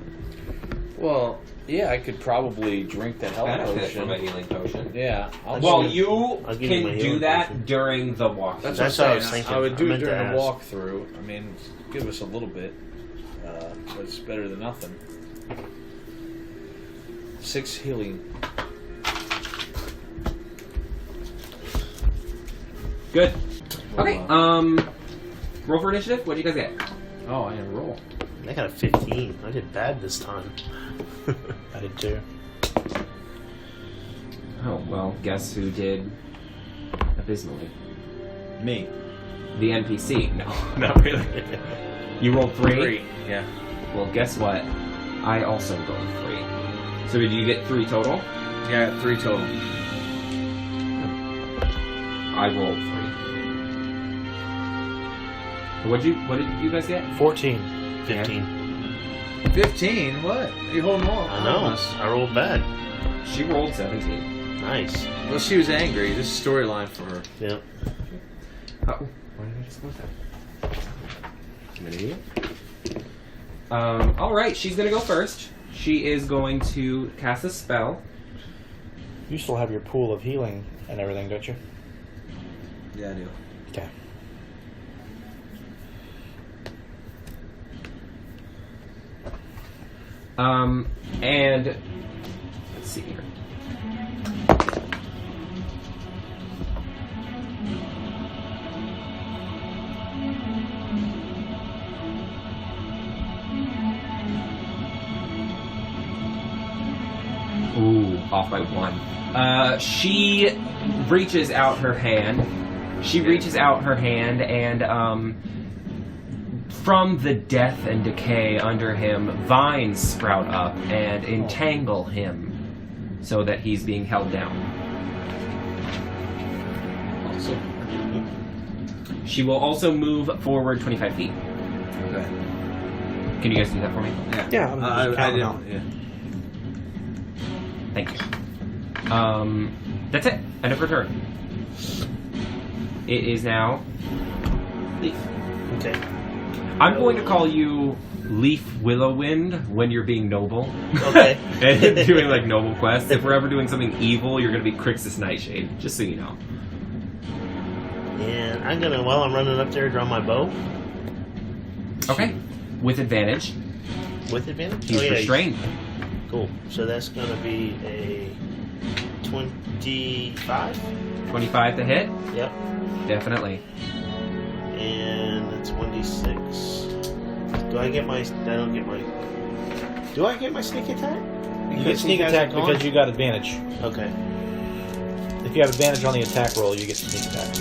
Well, yeah, I could probably drink the health Benefit potion. from a healing potion. Yeah. Well, you I'll give you my can do healing that potion. during the walk. That's That's what what I I'm was saying. thinking. I would I do it meant to during the ask. walkthrough. I mean, give us a little bit. But it's better than nothing. 6 healing. Good. Okay. Roll for initiative. What do you guys get? Oh, I didn't roll. I got a 15. I did bad this time. I did too. Oh well. Guess who did abysmally? Me. The NPC. No, not really. You rolled 3? Yeah. Well, guess what? I also rolled 3. So did you get 3 total? Yeah, I got 3 total. I rolled 3. What did you guys get? 14. 15. 15? What? You holding on? I know. I rolled bad. She rolled 17. Nice. Well, she was angry. This is storyline for her. Yep. Oh, why did I just close that? I'm an idiot. All right, she's gonna go first. She is going to cast a spell. You still have your pool of healing and everything, don't you? Yeah, I do. Okay. And let's see here. Ooh, off by 1. She reaches out her hand. And from the death and decay under him, vines sprout up and entangle him so that he's being held down. Also. She will also move forward 25 feet. Okay. Can you guys do that for me? Yeah, I'm I counting didn't. out. Yeah. Thank you. That's it. End of her turn. It is now Lief. Okay. I'm going to call you Lief Willowwind when you're being noble. Okay. And doing like noble quests. If we're ever doing something evil, you're going to be Criksis Nightshade. Just so you know. And I'm gonna, while I'm running up there, draw my bow. Okay. With advantage. With advantage? He's restrained. Cool. So that's gonna be a 25? 25 to hit? Yep. Definitely. And it's 1d6. Do I get my... I don't get my... Do I get my sneak attack? You get sneak attack because you got advantage. Okay. If you have advantage on the attack roll, you get sneak attack.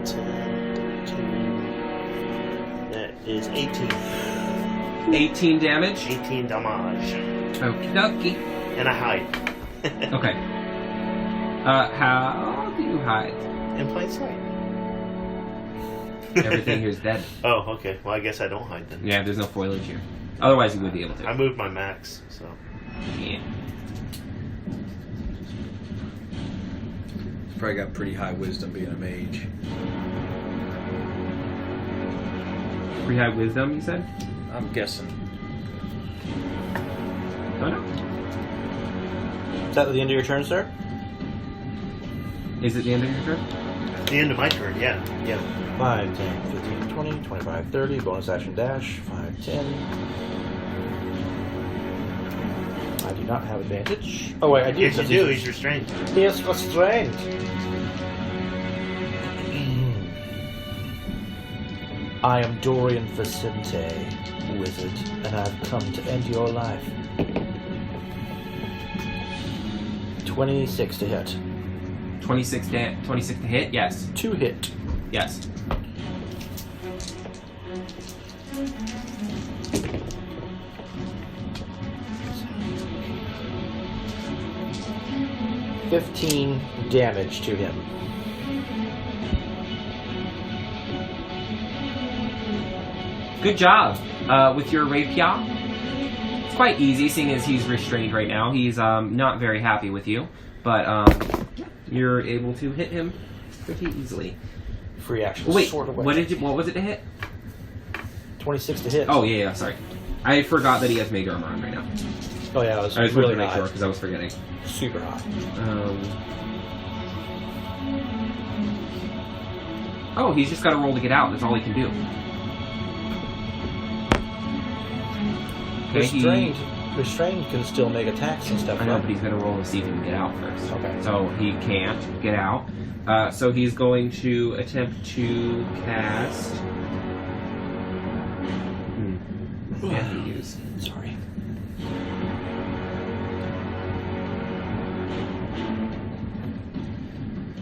10, 13... That is 18. 18 damage. 18 damage. Okie dokie. And I hide. Okay. How do you hide? In plain sight. Everything here is dead. Oh, okay. Well, I guess I don't hide then. Yeah, there's no foliage here. Otherwise, you would be able to. I moved my max, so... Yeah. Probably got pretty high wisdom being a mage. Pretty high wisdom, you said? I'm guessing. Oh, no. Is that the end of your turn, sir? Is it the end of your turn? At the end of my turn, yeah. Yeah. 5, 10, 15, 20, 25, 30. Bonus action dash. 5, 10. I do not have advantage. Oh, wait, I do. Yes, you do. He's restrained. He is restrained. I am Dorian Vicenti, wizard, and I've come to end your life. 26 to hit. 26 to hit? Yes. 2 hit. Yes. $15 damage to him. Good job with your rapier. It's quite easy, seeing as he's restrained right now. He's not very happy with you, but you're able to hit him pretty easily. Free action. Wait, sword away. what was it to hit? 26 to hit. Oh yeah, sorry. I forgot that he has mage armor on right now. Oh yeah, it was I just really wanted to make hot. sure because I was forgetting. Super hot. Oh, he's just got to roll to get out. That's all he can do. Okay, Restrained can still make attacks and stuff. I know, right? but he's going to roll to see if he can get out first. Okay. So he can't get out. So he's going to attempt to cast. What can he use? Sorry.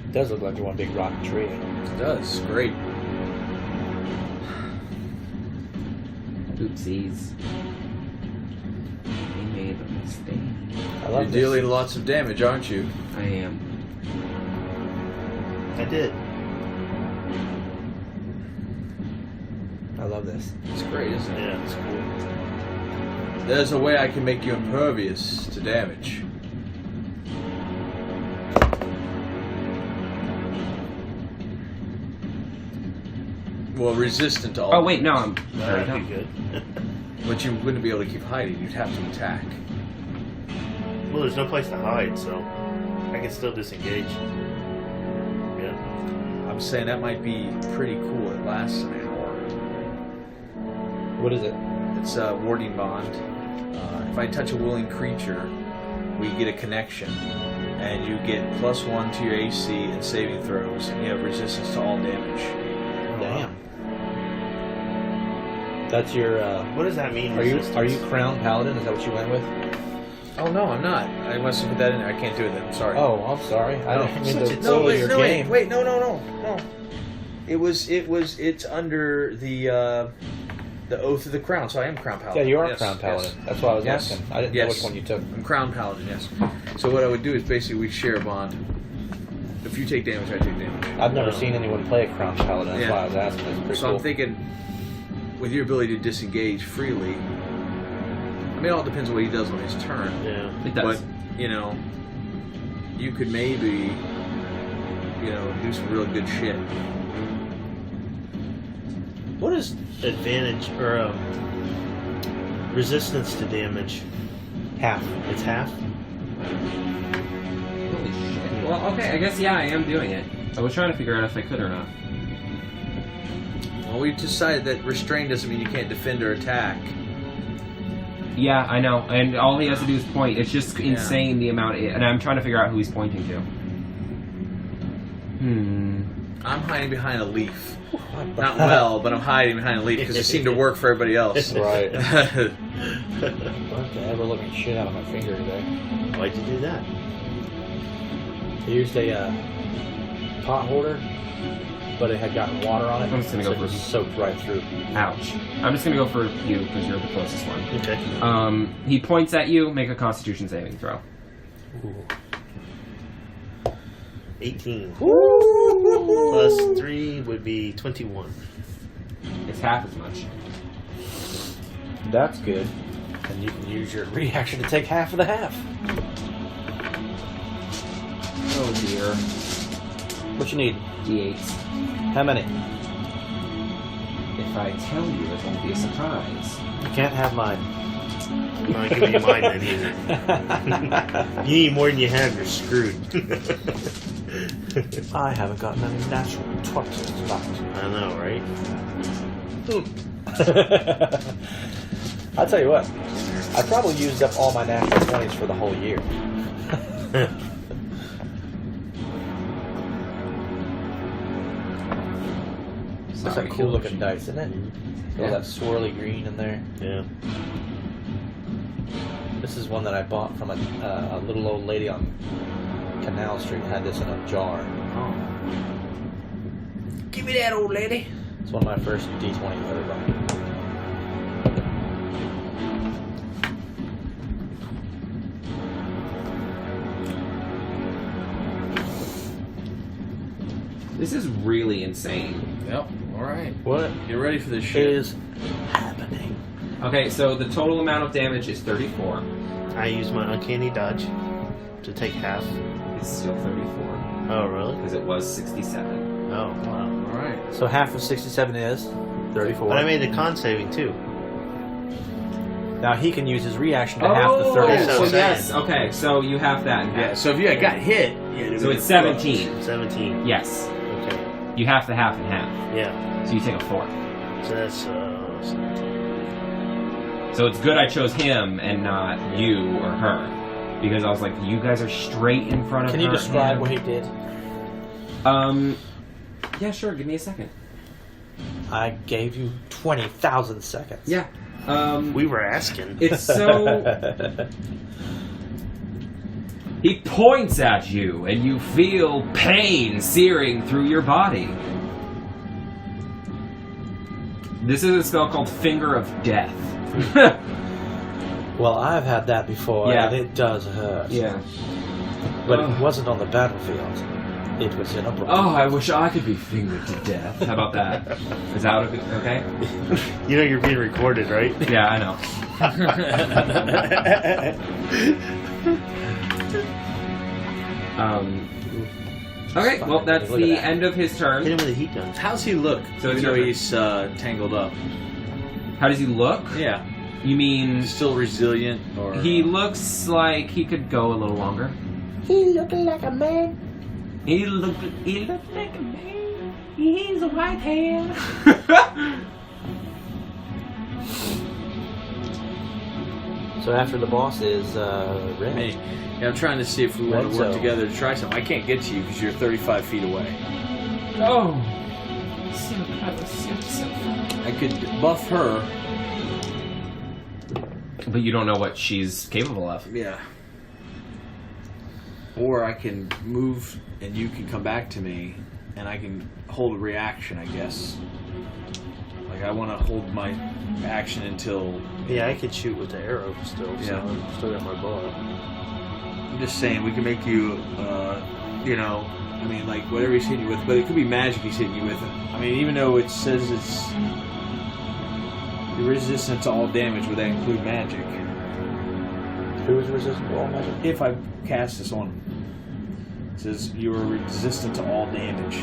It does look like one big rotten tree. It does. Great. Oopsies. He made a mistake. I You're love this. dealing lots of damage, aren't you? I am. I did. I love this. It's great, isn't it? Yeah, it's cool. There's a way I can make you impervious to damage. Well, resistant to all. Oh, wait, no, I'm. That'd be good. But you wouldn't be able to keep hiding. You'd have to attack. Well, there's no place to hide, so I can still disengage. Yeah. I'm saying that might be pretty cool. It lasts an hour. What is it? It's a warding bond. If I touch a willing creature, we get a connection. And you get +1 to your AC and saving throws. And you have resistance to all damage. Damn. That's your. What does that mean? Are you resistance? Crown Paladin? Is that what you went with? Oh, no, I'm not. I must have put that in there. I can't do it then. I'm sorry. Oh, I'm sorry. I didn't mean to No, spoil wait, your no, game. wait, no. It's under the Oath of the Crown, so I am Crown Paladin. Yeah, you are Yes, Crown Paladin. yes. That's why I was Yes. asking. I didn't know which one you took. I'm Crown Paladin, yes. So what I would do is basically we share a bond. If you take damage, I take damage. I've never seen anyone play a Crown Paladin. That's Yeah. why I was asking. It's pretty So cool. I'm thinking, with your ability to disengage freely, I mean, it all depends on what he does on his turn. Yeah. It does. But, you know, you could maybe, do some real good shit. What is advantage or resistance to damage? half. It's half. Holy shit. Well, okay, I guess, yeah, I am doing it. I was trying to figure out if I could or not. Well, we decided that restrain doesn't mean you can't defend or attack. Yeah, I know. And all he has to do is point. It's just insane the amount. And I'm trying to figure out who he's pointing to. I'm hiding behind a leaf. Not well, but I'm hiding behind a leaf because it seemed to work for everybody else. Right. Fuck, I ever looking shit out of my finger today. Why'd you do that? I used a pot holder, but it had gotten water on it. I'm just gonna so go for it just soaked right through. Ouch. I'm just going to go for you because you're the closest one. Okay. He points at you. Make a Constitution saving throw. Ooh. 18. Plus 3 would be 21. It's half as much. That's good. And you can use your reaction to take half of the half. Oh dear. What you need? D8s. How many? If I tell you, it won't be a surprise. You can't have mine. I'm not giving you mine then either. You need more than you have, you're screwed. I haven't gotten any natural 20s back. I know, right? I'll tell you what. I probably used up all my natural 20s for the whole year. That's a cool looking dice, isn't it? All that swirly green in there. Yeah. This is one that I bought from a little old lady on Canal Street. Had this in a jar. Oh. Give me that, old lady. It's one of my first D20s I ever bought. This is really insane. Yep. All right. What Get ready for this shit. is happening? Okay, so the total amount of damage is 34. I use my uncanny dodge to take half. It's still 34 Oh, really? because it was 67. Oh, wow. All right. So half of 67 is 34. But I made a con saving too. Now he can use his reaction to half the 30. so so sad. yes. Okay, so you have that. In half. Yeah, so if you had got hit... Yeah, So it's 17. 17. Yes. Okay. You have the half and half. Yeah. So you take a 4. So that's 17. So it's good I chose him and not you or her. Because I was like, you guys are straight in front of her. Can you describe what he did? Yeah, sure. Give me a second. I gave you 20,000 seconds. Yeah. We were asking. It's so... He points at you, and you feel pain searing through your body. This is a spell called Finger of Death. Well, I've had that before, Yeah. and it does hurt. Yeah. But it wasn't on the battlefield. It was in a book. Oh, I wish I could be fingered to death. How about that? Is that okay? You know you're being recorded, right? Yeah, I know. Okay, well, that's Look at the that. end of his Hit turn. him with a heat gun. How's he look? So it's Even though your he's tangled up. How does he look? Yeah. You mean He's still resilient, or he looks like he could go a little longer? He looking like a man. He looked like a man. He's a white hand. So after the boss is Red. Me. Yeah, I'm trying to see if we want to work Renzo. together to try something. I can't get to you because you're 35 feet away. Oh. So clever, so I could buff her. But you don't know what she's capable of. Yeah. Or I can move and you can come back to me and I can hold a reaction, I guess. Like I want to hold my action until... Yeah, I could shoot with the arrow still, so Yeah. I've still got my bow. I'm just saying, we can make you, you know, I mean, like, whatever he's hitting you with, but it could be magic he's hitting you with. I mean, even though it says it's resistant to all damage, would that include magic? Who is resistant to all magic? If I cast this on him. It says you are resistant to all damage.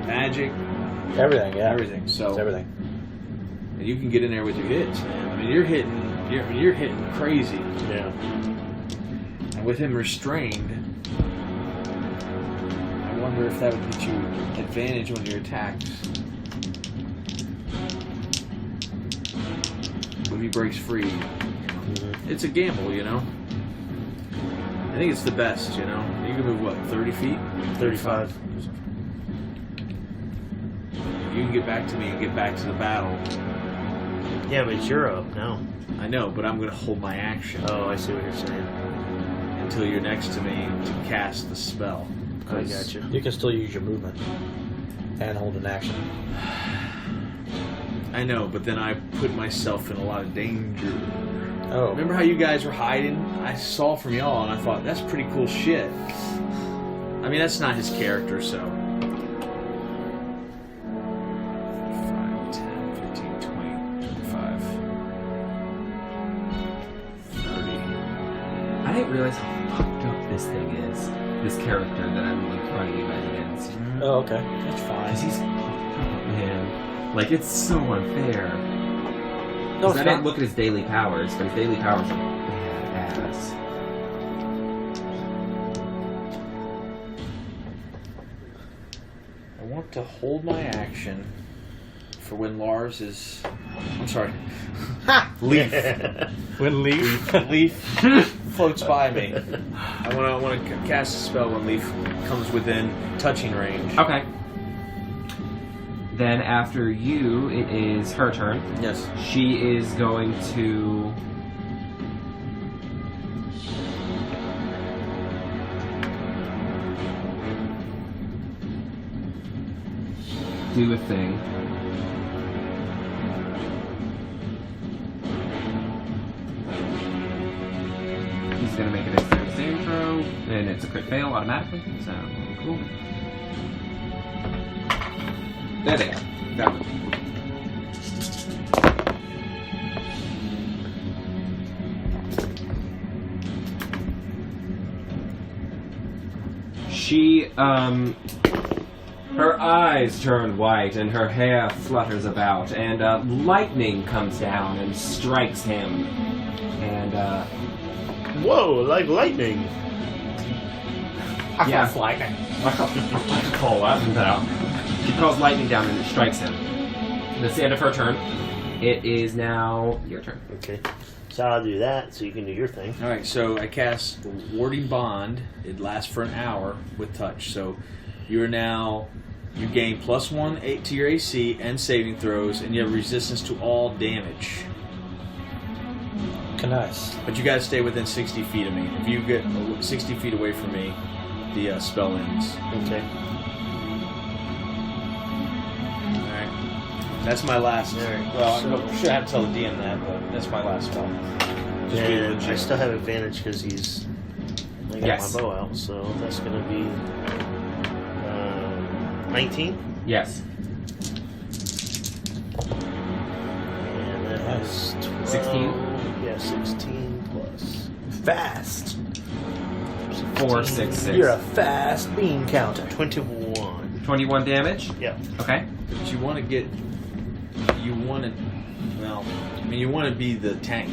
Magic, Everything, yeah. everything. So It's everything. and you can get in there with your hits, man. I mean, you're hitting crazy. Yeah. And with him restrained, I wonder if that would get you advantage on your attacks. When he breaks free. It's a gamble, you know? I think it's the best, you know? You can move, what, 30 feet? 35. You can get back to me and get back to the battle. Yeah, but you're up now. I know, but I'm going to hold my action Oh, I see what you're saying. until you're next to me to cast the spell. I got you. You can still use your movement and hold an action. I know, but then I put myself in a lot of danger. Oh. Remember how you guys were hiding? I saw from y'all and I thought, that's pretty cool shit. I mean, that's not his character, so. 5, 10, 15, 20, 25, 30. I didn't realize how fucked up this thing is. This character that I'm like running you guys against. Oh, okay. That's Because fine. he's fucked up, man. Like, it's so unfair. No, 'Cause it's I didn't not. look at his daily powers, but his daily powers are badass. I want to hold my action for when Lars is. I'm sorry. Lief. When Lief. Lief floats by me. I want to cast a spell when Lief comes within touching range. Okay. Then after you, it is her turn. Yes. She is going to... do a thing. He's going to make a dexterity saving throw, and it's a crit fail automatically, so cool. There they go. Got it. She, her eyes turn white and her hair flutters about, and lightning comes down and strikes him And Whoa, like lightning. yeah, lightning. call that out. She calls lightning down and it strikes him. That's the end of her turn. It is now your turn. Okay. So I'll do that so you can do your thing. All right, so I cast Warding Bond. It lasts for an hour with touch. So you gain +1 to your AC and saving throws, and you have resistance to all damage. Nice. But you got to stay within 60 feet of me. If you get 60 feet away from me, the spell ends. Okay. All right. That's my last. All right, Well, so- I should have to tell the DM that, but that's my last spell. Just be And legit. I still have advantage because I got Yes. my bow out, so that's going to be 19. Yes. And that is 12. 16? Yeah, 16 plus. Fast. 4, 6, 6. You're a fast bean counter. 21. 21 damage. Yeah. Okay. But you want to get. You want to. Well, I mean, you want to be the tank.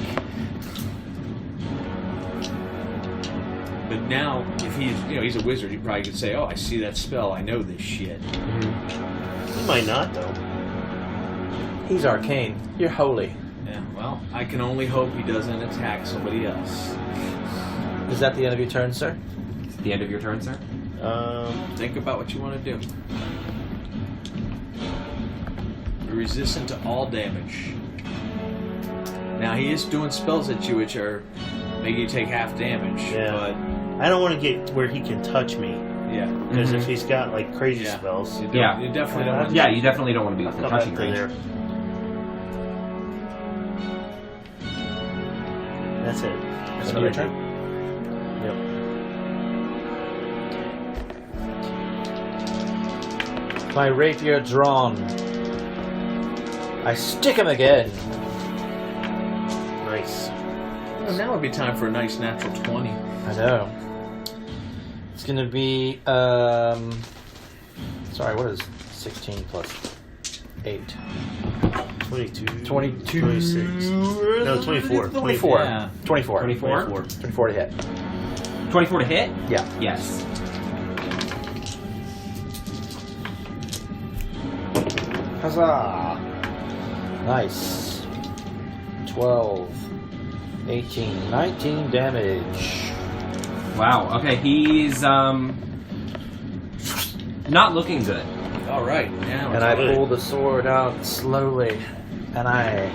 But now, if he's a wizard, he probably could say, "Oh, I see that spell. I know this shit." He might not, though. He's arcane. You're holy. Yeah. Well, I can only hope he doesn't attack somebody else. Is that the end of your turn, sir? It's the end of your turn, sir. Think about what you want to do. You're resistant to all damage. Now he is doing spells at you which are making you take half damage. Yeah. I don't want to get where he can touch me. But yeah. Because if he's got, like, crazy Yeah. spells, You Yeah. definitely don't want to. Yeah, you definitely don't want to be I'll within come touching back to range. there. That's it. That's what your I turn? do. Yep. My rapier drawn. I stick him again. Nice. Well, now would be time for a nice natural 20. I know. It's gonna be sorry, what is 16 plus 8? 22. 22. 26. No, 24. 24. Yeah. 24. 24? 24 to hit. 24 to hit? Yeah. Yes. Huzzah! Nice. 12, 18, 19 damage. Wow. Okay, he's not looking good. All right. Now And I pull the sword out slowly, and I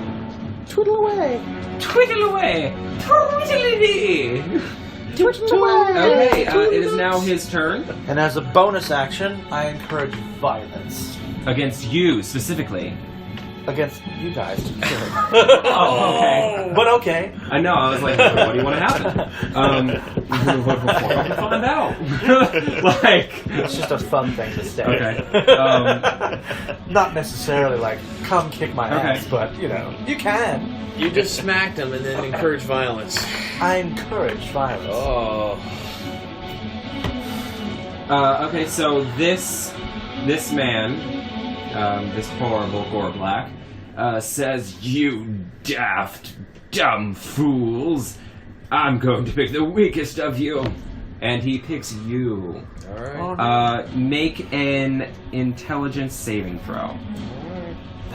twiddle away. Twiddle away. Twiddle-dee. Twiddle away. Okay, it is now his turn And as a bonus action, I encourage violence against you specifically. against you guys. Oh, okay. But okay. I know. I was like, what do you want to happen? Find out. Like, It's just a fun thing to say. okay. Not necessarily like, come kick my Okay. ass, but, you know, you can. You just smacked him and then encourage violence. I encourage violence. Oh. Okay, so this man, this horrible Gorblack, says, "You daft, dumb fools! I'm going to pick the weakest of you," and he picks you. All right. Make an intelligence saving throw.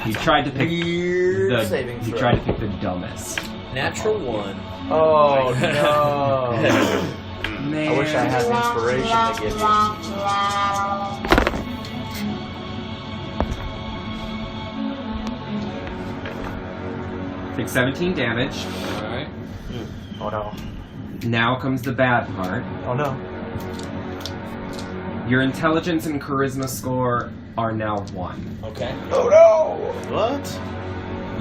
He tried to pick Weird saving He throw. tried to pick the dumbest. Natural 1. Oh, no. Man. I wish I had an inspiration to give Take 17 damage. All right. you. Oh, no. Now comes the bad part. Oh, no. Your intelligence and charisma score are now 1. Okay. Oh, no. What?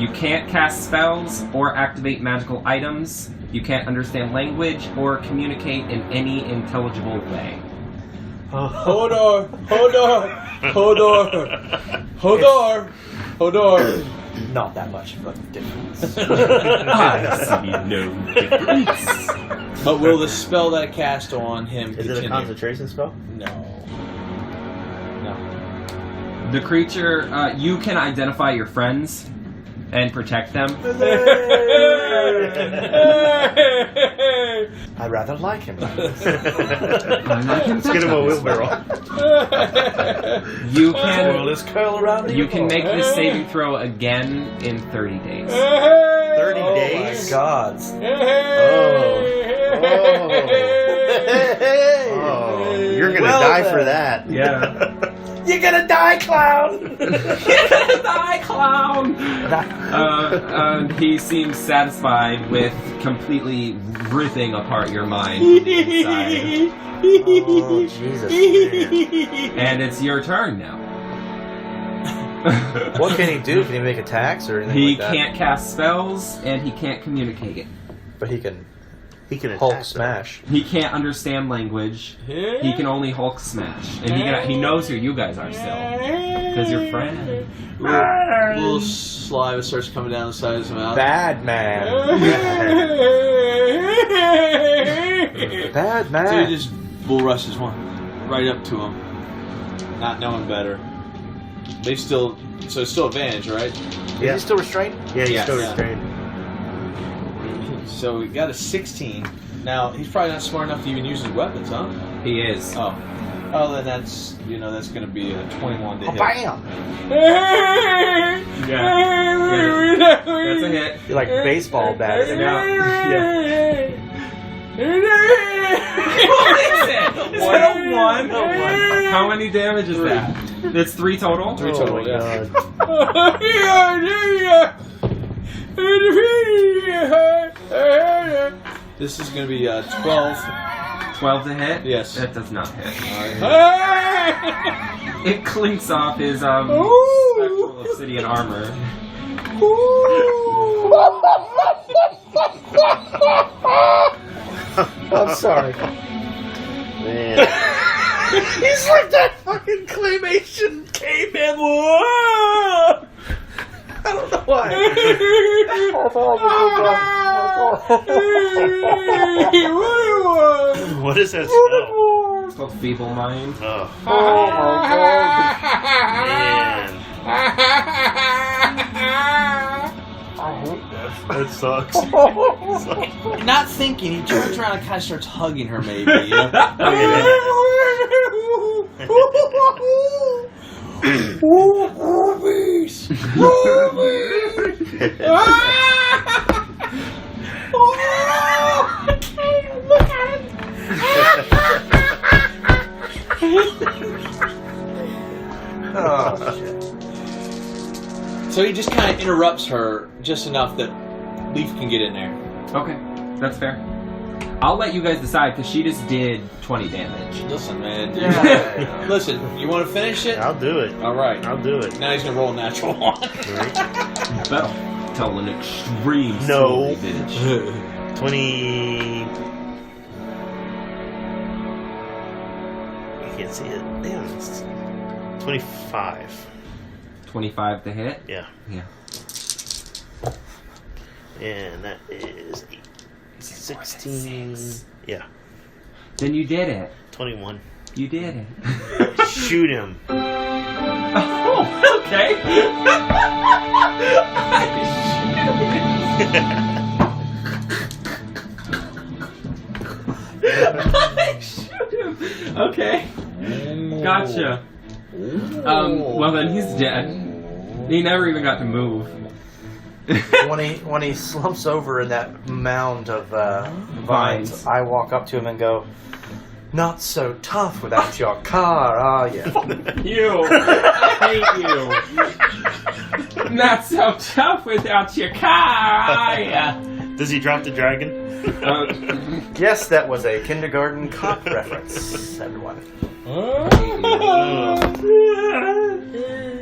You can't cast spells or activate magical items. You can't understand language or communicate in any intelligible way. Hold on. Hold on. Hold on. Hold on. Hold on. Not that much of a difference. I see no difference. But will the spell that I cast on him Is continue? it a concentration spell? No. No. The creature, you can identify your friends and protect them. I rather like him. Let's get him a wheelbarrow. You Swirl can his curl around you can make this saving throw again in 30 days. 30 Oh days? my God. Oh, you're gonna die for that. Yeah. You're gonna die, clown! Die, clown! He seems satisfied with completely ripping apart your mind from the inside. Oh, Jesus. And it's your turn now. What can he do? Can he make attacks or anything He like that? can't cast spells, and he can't communicate. But he can He can attack Hulk them. smash. He can't understand language. He can only Hulk smash. And he knows who you guys are still. Because you're friends. Little saliva starts coming down the side of his mouth. Bad man. Bad So man. he just bull rushes one right up to him, not knowing better. They still, so it's still advantage, right? Is Yeah. he still restrained? Yeah, he's Yes. still Yeah. restrained. So we got a 16. Now he's probably not smart enough to even use his weapons, huh? He is. Oh, then that's that's going to be a 21 to hit. Bam! Yeah. That's a hit. You're like baseball bat. Yeah. Is that a 1? How many damage is that? That's 3 total? 3 Oh total, my yeah. God. This is going to be 12. 12 to hit? Yes. That does not hit. Alright. It clinks off his spectral obsidian armor. I'm sorry. Man. He's like that fucking claymation caveman. Whoa! I don't know why. What is that spell? It's called Feeble Mind. Oh, man. That sucks. Not thinking, he turns around and kind of starts hugging her, maybe. You know? Oh, shit. So he just kind of interrupts her just enough that Lief can get in there. Okay, that's fair. I'll let you guys decide because she just did 20 damage. Listen, man. Yeah. Listen, you want to finish it? I'll do it. All right. I'll do it. Now he's going to roll a natural one. Better tell an extreme No. story, bitch. 20. I can't see it. Damn, it's 25. 25 to hit? Yeah. Yeah. And that is 16. Yeah. Then you did it. 21. You did it. Shoot him. Oh, okay. Shoot him. Okay. Gotcha. Well then he's dead. He never even got to move. When he slumps over in that mound of Vines. vines, I walk up to him and go, "Not so tough without your car, are you?" You. I hate you. Not so tough without your car, are ya? Does he drop the dragon? Yes, that was a kindergarten cop reference, everyone.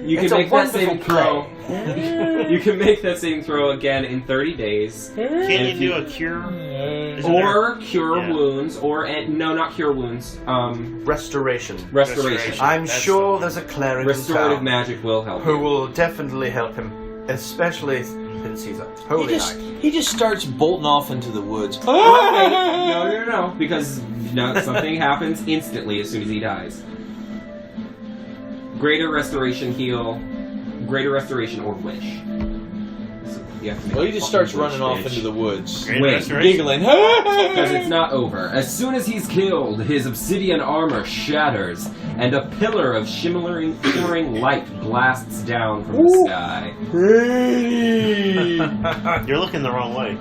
You can It's a make that saving wonderful throw. You can make that saving throw again in 30 days. Can you do a cure? Isn't Or cure Yeah. wounds, or no, not cure wounds. Restoration. Restoration. I'm That's sure there's a cleric in Restorative town magic will help. who will definitely help him, especially since he's a holy knight. He just starts bolting off into the woods. No, because something happens instantly as soon as he dies. Greater restoration heal, greater restoration or wish. You have to make Well, a he just fucking starts running off bitch. into the woods, Wait, giggling. Because it's not over. As soon as he's killed, his obsidian armor shatters, and a pillar of shimmering light blasts down from the sky. Pretty. You're looking the wrong way.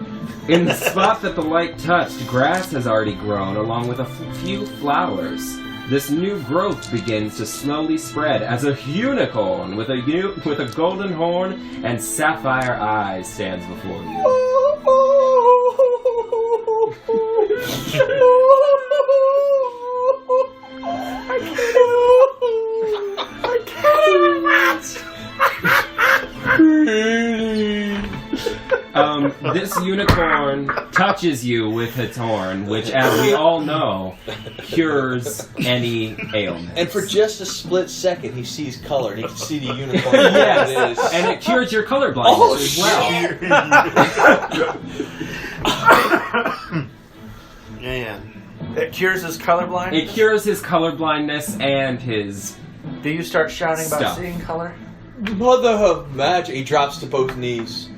In the spot that the light touched, grass has already grown, along with a few flowers. This new growth begins to slowly spread as a unicorn with a golden horn and sapphire eyes stands before you. This unicorn touches you with its horn, which, as we all know, cures any ailment. And for just a split second, he sees color, and he can see the unicorn. Yes, It is. and it cures your color blindness as well. Yeah. It cures his colorblind? It cures his color blindness and his... Do you start shouting about Stuff. seeing color? Mother of magic. He drops to both knees.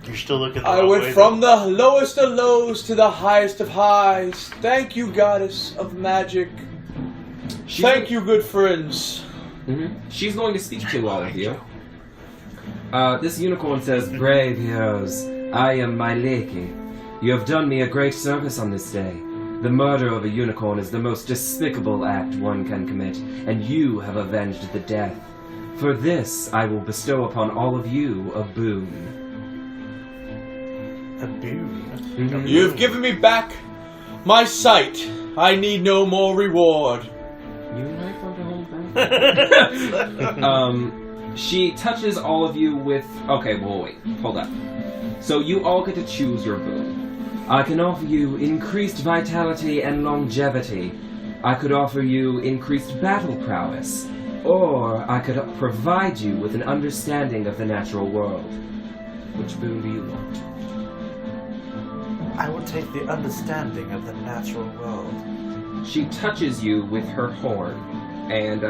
You're still looking the I wrong went way. from the lowest of lows to the highest of highs. Thank you, goddess of magic. Thank you, good friends. She's going to speak to all of you. This unicorn says, "Brave heroes, I am Myleki. You have done me a great service on this day. The murder of a unicorn is the most despicable act one can commit, and you have avenged the death. For this, I will bestow upon all of you a boon." A boon. You have given me back my sight. I need no more reward. You might want to hold back. She touches all of you with... Okay, well, wait. Hold up. So you all get to choose your boon. I can offer you increased vitality and longevity. I could offer you increased battle prowess. Or I could provide you with an understanding of the natural world. Which boon do you want? I will take the understanding of the natural world. She touches you with her horn, and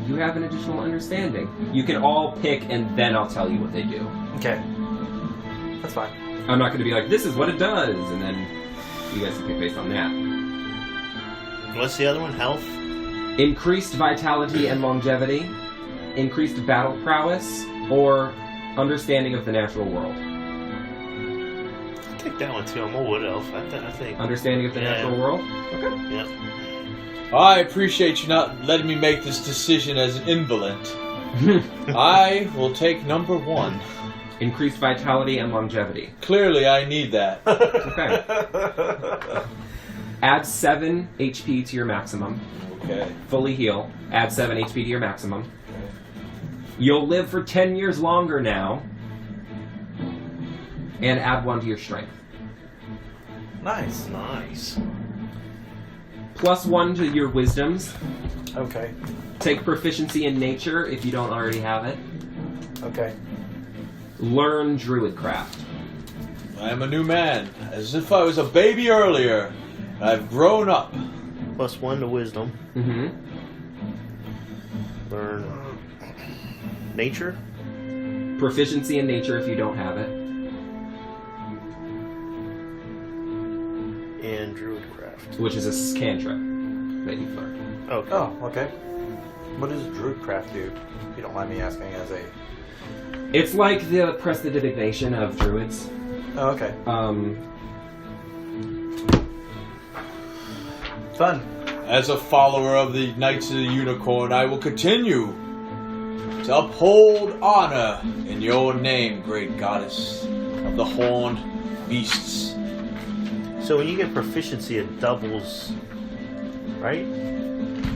you have an additional understanding. You can all pick, and then I'll tell you what they do. Okay. That's fine. I'm not going to be like, this is what it does, and then you guys can pick based on that. What's the other one? Health? Increased vitality and longevity, increased battle prowess, or understanding of the natural world. I'll take that one too. I'm a wood elf. I think. Understanding of the natural world? Okay. Yep. I appreciate you not letting me make this decision as an invalid. I will take number 1. Increased vitality and longevity. Clearly, I need that. Okay. Add 7 HP to your maximum. Okay. Fully heal. Add 7 HP to your maximum. You'll live for 10 years longer now. And add 1 to your strength. Nice. Nice. Plus 1 to your wisdoms. Okay. Take proficiency in nature if you don't already have it. Okay. Learn druidcraft. I am a new man, as if I was a baby earlier. I've grown up. Plus 1 to wisdom. Mm-hmm. Learn nature. Proficiency in nature if you don't have it. And druidcraft. Which is a cantrip that you've learned. Okay. Oh, okay. What does Druidcraft do? If you don't mind me asking as a... It's like the prestidigitation of druids. Oh, okay. Fun. As a follower of the Knights of the Unicorn, I will continue to uphold honor in your name, great goddess of the horned beasts. So when you get proficiency, it doubles, right?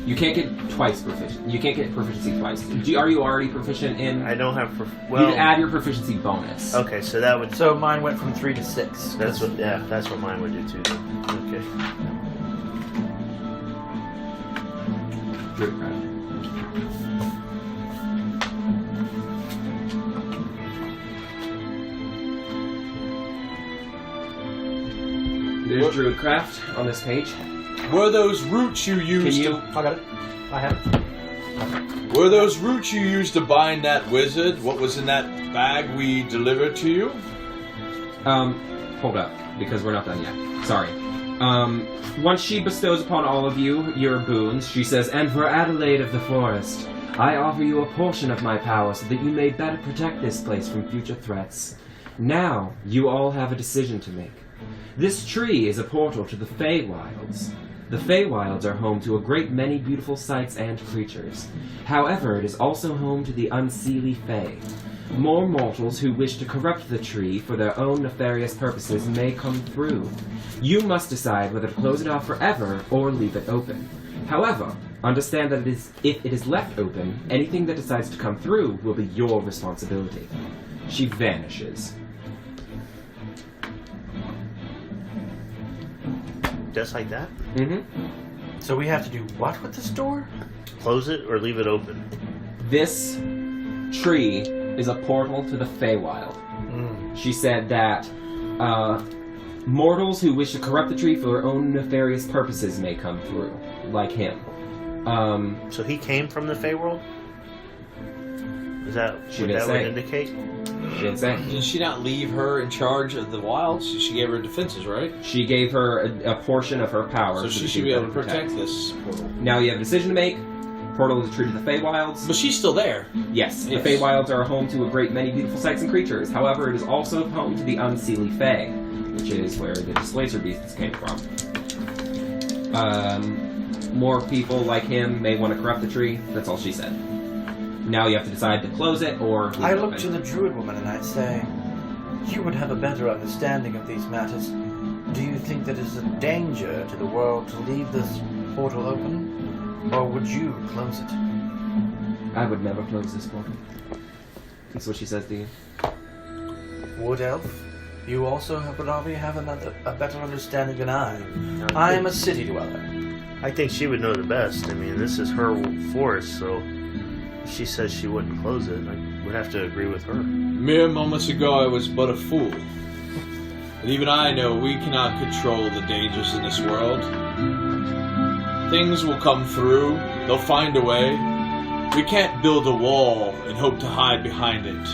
You can't get twice proficient. You can't get proficiency twice. Are you already proficient in... I don't have... you can add your proficiency bonus. Okay, so that would... So mine went from 3 to 6. That's what mine would do too. Okay. Druidcraft. There's Druidcraft on this page. Were those roots you used Can you... I got it. I have it. to... Were those roots you used to bind that wizard? What was in that bag we delivered to you? Hold up, because we're not done yet. Sorry. Once she bestows upon all of you your boons, she says, "And for Adelaide of the Forest, I offer you a portion of my power so that you may better protect this place from future threats. Now, you all have a decision to make. This tree is a portal to the Feywilds. The Feywilds are home to a great many beautiful sights and creatures. However, it is also home to the unseelie Fey. More mortals who wish to corrupt the tree for their own nefarious purposes may come through. You must decide whether to close it off forever or leave it open. However, understand that if it is left open, anything that decides to come through will be your responsibility." She vanishes. Just like that? Mm-hmm. So we have to do what with this door? Close it or leave it open? This tree is a portal to the Feywild. She said that mortals who wish to corrupt the tree for their own nefarious purposes may come through, like him. So he came from the Feyworld? Is that She what didn't that say. would indicate? She didn't say. Did she not leave her in charge of the wilds? She gave her defenses, right? She gave her a portion of her power. So she should be able to protect this portal. Now you have a decision to make. Portal is true to the Feywilds. But she's still there. Yes, Yes. the Feywilds are home to a great many beautiful sights and creatures. However, it is also home to the unseelie Fey, which is where the Displacer Beasts came from. More people like him may want to corrupt the tree. That's all she said. Now you have to decide to close it or leave I it look open. to the druid woman and I say, "You would have a better understanding of these matters. Do you think that it is a danger to the world to leave this portal open? Or would you close it?" I would never close this portal. That's what she says to you. Wood Elf, you also would probably have a better understanding than I. I am a city dweller. I think she would know the best. I mean, this is her forest, so if she says she wouldn't close it, I would have to agree with her. Mere moments ago, I was but a fool. But even I know we cannot control the dangers in this world. Things will come through. They'll find a way. We can't build a wall and hope to hide behind it.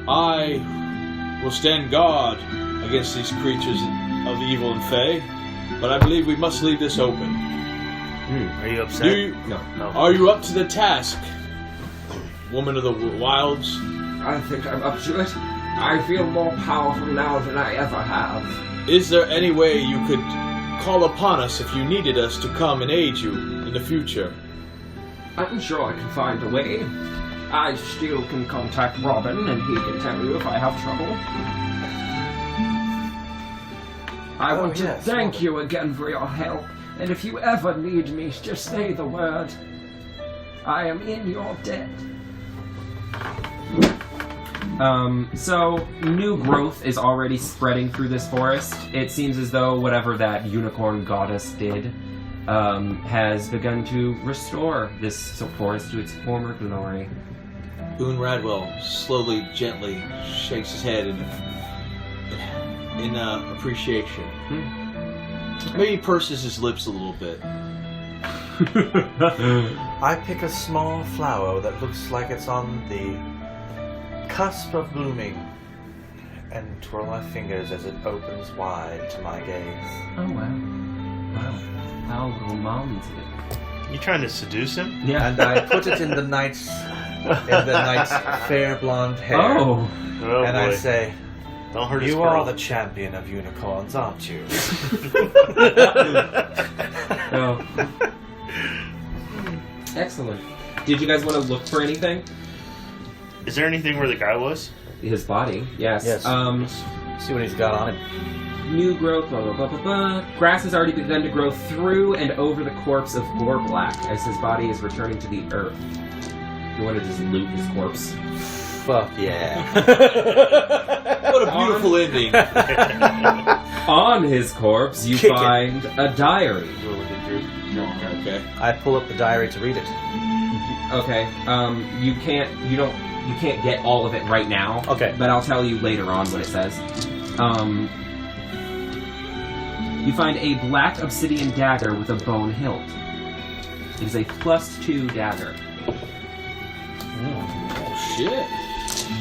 I will stand guard against these creatures of evil and fey, but I believe we must leave this open. Are you upset? No. Are you up to the task, woman of the wilds? I think I'm up to it. I feel more powerful now than I ever have. Is there any way you could call upon us if you needed us to come and aid you in the future? I'm sure I can find a way. I still can contact Robin, and he can tell you if I have trouble. I want to thank you again for your help, and if you ever need me, just say the word. I am in your debt. So, new growth is already spreading through this forest. It seems as though whatever that unicorn goddess did has begun to restore this forest to its former glory. Boone Radwell slowly, gently shakes his head in appreciation. Maybe he purses his lips a little bit. I pick a small flower that looks like it's on the cusp of blooming and twirl my fingers as it opens wide to my gaze. Oh, wow. Wow. How romantic. You trying to seduce him? Yeah. And I put it in the knight's fair blonde hair. Oh. Oh and boy. I say, Don't hurt his "You are pearl. the champion of unicorns, aren't you?" Oh. Excellent. Did you guys want to look for anything? Is there anything where the guy was? His body, yes. Yes. See what he's got on him. New growth, blah, blah, blah, blah, blah. Grass has already begun to grow through and over the corpse of Gore Black as his body is returning to the earth. You want to just loot his corpse? Fuck yeah. What a beautiful ending. On his corpse, you Kick it. find a diary. Okay. I pull up the diary to read it. Okay, you can't get all of it right now. Okay. But I'll tell you later on what it says. You find a black obsidian dagger with a bone hilt. It is a +2 dagger. Oh shit.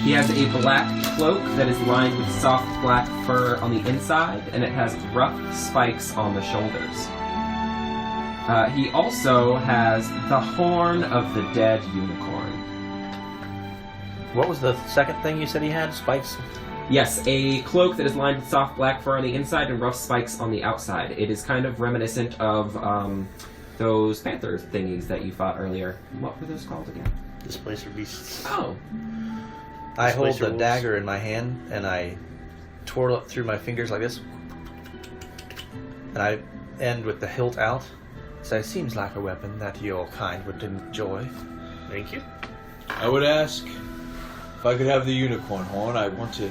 He has a black cloak that is lined with soft black fur on the inside, and it has rough spikes on the shoulders. He also has the horn of the dead unicorn. What was the second thing you said he had? Spikes? Yes, a cloak that is lined with soft black fur on the inside and rough spikes on the outside. It is kind of reminiscent of those panther thingies that you fought earlier. What were those called again? Displacer beasts. Oh. I hold the wolves. dagger in my hand and I twirl it through my fingers like this. And I end with the hilt out. So it seems like a weapon that your kind would enjoy. Thank you. I would ask if I could have the unicorn horn. I want to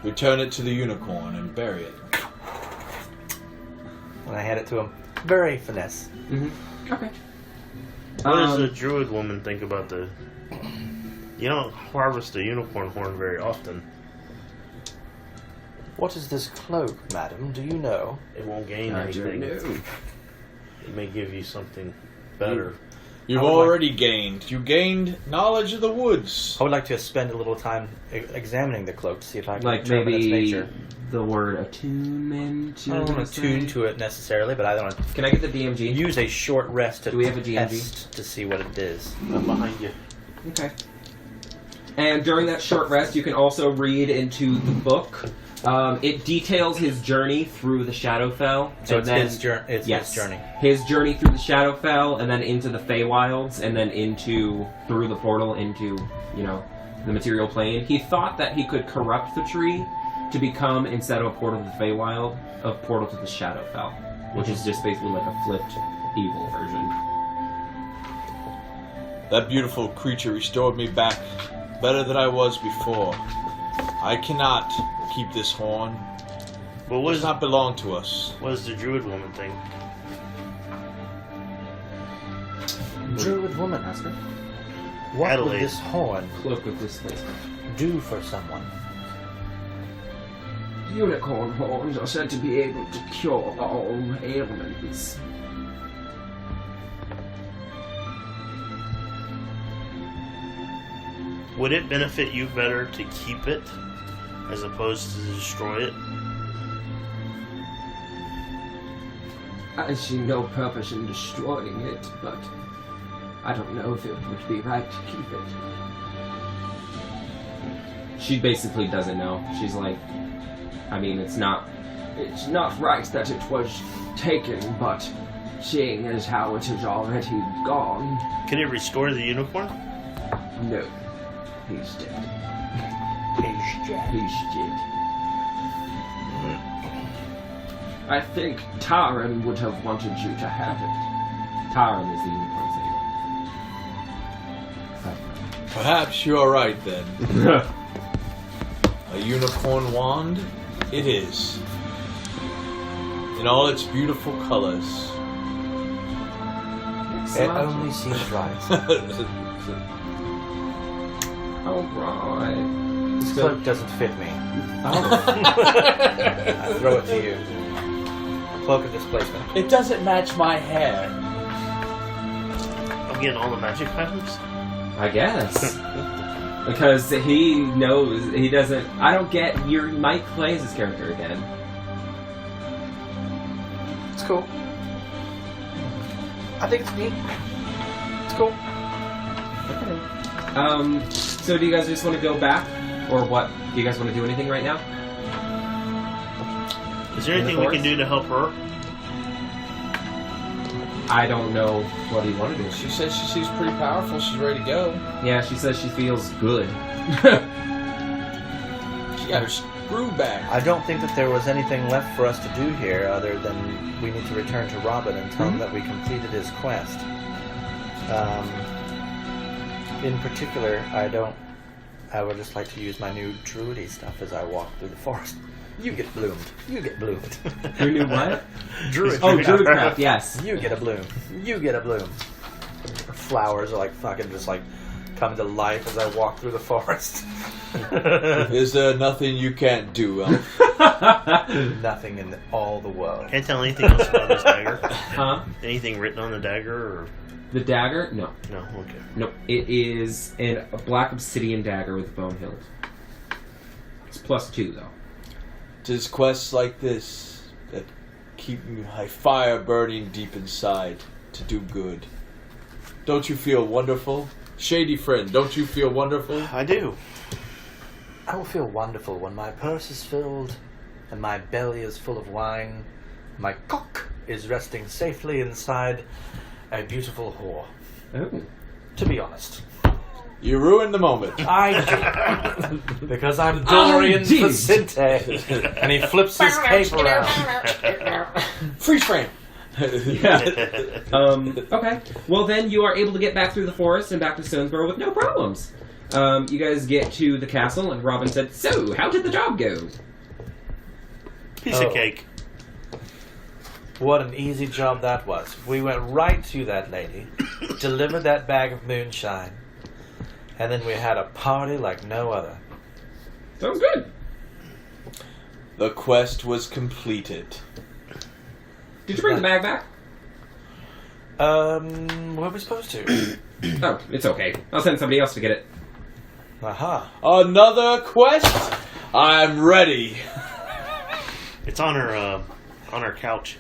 return it to the unicorn and bury it. When I hand it to him, very finesse. Mm-hmm. Okay. What does the druid woman think about the... You don't harvest a unicorn horn very often. What is this cloak, madam? Do you know? It won't gain I don't anything. know. It may give you something better. You've I would already gained. You gained knowledge of the woods. I would like to spend a little time examining the cloak to see if I can Like determine its maybe nature. the word attunement. I don't want to tune to it necessarily, but I want to Can I get the DMG? use a short rest to Do we have a DMG? test to see what it is. I'm behind you. Okay. And during that short rest, you can also read into the book. It details his journey through the Shadowfell. So and it's then, his journey. It's yes, his journey. his journey through the Shadowfell, and then into the Feywilds, and then through the portal into, the material plane. He thought that he could corrupt the tree to become, instead of a portal to the Feywild, a portal to the Shadowfell, which is just basically like a flipped evil version. That beautiful creature restored me back better than I was before. I cannot keep this horn. But It does not belong to us. what does the druid woman think? Druid woman, Ask her. what Adelaide. would this horn Cloak of displacement. do for someone? Unicorn horns are said to be able to cure all ailments. Would it benefit you better to keep it as opposed to destroy it? I see no purpose in destroying it, but I don't know if it would be right to keep it. She basically doesn't know. She's like, it's not. It's not right that it was taken, but seeing as how it is already gone, Can it restore the unicorn? no, he's dead. He's dead. He's dead. I think Taran would have wanted you to have it. Taran is the unicorn's Perhaps you are right then. A unicorn wand? It is. In all its beautiful colors. It only seems right. Alright. This cloak doesn't fit me. Oh. I throw it to you. A cloak of displacement. It doesn't match my hair. I'm getting all the magic items? I guess. Because he knows, he doesn't... I don't get... You might play as this character again. It's cool. I think it's neat. It's cool. So do you guys just want to go back? Or what? Do you guys want to do anything right now? Is there anything we can do to help her? I don't know what do you want to do. She says she seems pretty powerful. She's ready to go. Yeah, she says she feels good. She got her screw back. I don't think that there was anything left for us to do here other than we need to return to Robin and tell him that we completed his quest. In particular, I would just like to use my new druidy stuff as I walk through the forest. You get bloomed. You get bloomed. Your new what? Druid. Oh, Druidcraft, yes. You get a bloom. You get a bloom. Flowers are fucking just come to life as I walk through the forest. Is there nothing you can't do, Elf? Nothing in all the world. Can't tell anything else about this dagger? Huh? Anything written on the dagger? Or The dagger? No. No, okay. Nope. It is a black obsidian dagger with a bone hilt. It's +2 though. Tis quests like this that keep my fire burning deep inside to do good. Don't you feel wonderful? Shady friend, don't you feel wonderful? I do. I will feel wonderful when my purse is filled and my belly is full of wine. My cock is resting safely inside a beautiful whore. Oh. To be honest. You ruined the moment. I do. Because I'm Dorian Vicenti. And he flips his cape around. Freeze frame. Yeah. Okay. Well, then you are able to get back through the forest and back to Stonesburrow with no problems. You guys get to the castle, and Robin said, "So, how did the job go?" Piece of cake. What an easy job that was. We went right to that lady, delivered that bag of moonshine, and then we had a party like no other. Sounds good. The quest was completed. Did you bring the bag back? Were we supposed to? Oh, it's okay. I'll send somebody else to get it. Aha. Another quest? I'm ready. It's on her couch.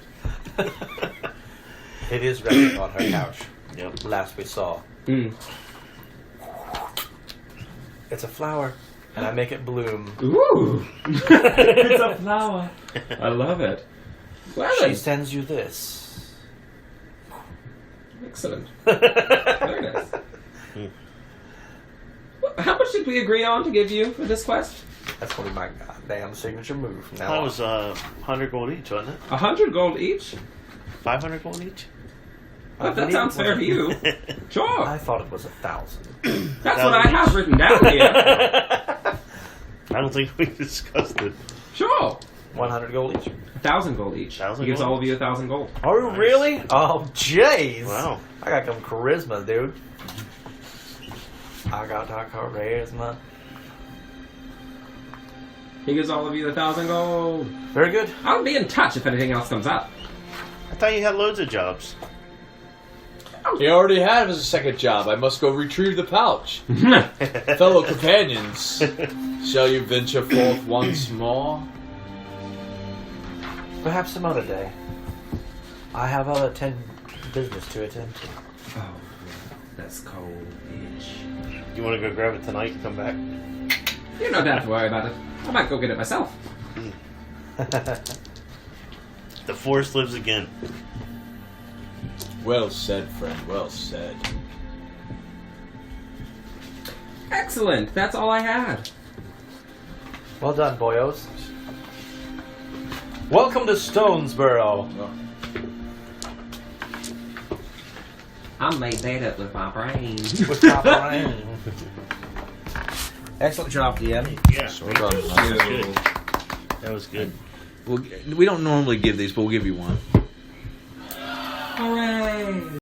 It is resting on her couch. Yep. Last we saw. Mm. It's a flower, and I make it bloom. Ooh! It's a flower. I love it. Well, She sends you this. excellent. Very nice. How much did we agree on to give you for this quest? That's going to be my goddamn signature move from now That on. was 100 gold each, wasn't it? 100 gold each? 500 gold each? Well, that sounds fair to you. Sure. I thought it was 1,000. That's what I have written down here. I don't think we discussed it. Sure. 100 gold each. 1,000 gold each. 1,000 He gives gold? all of you 1,000 gold. Oh, Nice. really? Oh, jeez. Wow. I got some charisma, dude. I got that charisma. He gives all of you 1,000 gold. Very good. I'll be in touch if anything else comes up. I thought you had loads of jobs. He already had his second job. I must go retrieve the pouch. Fellow companions, shall you venture forth once more? Perhaps some other day. I have other business to attend to. Oh, that's cold, bitch. You want to go grab it tonight and come back? You don't have to worry about it. I might go get it myself. The forest lives again. Well said, friend. Well said. Excellent. That's all I had. Well done, boyos. Welcome to Stonesburrow. I made that up with my brain. With my brain. Excellent job, DM. Yeah, Well done. that was good. We don't normally give these, but we'll give you one. Hooray!